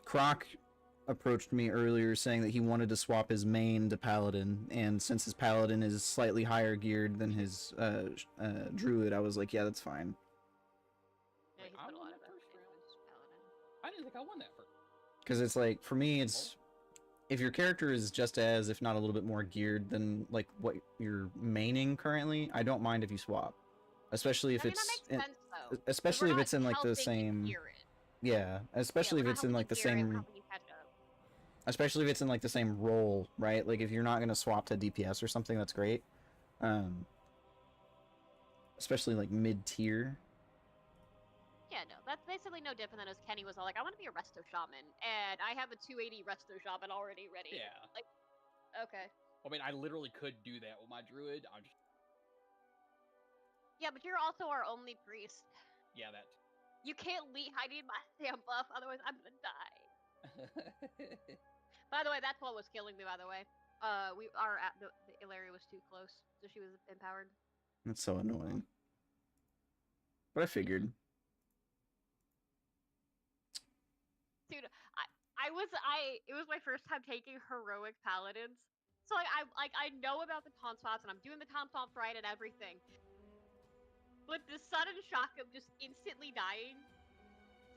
Croc approached me earlier saying that he wanted to swap his main to Paladin, and since his Paladin is slightly higher geared than his Druid, I was like, yeah, that's fine. Yeah, he's put a lot of effort into his Paladin. I didn't think I won that first. Because it's like, for me, it's if your character is just as, if not a little bit more geared than like what you're maining currently, I don't mind if you swap, especially if especially if it's in like the same. Yeah, especially if it's in like the same. Especially if it's in like the same role, right? Like if you're not gonna swap to DPS or something, that's great. Especially like mid tier. Yeah, no, that's basically no different than as Kenny was all like, I want to be a resto shaman, and I have a 280 resto shaman already ready. Yeah. Like, okay. I mean, I literally could do that with my druid. I'm just. Yeah, but you're also our only priest. Yeah, that. You can't leave. I need my stamp buff, otherwise I'm gonna die. By the way, that's what was killing me. By the way, the Ilaria was too close, so she was empowered. That's so annoying. But I figured. Dude, it was my first time taking heroic paladins, so I know about the taunt swaps and I'm doing the taunt swaps right and everything. But the sudden shock of just instantly dying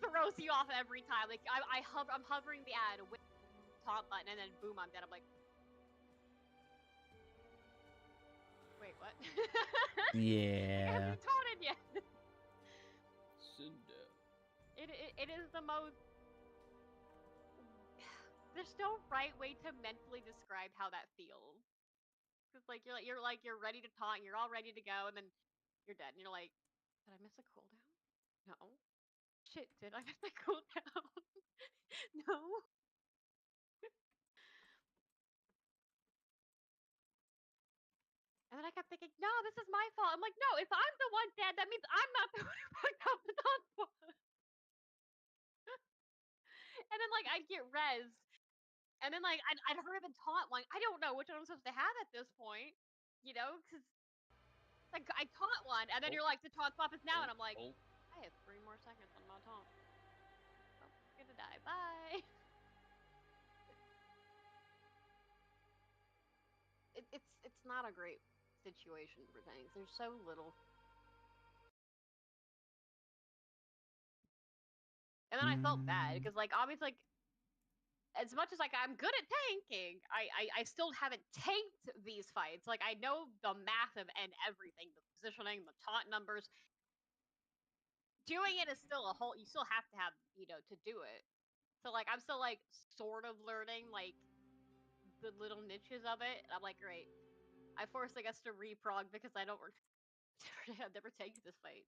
throws you off every time. Like I'm hovering the ad with the taunt button and then boom, I'm dead. I'm like, wait, what? Yeah. I haven't taunted yet. Cinder. It is the most. There's no right way to mentally describe how that feels. Cause you're ready to taunt, you're all ready to go, and then you're dead. And you're like, did I miss a cooldown? No. Shit, did I miss a cooldown? No. And then I kept thinking, no, this is my fault. I'm like, no, if I'm the one dead, that means I'm not the one who fucked up the taunt spot. And then I'd get res. And then I'd hurry up and taunt one. I don't know which one I'm supposed to have at this point. You know, because I taunt one, and then you're like, the taunt swap is now, and I'm like, I have 3 more seconds on my taunt. Oh, I'm gonna die. Bye. It's not a great situation for tanks. There's so little. And then I felt bad because obviously as much as I'm good at tanking, I still haven't tanked these fights. I know the math of and everything, the positioning, the taunt numbers. Doing it is still a whole. You still have to have to do it. So like I'm still like sort of learning like the little niches of it. I'm like, great. I forced I guess to reprog because I don't I've never tanked this fight.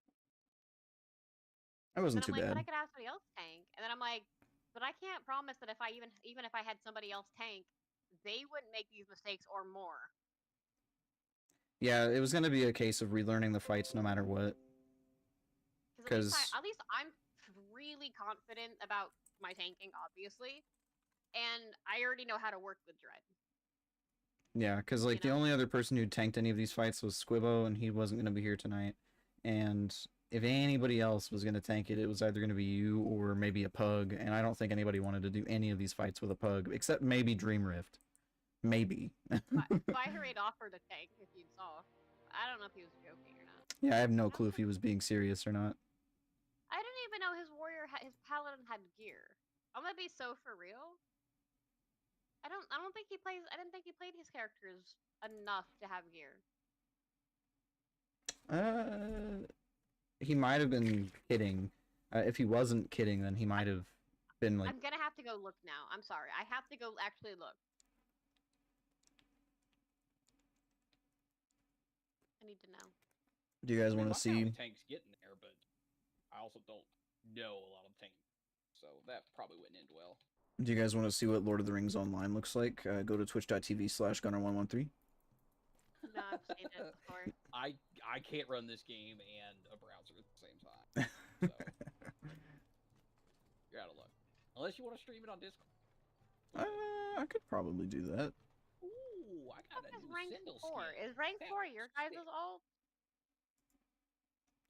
That wasn't But I'm too like, but bad. I could have somebody else tank. And then I'm like, but I can't promise that if I even if I had somebody else tank, they wouldn't make these mistakes or more. Yeah, it was gonna be a case of relearning the fights no matter what. Because at least I'm really confident about my tanking, obviously, and I already know how to work with Dread. Yeah, because like the only other person who tanked any of these fights was Squibbo, and he wasn't gonna be here tonight. And if anybody else was gonna tank it, it was either gonna be you or maybe a pug. And I don't think anybody wanted to do any of these fights with a pug, except maybe Dream Rift. Maybe. Fire offered a tank, if you saw. I don't know if he was joking or not. Yeah, I have no clue if he was being serious or not. I didn't even know his his paladin had gear. I'm gonna be so for real. I don't think he plays. I didn't think he played his characters enough to have gear. He might have been kidding. If he wasn't kidding, then he might have been like. I'm gonna have to go look now. I'm sorry. I have to go actually look. I need to know. Do you guys want to see? Tanks getting there, but I also don't know a lot of tanks, so that probably wouldn't end well. Do you guys want to see what Lord of the Rings Online looks like? Go to twitch.tv/gunner113. No, I've seen it before. I can't run this game and a browser at the same time. So you're out of luck. Unless you want to stream it on Discord. I could probably do that. Ooh, I got a new rank Sindel 4. skin. Is rank 4 your guys' alt?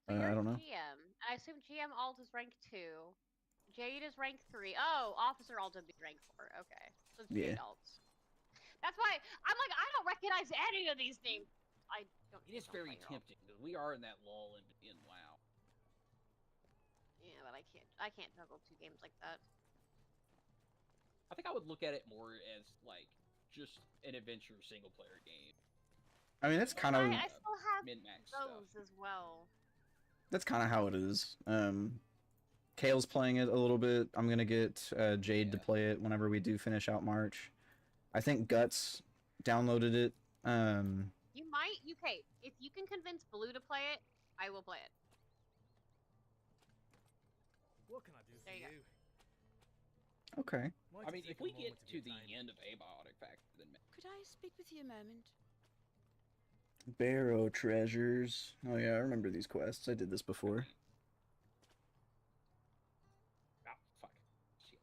So I don't know. GM. I assume GM alt is rank 2. Jade is rank 3. Oh, officer alt would be rank 4. Okay. So it's Jade alts. That's why I'm like, I don't recognize any of these names. I don't. It is very tempting because we are in that lull in WoW. Yeah, but I can't juggle 2 games like that. I think I would look at it more as like just an adventure single player game. I mean, that's kind of. I still have min-max those stuff as well. That's kind of how it is. Kale's playing it a little bit. I'm gonna get Jade to play it whenever we do finish out March. I think Guts downloaded it. You might. Okay, if you can convince Blue to play it, I will play it. What can I do for you? Okay. I mean, if we get to the end of Abiotic Factor, then could I speak with you a moment? Barrow treasures. Oh yeah, I remember these quests. I did this before. Oh fuck! Shit!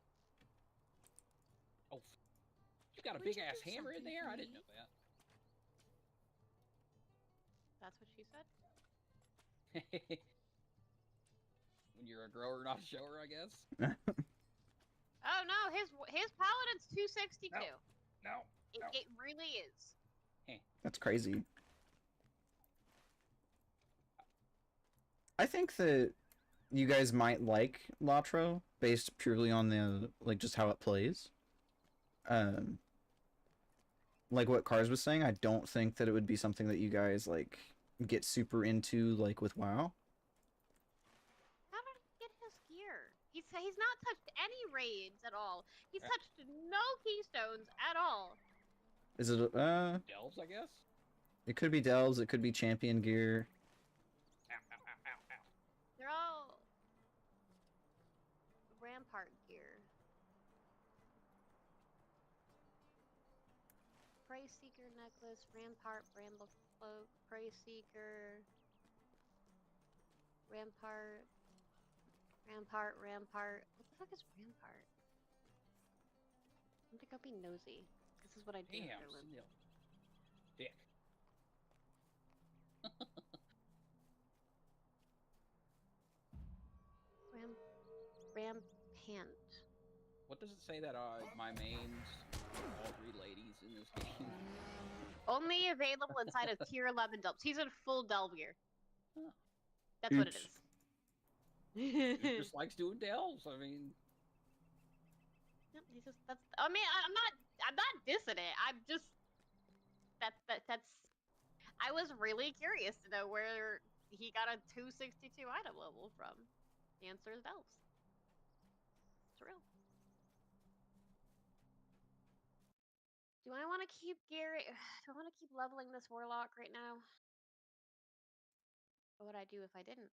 Oh, you got a big ass hammer in there? I didn't know that. That's what she said. When you're a grower, not a shower, I guess. Oh no, his paladin's 262. No. It really is. That's crazy. I think that you guys might like Latro based purely on the like just how it plays. Like what Cars was saying, I don't think that it would be something that you guys like get super into like with WoW. How did he get his gear? He's not touched any raids at all. He's touched no keystones at all. Is it Delves, I guess? It could be Delves, it could be champion gear. Ow, ow, ow, ow, ow. They're all Rampart gear. Prey Seeker necklace, Rampart, Bramble cloak, Prey Seeker, Rampart. What the fuck is Rampart? I'm gonna go be nosy. This is what I do. Damn, still. Dick. Rampant. What does it say that my mains are all 3 ladies in this game? Only available inside of tier 11 delves. He's in full delve gear. Huh. That's what it is. He just likes doing delves. I mean, He's just I mean, I'm not dissing it. I'm just that's. I was really curious to know where he got a 262 item level from. The answer is delves. It's real. I want to keep Gary? Do I want to keep leveling this Warlock right now? What would I do if I didn't?